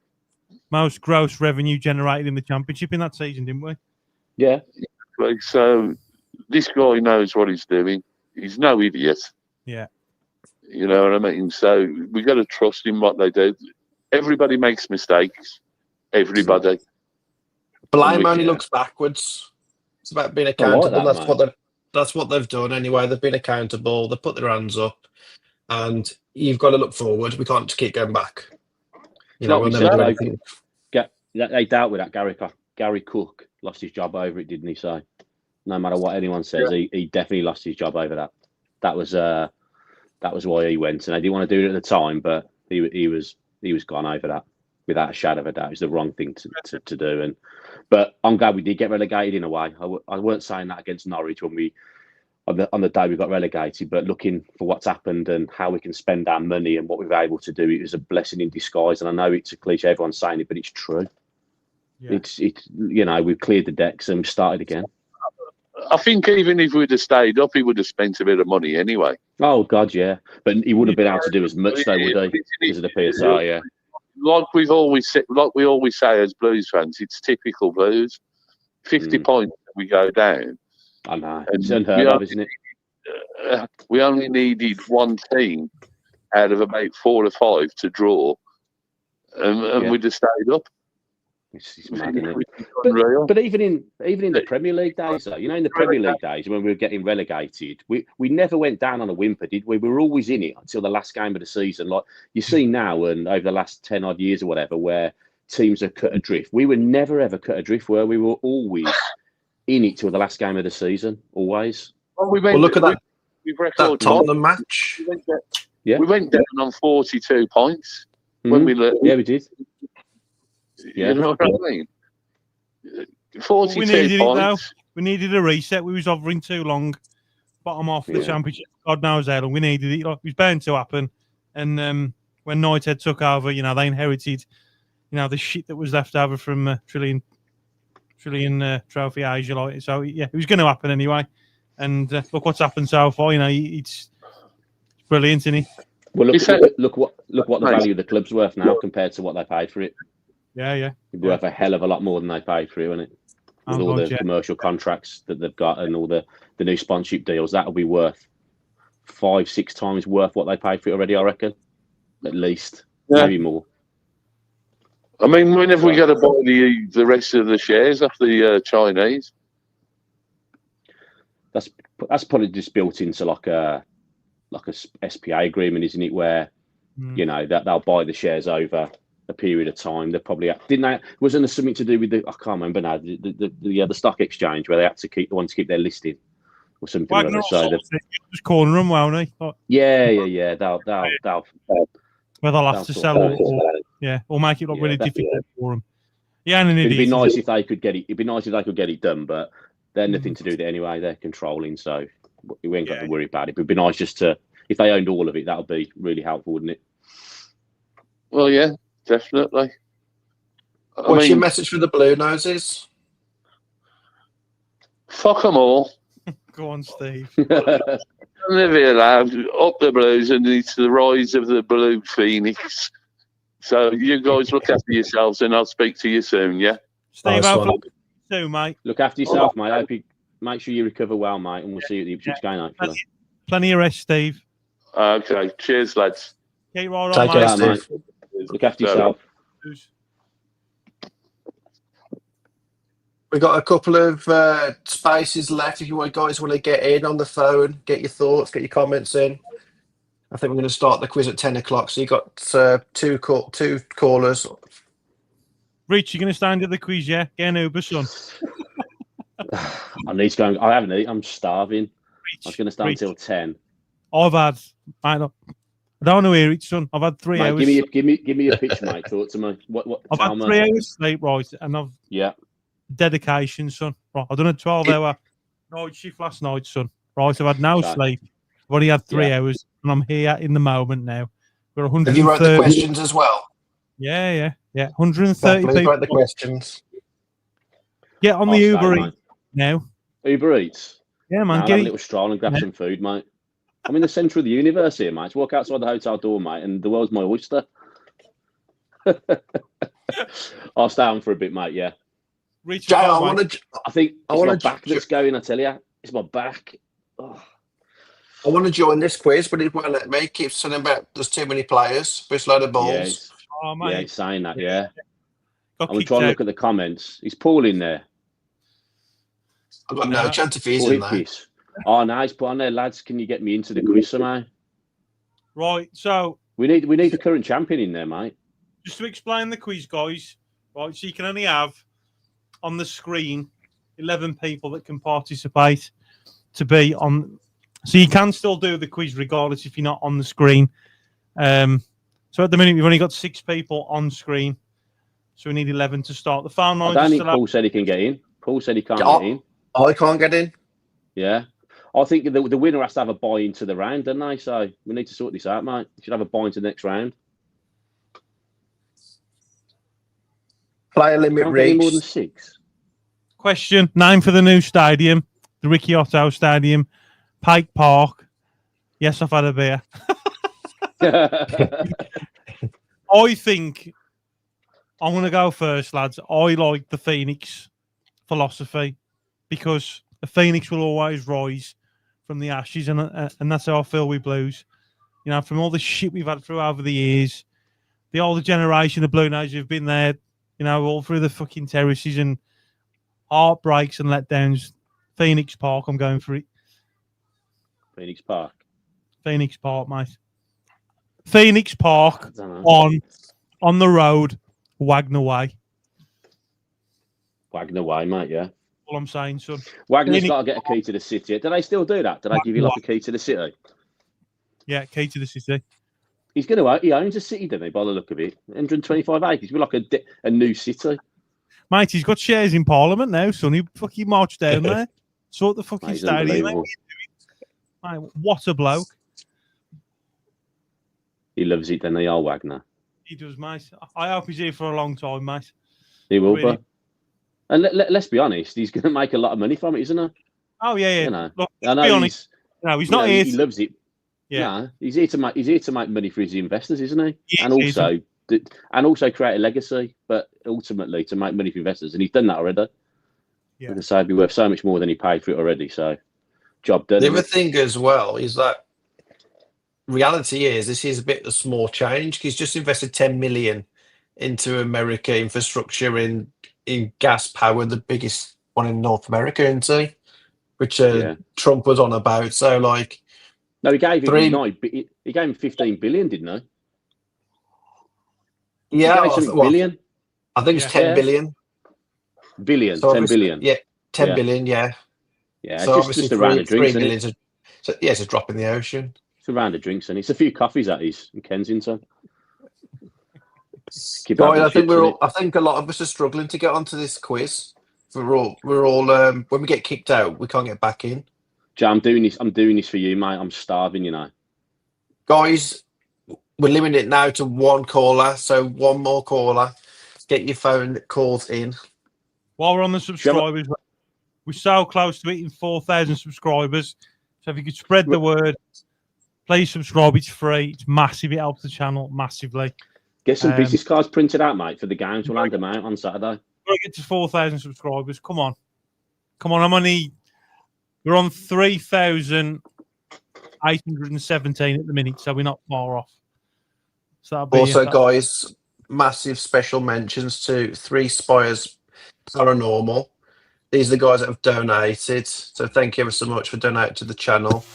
S2: most gross revenue generated in the Championship in that season, didn't we?
S3: Yeah.
S9: Exactly. So this guy knows what he's doing. He's no idiot.
S2: Yeah.
S9: You know what I mean? So we got to trust in what they do. Everybody makes mistakes. Everybody.
S4: Blame only looks backwards. It's about being accountable. That's what they've done anyway. They've been accountable. They put their hands up, and you've got to look forward. We can't just keep going back. You know,
S3: they dealt with that. Gary Cook lost his job over it, didn't he? So no matter what anyone says, he definitely lost his job over that. That was why he went, and I didn't want to do it at the time, but he was gone over that without a shadow of a doubt. It was the wrong thing to do, but I'm glad we did get relegated in a way. I weren't saying that against Norwich when we on the day we got relegated, but looking for what's happened and how we can spend our money and what we've been able to do, it was a blessing in disguise. And I know it's a cliche, everyone's saying it, but it's true. Yeah. It's you know, we've cleared the decks and we started again.
S9: I think even if we'd have stayed up, he would have spent a bit of money anyway.
S3: Oh God, yeah, but he wouldn't have been able to do as much, though, would he? Because of the PSR, yeah.
S9: Like we always say as Blues fans, it's typical Blues. 50 points we go down.
S3: I know. It's unheard of, isn't it?
S9: We only needed one team out of about 4 or 5 to draw, and we'd have stayed up.
S3: It's mad, isn't it? But even in the Premier League days, though, you know, in the Premier League days when we were getting relegated, we never went down on a whimper, did we? We were always in it until the last game of the season. Like you see now, and over the last 10 odd years or whatever, where teams are cut adrift. We were never ever cut adrift. Where we were always in it till the last game of the season, always.
S9: Well,
S4: look at that Tottenham match.
S9: We went down on 42 points when we learned.
S3: Yeah, we did.
S9: Yeah. You know what I mean? 42 points.
S2: We needed a reset. We was hovering too long, bottom off the Championship. God knows how long we needed it. It was bound to happen. And when United took over, you know, they inherited, you know, the shit that was left over from literally in Trophy Asia. Like, so yeah, it was going to happen anyway. And look what's happened so far. You know, it's brilliant, isn't it?
S3: Well, look what the value of the club's worth now compared to what they paid for it.
S2: Yeah.
S3: It'd be worth a hell of a lot more than they paid for it, wouldn't it? With all the commercial contracts that they've got and all the new sponsorship deals, that'll be worth 5-6 times worth what they paid for it already, I reckon. At least, maybe more.
S9: I mean, when have we got to buy the rest of the shares off the Chinese?
S3: That's probably just built into like a SPA agreement, isn't it? Where you know that they'll buy the shares over a period of time. They probably wasn't there something to do with I can't remember now the stock exchange where they had to keep their listing or something. Like that. So
S2: just corner them, won't they?
S3: Yeah. They'll
S2: have to sell or make it look really difficult for them. Yeah, and
S3: it'd be nice if they could get it. It'd be nice if they could get it done, but they're nothing to do with it anyway. They're controlling, so we ain't got to worry about it. But it'd be nice just to, if they owned all of it, that would be really helpful, wouldn't it?
S9: Well, yeah, definitely.
S4: What's your message for the Blue Noses?
S9: Fuck them all.
S2: Go on, Steve.
S9: Never allowed up the Blues, and it's the rise of the Blue Phoenix. So you guys look after yourselves, and I'll speak to you soon. Yeah,
S2: Steve, soon, mate.
S3: Look after yourself, mate. I hope you make sure you recover well, mate, and we'll see you at the Ipswich game. Hopefully.
S2: Plenty of rest, Steve.
S9: Okay, cheers, lads.
S2: Keep right
S3: on,
S2: mate.
S3: Steve. Look after yourself.
S4: We got a couple of spaces left. If you guys want to get in on the phone, get your thoughts, get your comments in. I think we're going to start the quiz at 10 o'clock. So you got two callers.
S2: Rich, you're going to stand at the quiz, yeah? Get an Uber, son.
S3: I need to go. I haven't eaten. I'm starving. I was going to stand until 10.
S2: I don't want to hear it, son. I've had 3 hours.
S3: Give me a pitch, mate. Talk to me.
S2: I've had 3 hours sleep, right? And I've dedication, son. Right, I've done a 12-hour night shift last night, son. Right, I've had no sleep. I've only had 3 hours, and I'm here in the moment now. We're 130.
S4: Have you wrote the questions as well?
S2: Yeah. 130 people.
S4: Write the questions.
S2: Get on the Uber Eats now.
S3: Uber Eats?
S2: Yeah, man.
S3: Have a little stroll and grab some food, mate. I'm in the centre of the universe here, mate. Just walk outside the hotel door, mate, and the world's my oyster. I'll stay on for a bit, mate, yeah.
S4: Jay, I
S3: think it's my back that's going, I tell you. It's my back. Oh.
S4: I want to join this quiz, but it won't let me. Keep saying about there's too many players. There's a load of balls.
S3: Yeah, it's saying that, yeah. I'm going to try and look at the comments. Is Paul in there?
S4: I've got no chance if he's in there.
S3: Oh, no, he's put on there, lads. Can you get me into the quiz somehow?
S2: Right, so...
S3: We need the current champion in there, mate.
S2: Just to explain the quiz, guys. Right, so you can only have on the screen 11 people that can participate to be on... So you can still do the quiz regardless if you're not on the screen. So at the minute, we've only got 6 people on screen. So we need 11 to start. The phone lines...
S3: I don't think Paul said he can get in. Paul said he can't get in.
S4: I can't get in?
S3: Yeah. I think the winner has to have a buy into the round, don't they? So we need to sort this out, mate. You should have a buy into the next round.
S4: Player limit reached.
S3: More than 6.
S2: Question: name for the new stadium, the Ricky Otto Stadium, Pike Park. Yes, I've had a beer. I think I'm going to go first, lads. I like the Phoenix philosophy because the Phoenix will always rise from the ashes, and that's how I feel with Blues. You know, from all the shit we've had through over the years, the older generation of Blue Noses who've been there, you know, all through the fucking terraces and heartbreaks and letdowns. Phoenix Park, I'm going for it.
S3: Phoenix Park,
S2: mate. Phoenix Park on the road, Wagner Way.
S3: Wagner Way, mate, yeah.
S2: All I'm saying, son.
S3: Wagner's got to get a key to the city. Do they still do that? Do they give you like a key to the city?
S2: Yeah, key to the city.
S3: He owns a city, doesn't he, by the look of it? 125 acres. He'll be like a new city.
S2: Mate, he's got shares in Parliament now, son. He fucking marched down there. Sort the fucking stadium. Mate, what a bloke.
S3: He loves it, doesn't he, old Wagner?
S2: He does, mate. I hope he's here for a long time, mate.
S3: He will, really. And let's be honest, he's going to make a lot of money from it, isn't he?
S2: Oh yeah, yeah.
S3: You know,
S2: Look,
S3: I know
S2: be honest. He's not here.
S3: He loves it.
S2: Yeah,
S3: no, he's here to make money for his investors, isn't he?
S2: He
S3: and
S2: is,
S3: also create a legacy, but ultimately to make money for investors, and he's done that already.
S2: Yeah,
S3: and so it'd be worth so much more than he paid for it already. So, job done.
S4: The other thing as well is that reality is this is a bit of a small change. He's just invested 10 million into America infrastructure in gas power, the biggest one in North America, isn't he? Which Trump was on about. So like,
S3: no, he gave him he gave him 15 billion, didn't he?
S4: Yeah,
S3: billion.
S4: I think it's 10 billion.
S3: Billion,
S4: So
S3: 10 billion.
S4: Yeah, 10 billion. Yeah.
S3: Yeah,
S4: so
S3: just a round of drinks.
S4: 3 million. So yeah, it's a drop in the ocean.
S3: It's a round of drinks, and it's a few coffees at his in Kensington.
S4: Right, I think I think a lot of us are struggling to get onto this quiz. We're all when we get kicked out, we can't get back in.
S3: Joe, I'm doing this for you, mate. I'm starving, you know.
S4: Guys, we're limiting it now to one caller, so one more caller. Get your phone calls in.
S2: While we're on the subscribers, we're so close to hitting 4,000 subscribers. So if you could spread the word, please subscribe. It's free. It's massive. It helps the channel massively.
S3: Get some business cards printed out, mate, for the games. We'll hand them out on Saturday.
S2: We're going to get to 4,000 subscribers. Come on. We're on 3,817 at the minute, so we're not far off. So that'll be
S4: also, guys, massive special mentions to 𝒃𝒍𝒖𝒆 Paranormal. These are the guys that have donated. So thank you ever so much for donating to the channel.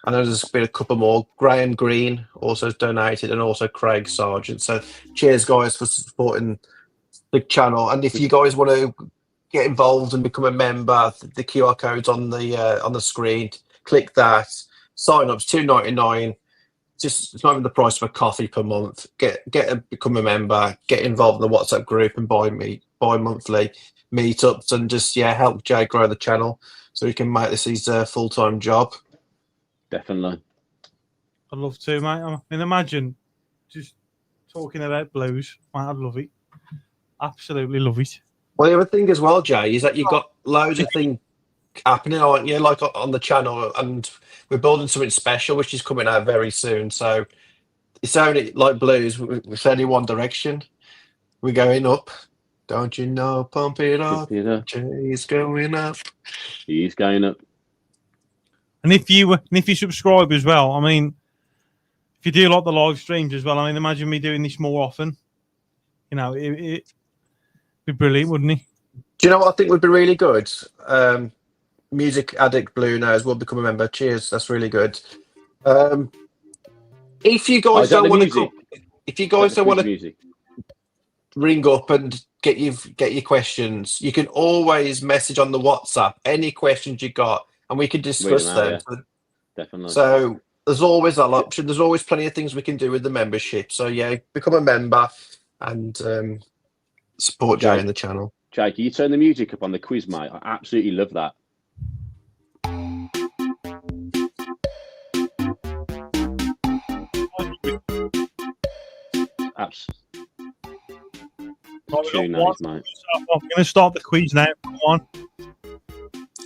S4: I know there's been a couple more. Graham Green also has donated, and also Craig Sargent. So cheers, guys, for supporting the channel. And if you guys want to get involved and become a member, the QR code's on the screen. Click that. Sign up's $2.99. It's not even the price of a coffee per month. Become a member. Get involved in the WhatsApp group and bi-monthly meetups, and just help Jay grow the channel so he can make this his full-time job.
S3: Definitely.
S2: I'd love to, mate. I mean, imagine just talking about blues. Mate, I'd love it. Absolutely love it.
S4: Well, the other thing as well, Jay, is that you've got loads of things happening, aren't you? Like on the channel, and we're building something special, which is coming out very soon. So it's only like blues. It's only one direction. We're going up. Don't you know? Pump it up. Jay's going up.
S3: He's going up.
S2: And if you subscribe as well, I mean, if you do like the live streams as well, I mean, imagine me doing this more often. You know, it'd be brilliant, wouldn't it?
S4: Do you know what I think would be really good? Music Addict Blue knows will become a member. Cheers, that's really good. If you guys don't want to, ring up and get your questions, you can always message on the WhatsApp any questions you got, and we can discuss them.
S3: Yeah. Definitely.
S4: So there's always that option. There's always plenty of things we can do with the membership. So become a member and support Jay in the channel.
S3: Jay, can you turn the music up on the quiz, mate? I absolutely love that.
S2: I'm going to start the quiz now. Come on.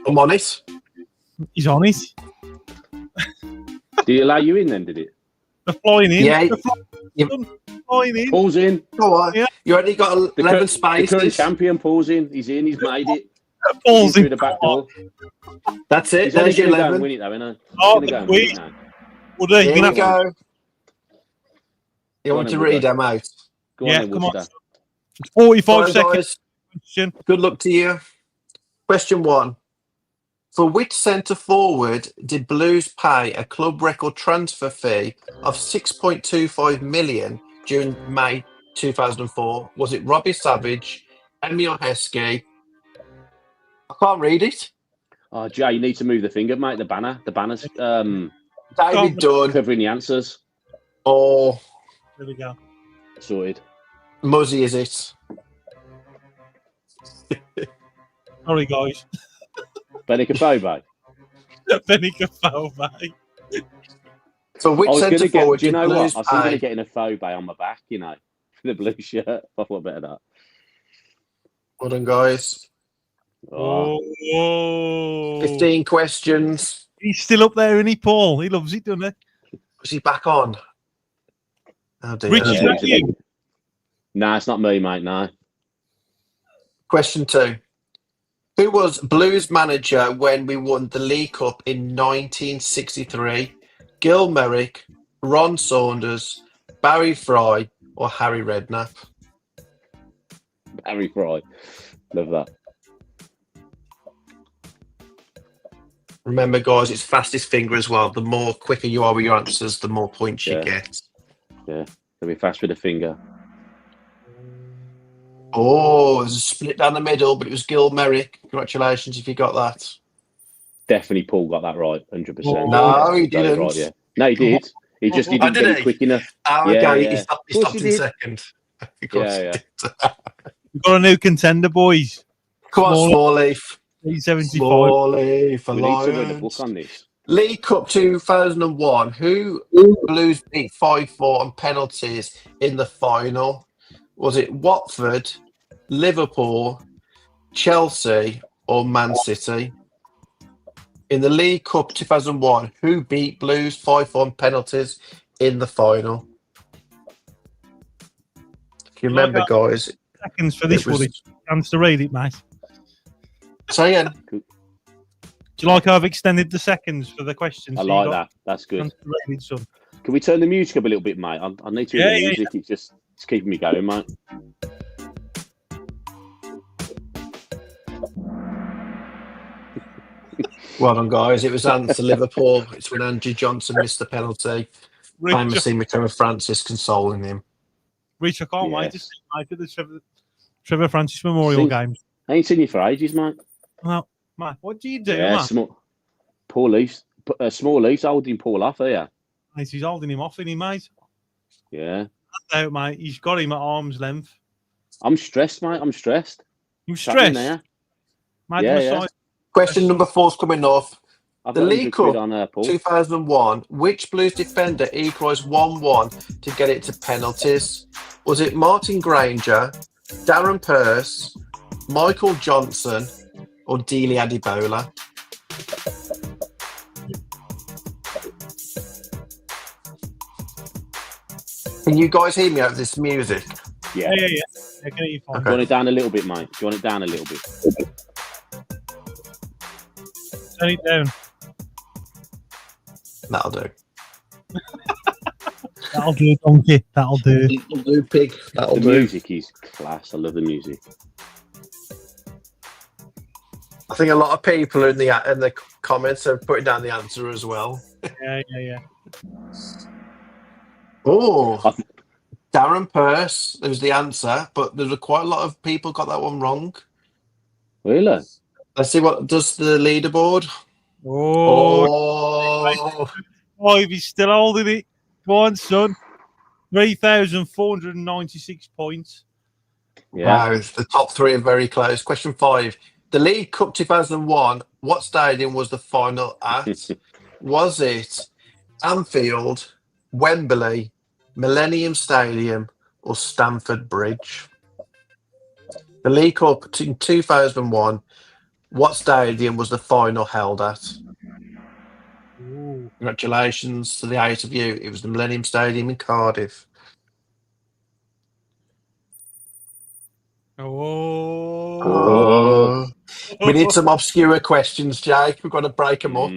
S4: I'm on it.
S2: He's on it.
S3: Did he allow you in then, did it?
S2: They're flying in.
S4: Yeah.
S2: Flying in.
S3: Paul's in.
S4: Go on. Yeah. You only got 11 spaces.
S3: The current champion, Paul's in. He's in. He's made it.
S2: Paul's in.
S3: Through the back door.
S4: That's it.
S3: He's
S4: There's your 11.
S3: Win it, though, isn't he?
S2: Oh, the quiz.
S4: Here we go. You want to read them out?
S3: Go on,
S2: come on.
S4: 45
S2: seconds.
S4: Guys, good luck to you. Question 1. For which centre forward did Blues pay a club record transfer fee of 6.25 million during May 2004? Was it Robbie Savage, Emil Heskey? I can't read it.
S3: Oh, Jay, you need to move the finger, mate. The banner's
S4: David Dunn
S3: covering the answers.
S4: Oh,
S2: there we go.
S3: Sorted.
S4: Muzzy, is it?
S2: Sorry, guys.
S3: 𝒂𝒄𝒄𝒏𝒏.
S2: 𝒂𝒄𝒄𝒏𝒏.
S4: So which centre forward?
S3: Do you know what? I was thinking of getting a 𝒂𝒄𝒄𝒏𝒏 on my back, you know, for the blue shirt. I thought better of that.
S4: Hold on, guys.
S2: Oh.
S4: 15 questions.
S2: He's still up there, isn't he, Paul? He loves it, doesn't he?
S4: Was he back on? Oh dear.
S2: Rich, is that you?
S3: Nah, it's not me, mate. No.
S4: Question 2. Who was Blues manager when we won the League Cup in 1963? Gil Merrick, Ron Saunders, Barry Fry, or Harry Redknapp?
S3: Barry Fry. Love that.
S4: Remember, guys, it's fastest finger as well. The more quicker you are with your answers, the more points you get.
S3: Yeah, they'll be fast with the finger.
S4: Oh, there's a split down the middle, but it was Gil Merrick. Congratulations if you got that.
S3: Definitely Paul got that right, 100%.
S4: No, he didn't.
S3: Right, yeah. No, he did. He just didn't get it quick enough.
S4: Oh,
S3: yeah,
S4: okay.
S3: yeah.
S4: He stopped in second.
S3: Yeah.
S2: We've got a new contender, boys.
S4: Come on, Small Leaf.
S2: 375.
S4: Small Leaf for
S3: We need to read the
S4: Lions.
S3: book on this.
S4: League Cup 2001. Who Blues beat 5-4 on penalties in the final? Was it Watford, Liverpool, Chelsea, or Man City? In the League Cup 2001, who beat Blues 5-4 on penalties in the final? If you remember, guys.
S2: Seconds for this one. Chance to read it, mate.
S4: Say again.
S2: Do you like how I've extended the seconds for the questions?
S3: I like that. That's good.
S2: Son.
S3: Can we turn the music up a little bit, mate? I need to hear the music. Yeah. It's keeping me going, mate.
S4: Well done, guys. It was answer Liverpool. It's when Andrew Johnson missed the penalty. Famously, 𝒂𝒂𝒏𝒂𝒏𝒂𝒏𝒂𝒏💏 Francis consoling him.
S2: Rich, I can't wait to see the Trevor Francis Memorial Games.
S3: I ain't seen you for ages, mate.
S2: Well, mate, what do you do,
S3: man? Small Leafs holding Paul off here.
S2: Mate, he's holding him off, isn't he, mate?
S3: Yeah.
S2: Out, mate. He's got him at arm's length.
S3: I'm stressed, mate. I'm stressed.
S2: You stressed? Mate,
S3: yeah.
S4: Question number 4's coming off.
S3: I've
S4: the League Cup
S3: on
S4: 2001, which Blues defender equalised 1-1 to get it to penalties? Was it Martin Granger, Darren Pearce, Michael Johnson, or Dele Adibola? Can you guys hear me over this music?
S3: Yeah.
S2: Yeah. Okay,
S3: do you want it down a little bit, mate? Do you want it down a little bit?
S2: Turn it down.
S4: That'll do.
S2: That'll do, donkey. That'll do.
S4: That'll do, pig. That'll do.
S3: The music is class. I love the music.
S4: I think a lot of people in the comments have put down the answer as well.
S2: Yeah.
S4: Oh, Darren Pearce. There was the answer, but there were quite a lot of people got that one wrong.
S3: Really?
S4: Let's see what does the leaderboard.
S2: Oh, he's still holding it. Go on, son. 3,496 points.
S4: Yeah. Wow, the top 3 are very close. Question 5. The League Cup 2001, what stadium was the final at? Was it Anfield, Wembley, Millennium Stadium, or Stamford Bridge? The League Cup in 2001, what stadium was the final held at?
S2: Ooh.
S4: Congratulations to the 8 of you. It was the Millennium Stadium in Cardiff.
S2: Oh.
S4: We need some obscure questions, Jake. We've got to break them up.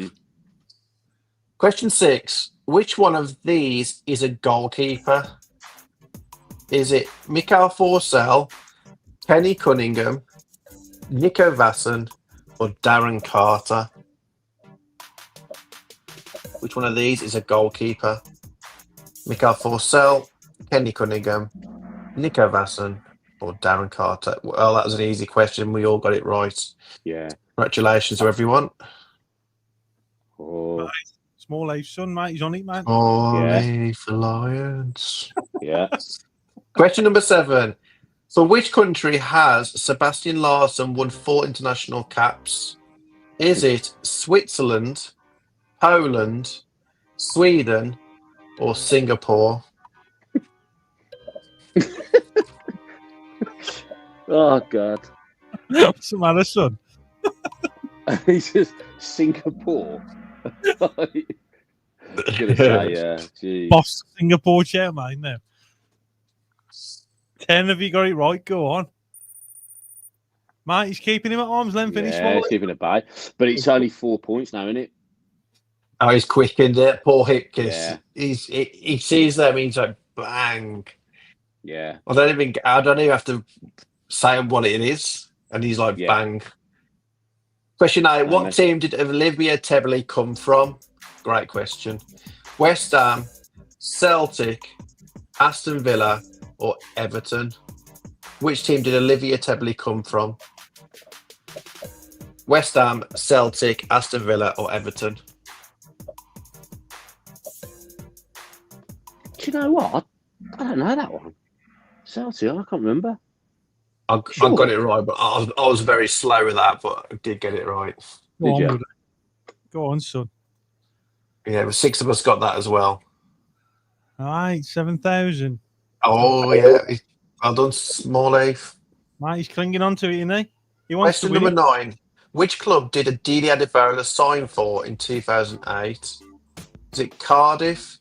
S4: Question 6. Which one of these is a goalkeeper? Is it Mikael Forsell, Kenny Cunningham, Nico Vasson, or Darren Carter? Which one of these is a goalkeeper? Mikael Forsell, Kenny Cunningham, Nico Vasson, or Darren Carter? Well, that was an easy question. We all got it right.
S3: Yeah.
S4: Congratulations to everyone.
S3: Oh.
S2: Small Leaf, son, mate. He's on it, man.
S4: Leaf Alliance.
S3: Yeah.
S4: Question number 7. For which country has Sebastian Larsson won 4 international caps? Is it Switzerland, Poland, Sweden, or Singapore?
S3: Oh, God.
S2: What's the matter, son?
S3: He's just Singapore. I'm gonna say, yeah. Geez.
S2: Boss Singapore chairman now. 10 have you got it right? Go on. Mate, he's keeping him at arm's length.
S3: Yeah, he's keeping it by. But it's only 4 points now, isn't it?
S4: Oh, he's quickened it. Poor Hipkiss.
S3: Yeah.
S4: He sees them, he's like, bang.
S3: Yeah.
S4: I don't even have to say what it is. And he's like, bang. Question 8. What team did 𝒂𝒂𝒏𝒂𝒏𝒂𝒏 come from? Great question. West Ham, Celtic, Aston Villa, or Everton? Which team did 𝒂𝒂𝒏𝒂𝒏𝒂𝒏 come from? West Ham, Celtic, Aston Villa, or Everton?
S3: Do you know what? I don't know that one. Celtic, I can't remember.
S4: I got it right, but I was very slow with that, but I did get it right.
S2: Go on, go on, son.
S4: Yeah, but 6 of us got that as well.
S2: All right, 7,000.
S4: Oh, yeah. Well done, Smalley.
S2: Mate, he's clinging on to it, isn't he? He wants
S4: Question
S2: to win
S4: number
S2: it.
S4: 9. Which club did 𝒕𝒉𝒂𝒂𝒏𝒂𝒏 sign for in 2008? Is it Cardiff,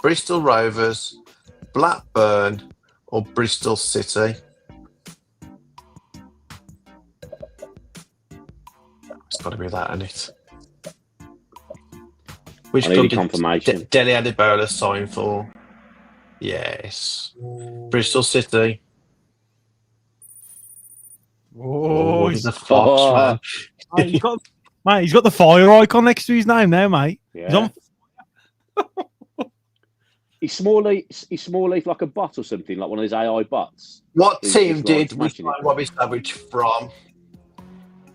S4: Bristol Rovers, Blackburn, or Bristol City? It's got to be that, isn't it? Which club did 𝒕𝒉𝒂𝒂𝒏𝒂𝒏 sign for? Yes. Bristol City.
S2: Oh,
S4: he's a fox, man.
S2: Mate, he's got the fire icon next to his name now, mate.
S3: Yeah. He's small leaf like a bot or something, like one of those AI bots.
S4: What team did we sign Robbie Savage from?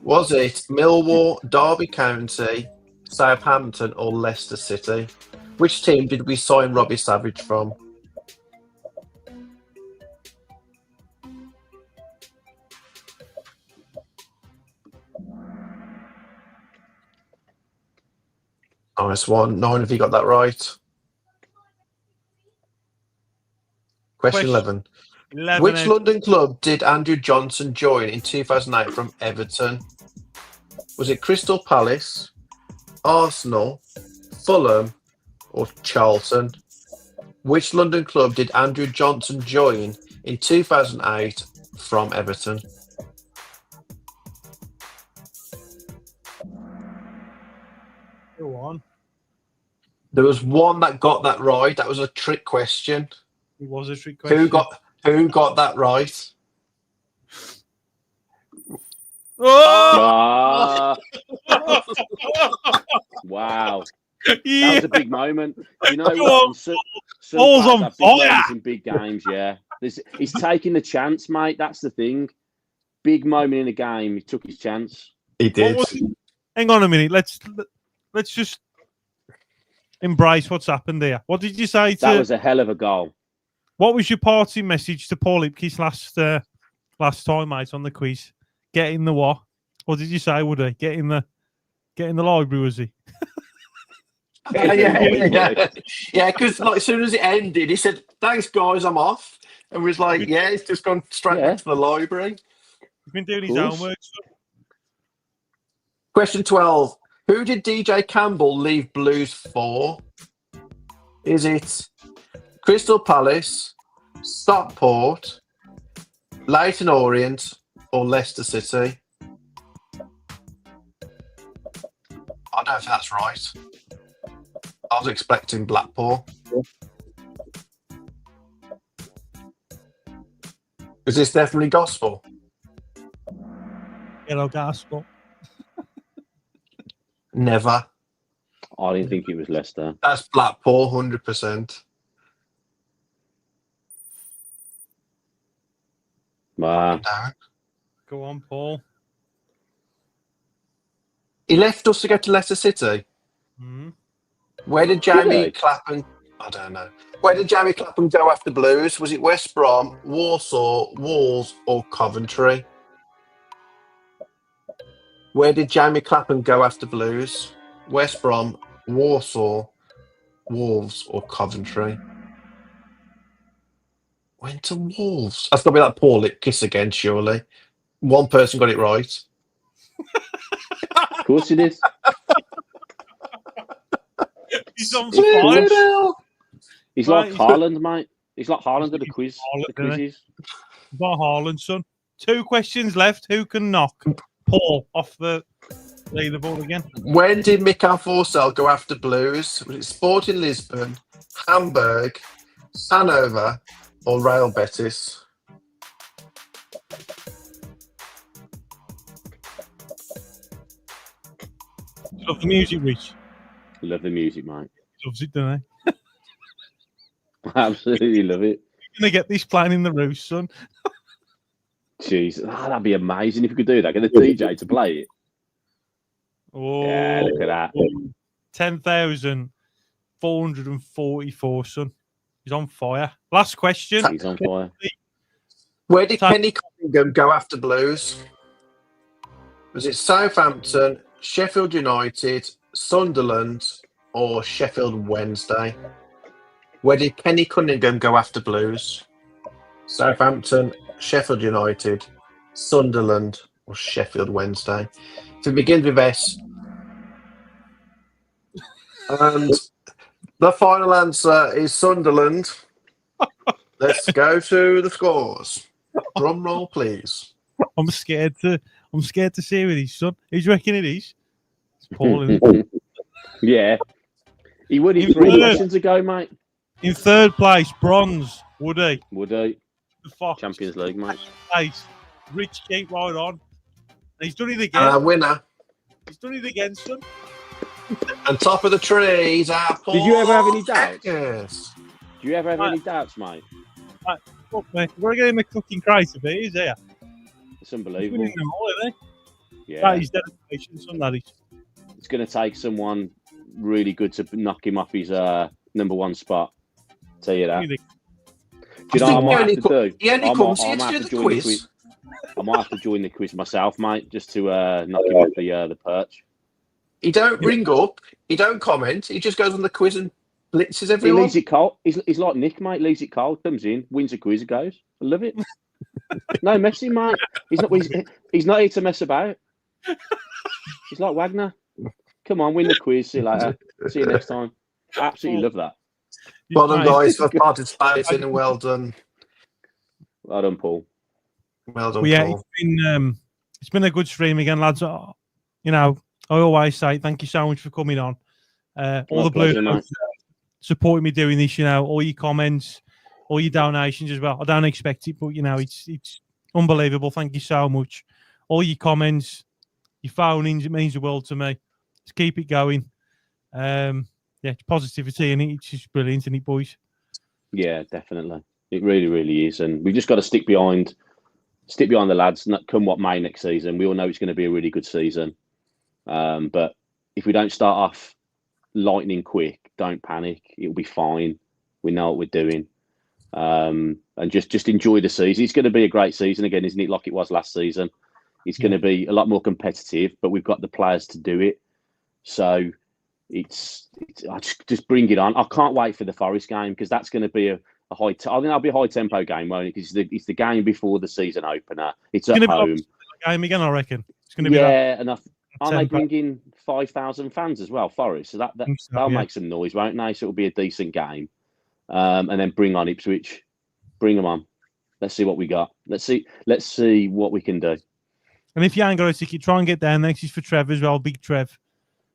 S4: Was it Millwall, Derby County, Southampton, or Leicester City? Which team did we sign Robbie Savage from? Nice one. 9, have you got that right? Question 11. Which London club did Andrew Johnson join in 2008 from Everton? Was it Crystal Palace, Arsenal, Fulham, or Charlton? Which London club did Andrew Johnson join in 2008 from Everton?
S2: Go on.
S4: There was one that got that right. That was a trick question.
S2: It was a trick question.
S4: Who got that right?
S3: Oh! Wow.
S2: Yeah.
S3: That was a big moment. You know what? Some
S2: Balls on
S3: have big
S2: fire.
S3: moments in big games, yeah. He's taking the chance, mate. That's the thing. Big moment in a game. He took his chance.
S4: He did.
S2: Hang on a minute. Let's just embrace what's happened there. What did you say?
S3: That was a hell of a goal.
S2: What was your party message to Paul Ipkiss last time, mate, on the quiz? Get in the what? What did you say, Woody? Get in the library, was he?
S4: Yeah, because like, as soon as it ended, he said, "Thanks, guys, I'm off," and was like, "Yeah, he's just gone straight back to the library."
S2: He's been doing his homework.
S4: Question 12. Who did DJ Campbell leave Blues for? Is it Crystal Palace, Stockport, Leyton Orient, or Leicester City? I don't know if that's right. I was expecting Blackpool. Is this definitely gospel?
S2: Hello, gospel.
S4: Never.
S3: I didn't think it was Leicester.
S4: That's Blackpool, 100%.
S3: Wow.
S2: Go on, Paul.
S4: He left us to go to Leicester City.
S2: Mm-hmm.
S4: Where did Jamie Clapham? I don't know. Where did Jamie Clapham go after Blues? Was it West Brom, Warsaw, Wolves, or Coventry? Where did Jamie Clapham go after Blues? West Brom, Warsaw, Wolves, or Coventry? Went to Wolves. That's got to be that Paul Ipkiss again, surely. One person got it right.
S3: course he did.
S2: He's on fire.
S3: He's like Haaland, mate. He's like Haaland at the quiz. The quizzes.
S2: Got Haaland, son. 2 questions left. Who can knock Paul off the leaderboard again?
S4: When did 𝒃𝒊𝒔 go after Blues? Was it Sporting Lisbon, Hamburg, Hanover, or Real Betis?
S2: Love the music, Rich.
S3: Love the music, mate.
S2: Loves it, don't
S3: I absolutely love it.
S2: You're going to get this playing in the roost, son.
S3: Jeez, that'd be amazing if you could do that. Get a DJ to play it.
S2: Oh,
S3: yeah, look at that.
S2: 10,444, son. He's on fire. Last question.
S3: He's on fire.
S4: Where did Kenny Cunningham go after Blues? Was it Southampton, Sheffield United, Sunderland, or Sheffield Wednesday? Where did Kenny Cunningham go after Blues? Southampton, Sheffield United, Sunderland, or Sheffield Wednesday? If it begins with S. And the final answer is Sunderland. Let's go to the scores. Drum roll, please.
S2: I'm scared to see who it is, son. Who do you reckon it is? It's Paul.
S3: Yeah. He would 3 questions ago, mate.
S2: In 3rd place, bronze, Woody.
S3: Woody.
S2: The Fox.
S3: Champions League, mate.
S2: Place. Rich, keep right on. And he's done it again.
S4: Winner.
S2: He's done it again, son.
S4: And top of the trees are Paul.
S3: Did you ever have any doubts?
S4: Yes.
S3: Do you ever have any doubts, mate?
S2: Fuck, mate. We're going to get him a cooking 𝒂𝒂𝒏, he's here.
S3: It's unbelievable.
S2: He's them all, isn't he?
S3: Yeah.
S2: That is dedication, son, that is.
S3: It's going to take someone really good to knock him off his #1 spot. Tell you that. Do you know what I might have to do?
S4: He only comes here to do the quiz.
S3: I might have to join the quiz myself, mate, just to knock him off the perch.
S4: He don't ring up. He don't comment. He just goes on the quiz and blitzes everyone.
S3: He leaves it cold. He's like Nick, mate. Leaves it cold. Comes in, wins a quiz, goes. I love it. No messing, mate. He's not here to mess about. He's like Wagner. Come on, win the quiz. See you later. See you next time. Absolutely love that.
S4: Well done, guys, for participating, and well done.
S3: Well done, Paul.
S4: Well done,
S2: well, yeah,
S4: Paul.
S2: It's been a good stream again, lads. You know, I always say thank you so much for coming on. All the Blue supporting me doing this. You know, all your comments, all your donations as well. I don't expect it, but you know, it's unbelievable. Thank you so much. All your comments, your phone-ins, it means the world to me. Let's keep it going. Yeah, it's positivity, and it's just brilliant, isn't it, boys?
S3: Yeah, definitely. It really, really is, and we've just got to stick behind the lads. Come what may next season, we all know it's going to be a really good season. But if we don't start off lightning quick, don't panic. It'll be fine. We know what we're doing, and just enjoy the season. It's going to be a great season again, isn't it? Like it was last season. It's going to be a lot more competitive, but we've got the players to do it. So it's I just bring it on. I can't wait for the Forest game because that's going to be a high. I think that'll be a high tempo game, won't it? Because it's the game before the season opener. It's at home.
S2: Game again, I reckon. It's going to be
S3: enough. Aren't they bringing 5,000 fans as well, Forest? So that'll make some noise, won't they? So it'll be a decent game, and then bring on Ipswich. Bring them on. Let's see what we got. Let's see what we can do.
S2: And if you ain't got a ticket, try and get down there. This is for Trev as well, Big Trev.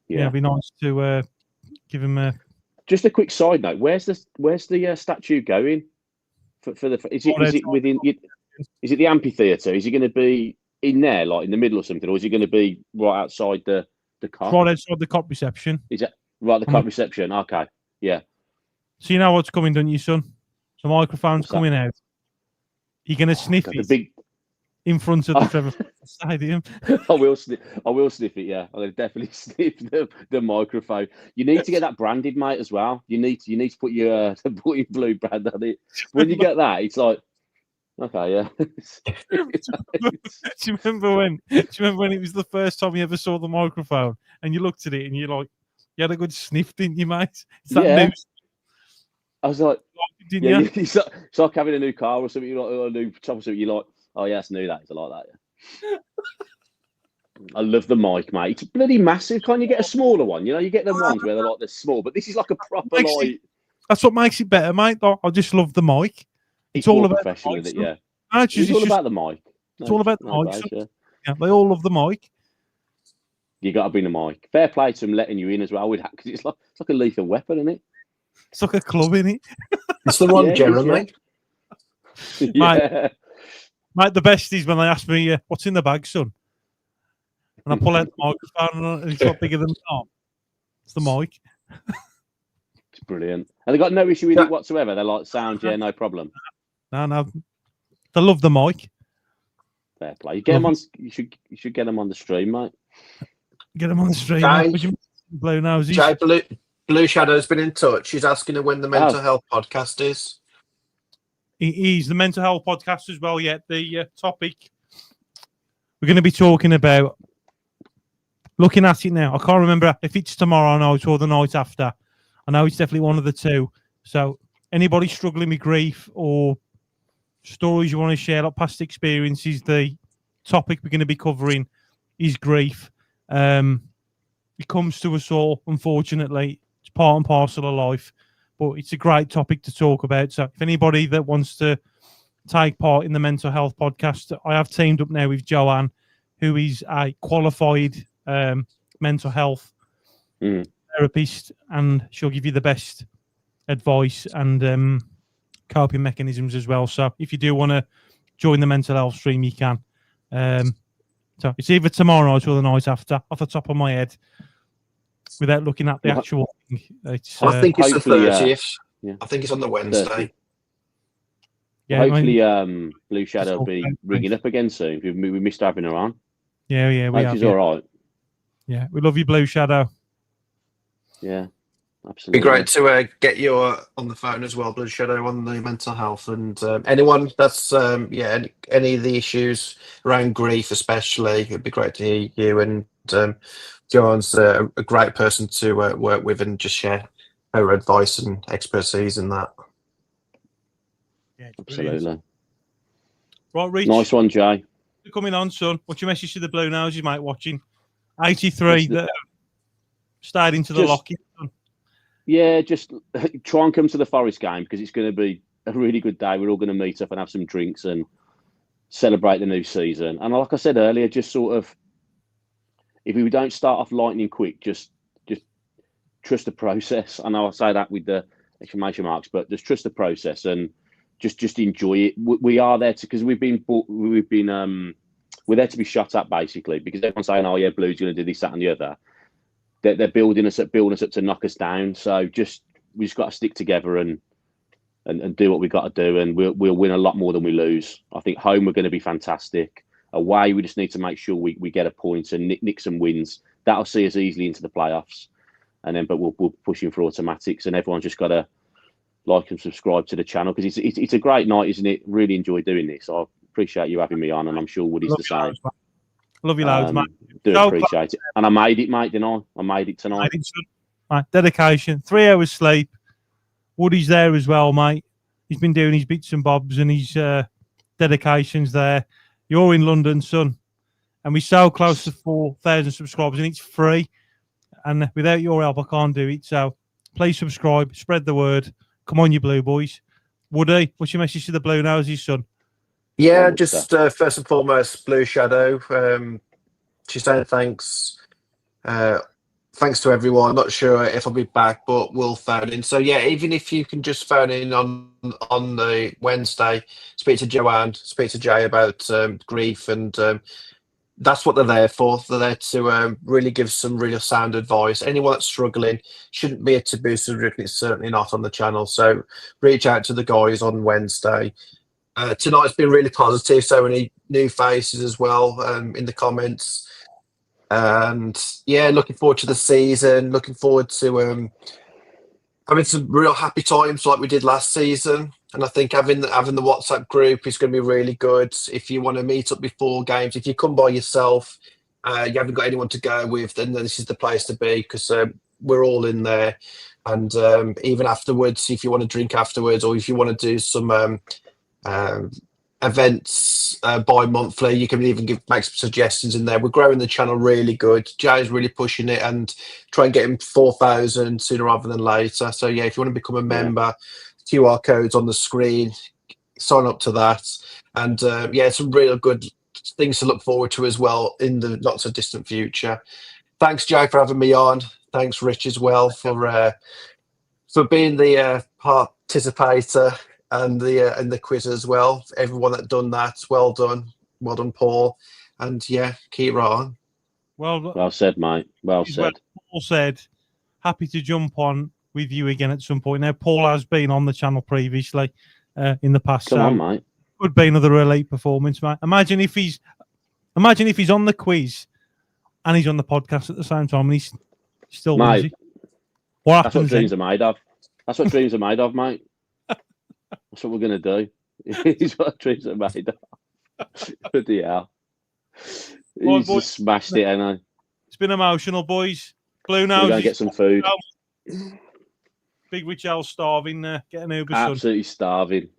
S2: Yeah, it'd be nice to give him a.
S3: Just a quick side note: where's the statue going? For the is it within? Is it the amphitheatre? Is it going to be in there, like in the middle or something, or is it going to be right outside the cop?
S2: Right outside the cop reception.
S3: Is it right the cop reception? Okay, yeah.
S2: So you know what's coming, don't you, son? The microphone's coming out. You're going to sniff it. In front of the Trevor Stadium.
S3: I will sniff it, yeah. I'll definitely sniff the microphone. You need to get that branded, mate, as well. You need to put your blue brand on it. When you get that, it's like, okay, yeah.
S2: Do you remember when it was the first time you ever saw the microphone and you looked at it and you had a good sniff, didn't you, mate? It's that new.
S3: I was like,
S2: didn't you?
S3: It's like having a new car or something, or a new top or something, you're like, oh yeah, it's new. That is. I like that. I love the mic, mate. It's bloody massive. Can't you get a smaller one? You know, you get them ones where they're small, but this is like a proper
S2: That's what makes it better, mate. I just love the mic.
S3: It's all about professional, isn't it? Yeah.
S2: It's
S3: all about the mic.
S2: It's all about the mic. Yeah, they all love the mic.
S3: You got to bring the mic. Fair play to them letting you in as well, because it's like a lethal weapon, isn't it?
S2: It's like a club, isn't it?
S4: It's the one, Jeremy.
S3: Yeah.
S2: Mate, the best is when they ask me, "What's in the bag, son?" And I pull out the microphone, and it's not bigger than the arm. It's the mic.
S3: It's brilliant, and they got no issue with it whatsoever. They're like, "Sound, yeah, no problem."
S2: No, they love the mic.
S3: Fair play. You get them on. You should get them on the stream, mate.
S2: Get them on the stream. Blue noses.
S4: Jay, Blue Shadow's been in touch. She's asking her when the mental health podcast is.
S2: He's the mental health podcast as well. Yet the topic we're going to be talking about. Looking at it now, I can't remember if it's tomorrow night or the night after. I know it's definitely one of the two. So anybody struggling with grief or stories you want to share, like past experiences, the topic we're going to be covering is grief. It comes to us all, unfortunately. It's part and parcel of life, but it's a great topic to talk about. So if anybody that wants to take part in the mental health podcast, I have teamed up now with Joanne, who is a qualified mental health therapist, and she'll give you the best advice and coping mechanisms as well. So if you do want to join the mental health stream, you can. So it's either tomorrow or the night after, off the top of my head, without looking at the actual thing. It's,
S4: I think it's the 30th. I think it's on the Wednesday.
S3: Yeah, hopefully, Blue Shadow will be ringing up again soon. We missed having her on.
S2: Yeah, we have.
S3: She's all right.
S2: Yeah, we love you, Blue Shadow.
S3: Yeah, absolutely.
S4: Be great to get you on the phone as well, Blue Shadow, on the mental health, and anyone that's any of the issues around grief, especially. It'd be great to hear you. And Joanne's a great person to work with and just share her advice and expertise in that.
S2: Yeah,
S3: absolutely.
S2: Right, Rich.
S3: Nice one, Jay.
S2: You're coming on, son. What's your message to the Blue Noses, mate? Watching 83 that stayed into the lock-in.
S3: Yeah, just try and come to the Forest game, because it's going to be a really good day. We're all going to meet up and have some drinks and celebrate the new season. And like I said earlier, just sort of, if we don't start off lightning quick, just trust the process. I know I say that with the exclamation marks, but just trust the process and just enjoy it. We are there because we're there to be shot at, basically, because everyone's saying, "Oh yeah, Blue's going to do this, that, and the other." They're building us up to knock us down. So we just got to stick together and do what we got to do, and we'll win a lot more than we lose. I think home we're going to be fantastic. Away we just need to make sure we get a point and nick some wins. That'll see us easily into the playoffs, and then we'll push in for automatics. And everyone's just got to like and subscribe to the channel, because it's a great night, isn't it? Really enjoy doing this. I appreciate you having me on, and I'm sure Woody's the same.
S2: Love you loads, mate.
S3: Do appreciate it. And I made it, mate, didn't I? I made it tonight.
S2: Mate, dedication, 3 hours sleep. Woody's there as well, mate. He's been doing his bits and bobs and his dedications there. You're in London, son. And we're so close to 4,000 subscribers, and it's free. And without your help, I can't do it. So please subscribe, spread the word. Come on, you Blue Boys. Woody, what's your message to the Blue Noses, son?
S4: Yeah, just first and foremost, Blue Shadow. She's saying thanks. Thanks to everyone. Not sure if I'll be back, but we'll phone in. So yeah, even if you can just phone in on the Wednesday, speak to Joanne, speak to Jay about grief, and that's what they're there for. They're there to really give some really sound advice. Anyone that's struggling, shouldn't be a taboo subject. It's certainly not on the channel. So reach out to the guys on Wednesday. Tonight's been really positive. So many new faces as well in the comments. And yeah, looking forward to the season. Looking forward to having some real happy times like we did last season. And I think having the WhatsApp group is going to be really good. If you want to meet up before games, if you come by yourself, you haven't got anyone to go with, then this is the place to be, because we're all in there. And even afterwards, if you want to drink afterwards, or if you want to do some events bi-monthly. You can even make some suggestions in there. We're growing the channel really good. Jay's really pushing it and try and get him 4,000 sooner rather than later. So yeah, if you want to become a member, QR codes on the screen, sign up to that. And yeah, some real good things to look forward to as well in the not so distant future. Thanks, Jay, for having me on. Thanks, Rich, as well, for being the participator and the quiz as well. Everyone that done that, well done, Paul. And yeah, keep right on.
S3: Well said, mate. Well said.
S2: Paul said, happy to jump on with you again at some point. Now, Paul has been on the channel previously in the past.
S3: Come on, mate.
S2: Could be another elite performance, mate. Imagine if he's on the quiz and he's on the podcast at the same time and he's still busy. What happens?
S3: That's what dreams are made of. That's what dreams are made of, mate. That's what we're going to do. It's what dreams are made of. Bloody hell. He's just smashed it, ain't he?
S2: It's been emotional, boys. Blue Nose.
S3: We're going to get some food.
S2: Big Rich L starving there. Get an Uber.
S3: Absolutely starving.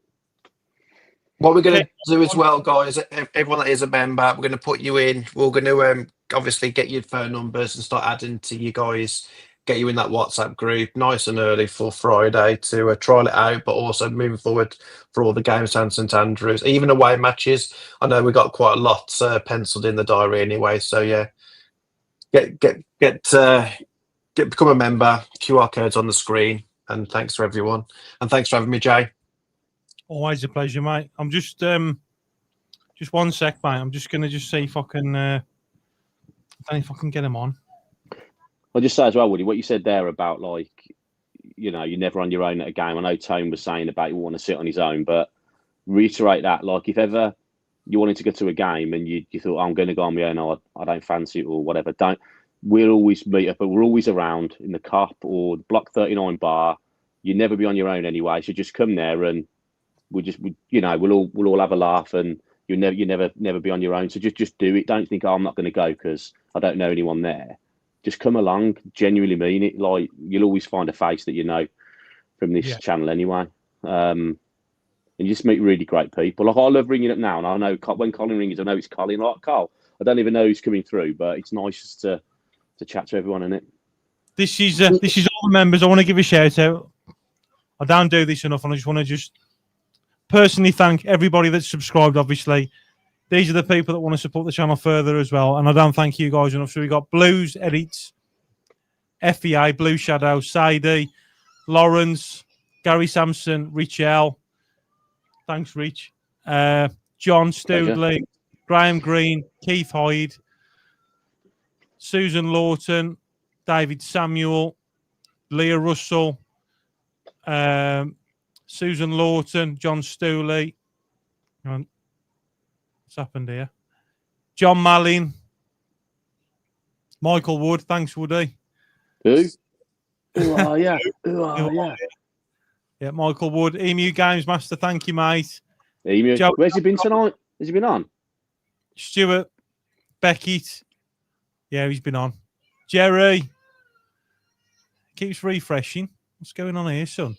S4: What we're going to do as well, guys, everyone that is a member, we're going to put you in. We're going to obviously get your phone numbers and start adding to you guys. Get you in that WhatsApp group nice and early for Friday to trial it out, but also moving forward for all the games down St Andrews, even away matches. I know we got quite a lot penciled in the diary anyway. So yeah, become a member. QR codes on the screen, and thanks to everyone, and thanks for having me, Jay.
S2: Always a pleasure, mate. I'm just one sec, mate. I'm just gonna see if I can, get him on.
S3: I'll just say as well, Woody, what you said there about, like, you know, you're never on your own at a game. I know Tone was saying about you want to sit on his own, but reiterate that, like, if ever you wanted to go to a game and you thought, I'm going to go on my own, or I don't fancy it or whatever, we'll always meet up, but we're always around in the Cop or Block 39 bar. You'll never be on your own anyway, so just come there and we'll all have a laugh, and you'll never be on your own. So just do it. Don't think, I'm not going to go because I don't know anyone there. Just come along, genuinely mean it. Like, you'll always find a face that you know from this channel anyway. And you just meet really great people. Like, I love ringing up now, and I know when Colin rings, I know it's Colin. Like, Carl, I don't even know who's coming through, but it's nice to chat to everyone, isn't it?
S2: This is all the members. I want to give a shout out. I don't do this enough, and I just want to personally thank everybody that's subscribed. Obviously, these are the people that want to support the channel further as well, and I don't thank you guys enough. So we got Blues Edits, FEA, Blue Shadow, Sadie, Lawrence, Gary Sampson, Rich L. Thanks, Rich. John Stoodley, Graham Green, Keith Hyde, Susan Lawton, David Samuel, Leah Russell, Susan Lawton, John Stooley. What's happened here? John Mallin, Michael Wood. Thanks, Woody.
S3: Who are you? Who are you?
S2: Yeah, Michael Wood. Emu Games Master. Thank you, mate.
S3: Emu. Where's he been tonight? Has he been on?
S2: Stuart Beckett. Yeah, he's been on. Jerry. Keeps refreshing. What's going on here, son?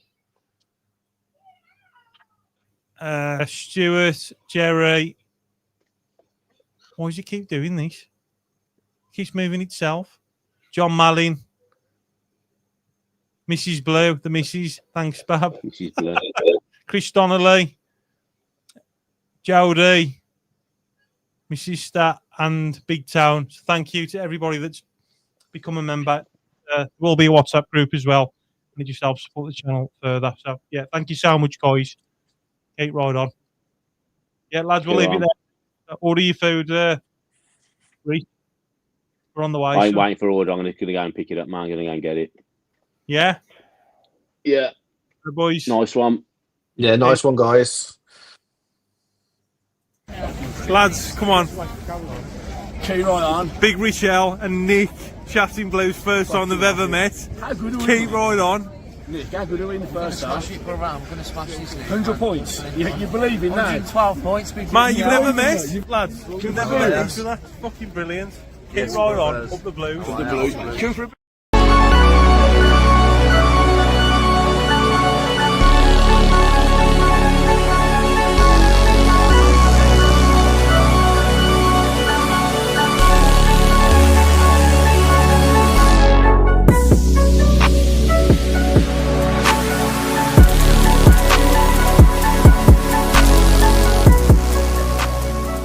S2: Stuart, Jerry. Why does he keep doing this? Keeps moving itself. John Mallin. Mrs. Blue, the Mrs. Thanks, Bab.
S3: Mrs. Blue.
S2: Chris Donnelly. Jody. Mrs. Stat and Big Town. So thank you to everybody that's become a member. There will be a WhatsApp group as well. And it just helps support the channel further. So, yeah, thank you so much, guys. Keep right on. Yeah, lads, we'll leave it there. Order your food. We're on the way.
S3: I ain't waiting for order. I'm going to go and pick it up, man. I'm going to go and get it.
S2: Yeah?
S3: Yeah.
S2: The boys.
S3: Nice one.
S4: Yeah, nice one, guys.
S2: Lads, come on.
S10: Keep right on.
S2: Big Richelle and Nick chatting Blues first time they've ever met. Keep right on.
S10: Nick, how good are we in the first half?
S11: I'm going to smash this.
S10: 100 points. You believe in that?
S11: 112 points.
S2: Mate, you've never met? Lads, you've never met each other. Fucking brilliant. Keep right on. Up the Blues.
S10: Up the Blues.